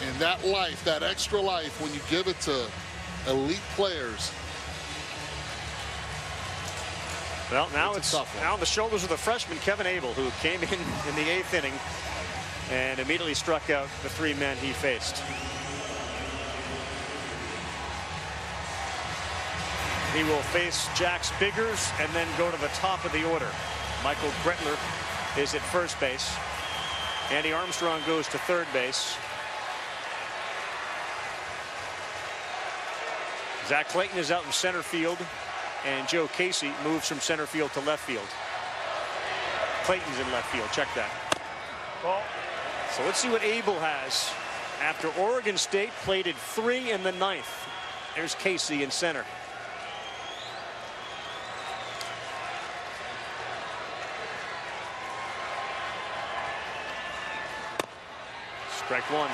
And that life, that extra life, when you give it to elite players. Well, now it's now on the shoulders of the freshman Kevin Abel, who came in the 8th inning and immediately struck out the 3 men he faced. He will face Jax Biggers and then go to the top of the order. Michael Gretler is at first base. Andy Armstrong goes to 3rd base. Zach Clayton is out in center field, and Joe Casey moves from center field to left field. Clayton's in left field. Check that. So let's see what Abel has after Oregon State plated 3 in the 9th. There's Casey in center. Strike 1.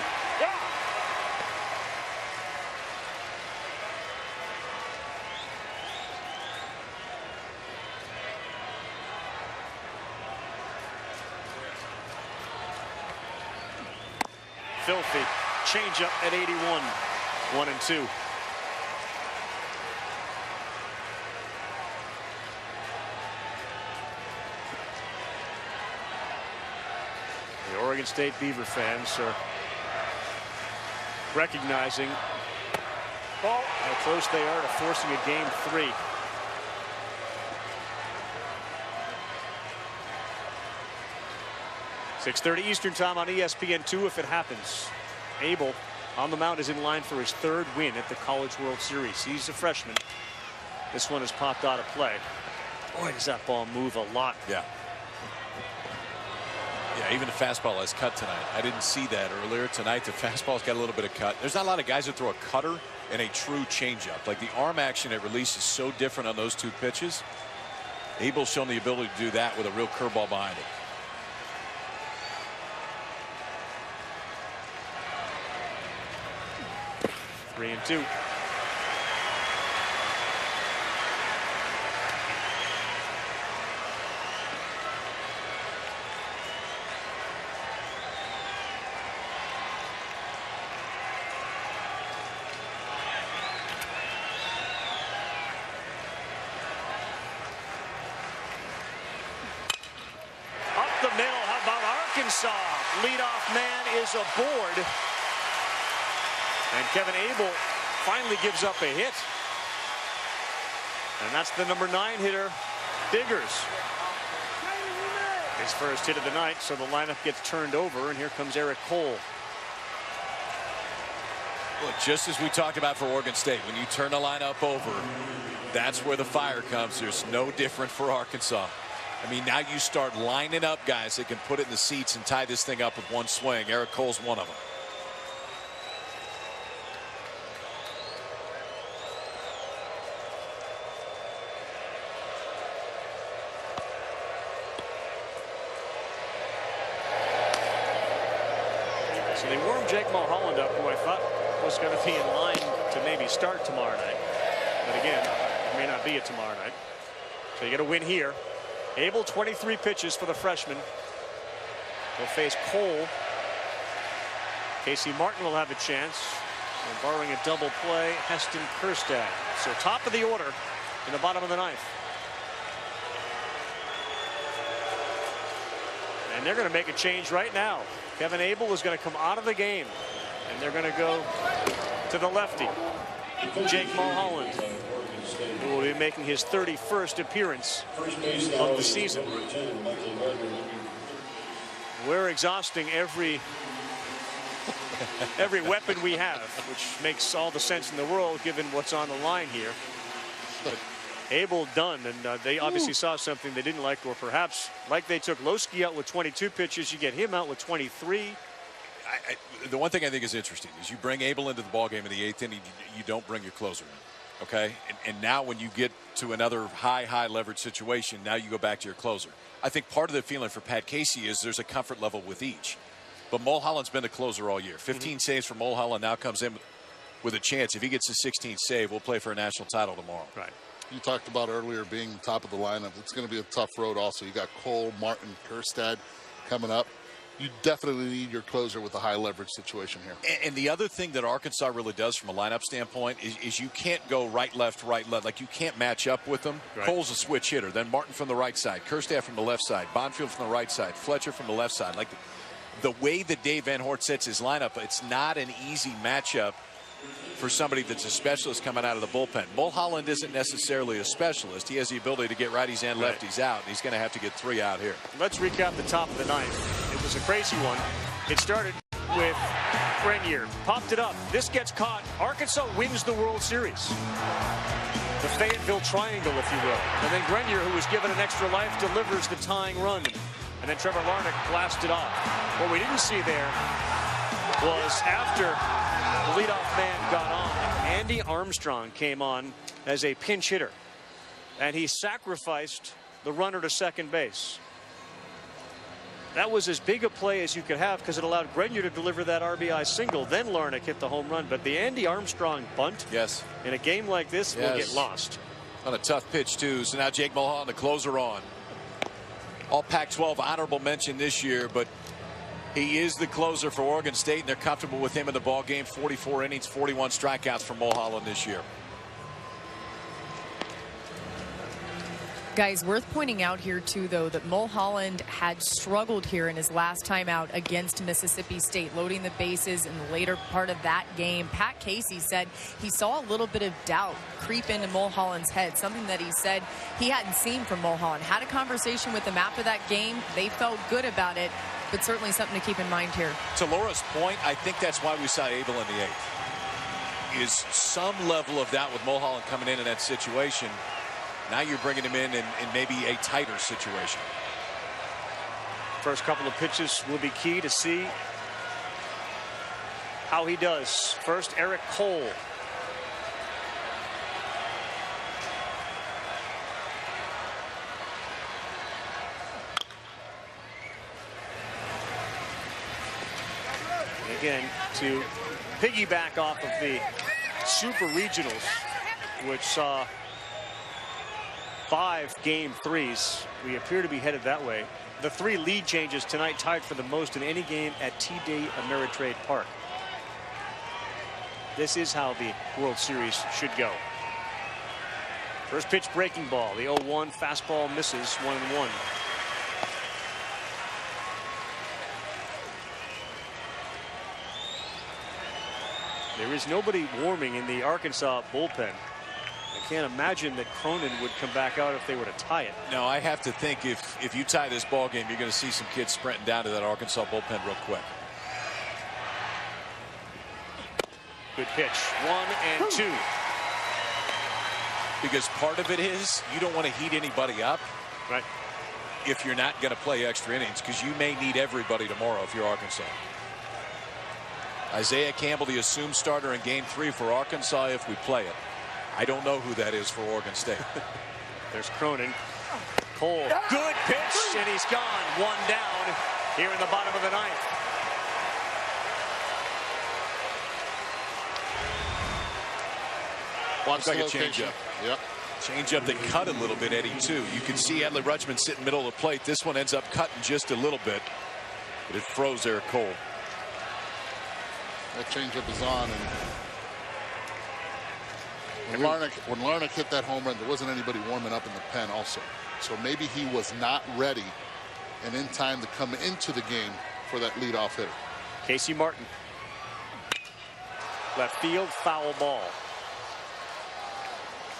Filthy changeup at 81. 1-2. The Oregon State Beaver fans are recognizing how close they are to forcing a game 3. .6:30 Eastern time on ESPN2 if it happens. Abel on the mound is in line for his 3rd win at the College World Series. He's a freshman. This one has popped out of play. Boy, does that ball move a lot. Yeah. Yeah, even the fastball has cut tonight. I didn't see that earlier. Tonight, the fastball's got a little bit of cut. There's not a lot of guys that throw a cutter and a true changeup. Like the arm action at release is so different on those 2 pitches. Abel's shown the ability to do that with a real curveball behind it. 3-2. The middle. How about Arkansas? Leadoff man is aboard. And Kevin Abel finally gives up a hit. And that's the number 9 hitter, Biggers. His first hit of the night, so the lineup gets turned over, and here comes Eric Cole. Look, just as we talked about for Oregon State, when you turn the lineup over, that's where the fire comes. There's no different for Arkansas. I mean, now you start lining up guys that can put it in the seats and tie this thing up with one swing. Eric Cole's one of them. So they warmed Jake Mulholland up, who I thought was going to be in line to maybe start tomorrow night. But again, it may not be it tomorrow night. So you get a win here. Abel, 23 pitches for the freshman. He'll face Cole. Casey Martin will have a chance. And borrowing a double play, Heston Kjerstad. So top of the order in the bottom of the 9th. And they're going to make a change right now. Kevin Abel is going to come out of the game. And they're going to go to the lefty, Jake Mulholland, who will be making his 31st appearance of the season. We're exhausting every weapon we have, which makes all the sense in the world given what's on the line here. But Abel done, and they obviously saw something they didn't like, or perhaps like they took Lowski out with 22 pitches, you get him out with 23. The one thing I think is interesting is you bring Abel into the ballgame in the 8th inning, you don't bring your closer in. Okay, and now when you get to another high leverage situation, now you go back to your closer. I think part of the feeling for Pat Casey is there's a comfort level with each. But Mulholland's been the closer all year. 15 saves for Mulholland, now comes in with a chance. If he gets a 16th save, we'll play for a national title tomorrow. Right. You talked about earlier being top of the lineup. It's going to be a tough road also. You got Cole, Martin, Kjerstad coming up. You definitely need your closer with a high leverage situation here. And the other thing that Arkansas really does from a lineup standpoint is you can't go right, left. Like, you can't match up with them. Right. Cole's a switch hitter. Then Martin from the right side. Kjerstad from the left side. Bonfield from the right side. Fletcher from the left side. Like, the way that Dave Van Hort sets his lineup, it's not an easy matchup for somebody that's a specialist coming out of the bullpen. Mulholland isn't necessarily a specialist. He has the ability to get righties and lefties out. And he's going to have to get 3 out here. Let's recap the top of the 9th. It was a crazy one. It started with Grenier. Popped it up. This gets caught. Arkansas wins the World Series. The Fayetteville Triangle, if you will. And then Grenier, who was given an extra life, delivers the tying run. And then Trevor Larnach blasted off. What we didn't see there was after the leadoff man got on, Andy Armstrong came on as a pinch hitter. And he sacrificed the runner to second base. That was as big a play as you could have because it allowed Grenier to deliver that RBI single. Then Larnach hit the home run. But the Andy Armstrong bunt in a game like this will get lost. On a tough pitch, too. So now Jake Mulholland, the closer on. All Pac-12 honorable mention this year, but he is the closer for Oregon State, and they're comfortable with him in the ball game. 44 innings, 41 strikeouts for Mulholland this year. Guys, worth pointing out here, too, though, that Mulholland had struggled here in his last time out against Mississippi State, loading the bases in the later part of that game. Pat Casey said he saw a little bit of doubt creep into Mulholland's head, something that he said he hadn't seen from Mulholland. Had a conversation with him after that game. They felt good about it, but certainly something to keep in mind here. To Laura's point, I think that's why we saw Abel in the 8th. Is some level of doubt with Mulholland coming in that situation. Now you're bringing him in maybe a tighter situation. First couple of pitches will be key to see how he does. First, Eric Cole. And again, to piggyback off of the Super Regionals, which saw 5 game 3s. We appear to be headed that way. The 3 lead changes tonight tied for the most in any game at TD Ameritrade Park. This is how the World Series should go. First pitch breaking ball. The 0-1 fastball misses 1-1. There is nobody warming in the Arkansas bullpen. I can't imagine that Cronin would come back out if they were to tie it. No, I have to think if you tie this ball game, you're going to see some kids sprinting down to that Arkansas bullpen real quick. Good pitch. 1-2. Because part of it is you don't want to heat anybody up. Right. If you're not going to play extra innings, because you may need everybody tomorrow if you're Arkansas. Isaiah Campbell, the assumed starter in game 3 for Arkansas if we play it. I don't know who that is for Oregon State. There's Cronin. Cole. Good pitch, and he's gone. 1 down here in the bottom of the 9th. Looks like a changeup. Yep. Changeup that cut a little bit, Eddie, too. You can see Adley Rutschman sitting middle of the plate. This one ends up cutting just a little bit, but it froze there at Cole. That changeup is on, and when Larnach hit that home run, there wasn't anybody warming up in the pen also. So maybe he was not ready and in time to come into the game for that leadoff hitter. Casey Martin. Left field, foul ball.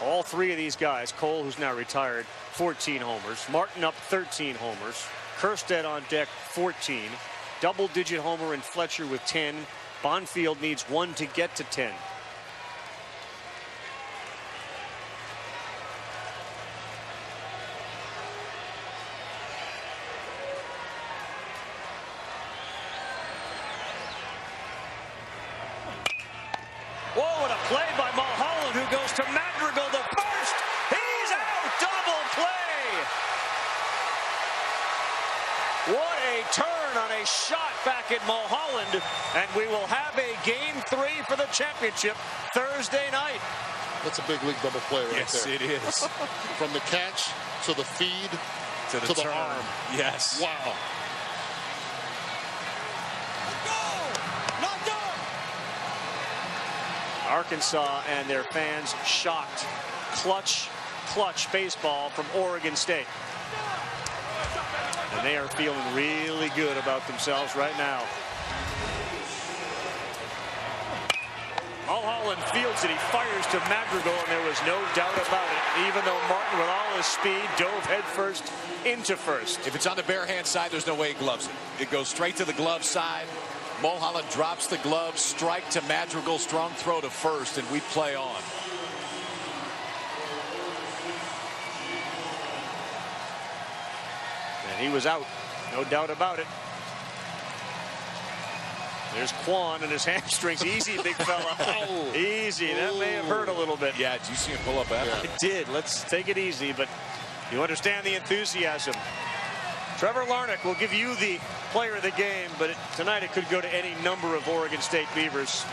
All 3 of these guys, Cole, who's now retired, 14 homers. Martin up 13 homers. Kerstead on deck, 14. Double-digit homer in Fletcher with 10. Bonfield needs 1 to get to 10. Whoa, what a play by Mulholland, who goes to Madrigal, the first. He's out. Double play. What a turn on a shot back at Mulholland. And we will have a game 3 for the championship Thursday night. That's a big league double play right there. Yes, it is. From the catch to the feed to the arm. Yes. Wow. Arkansas and their fans shocked. Clutch baseball from Oregon State. And they are feeling really good about themselves right now. Mulholland fields it. He fires to Madrigal, and there was no doubt about it. Even though Martin, with all his speed, dove headfirst into first. If it's on the bare hand side, there's no way he gloves it. It goes straight to the glove side. Mulholland drops the glove, strike to Madrigal, strong throw to first, and we play on. And he was out, no doubt about it. There's Quan and his hamstrings. Easy, big fella. Oh, easy. That may have hurt a little bit. Yeah, did you see him pull up after? It did. Let's take it easy, but you understand the enthusiasm. Trevor Larnach will give you the player of the game, but tonight it could go to any number of Oregon State Beavers.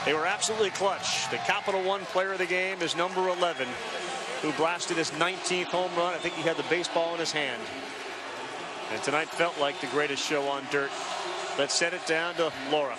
They were absolutely clutch. The Capital One player of the game is number 11, who blasted his 19th home run. I think he had the baseball in his hand. And tonight felt like the greatest show on dirt. Let's send it down to Laura.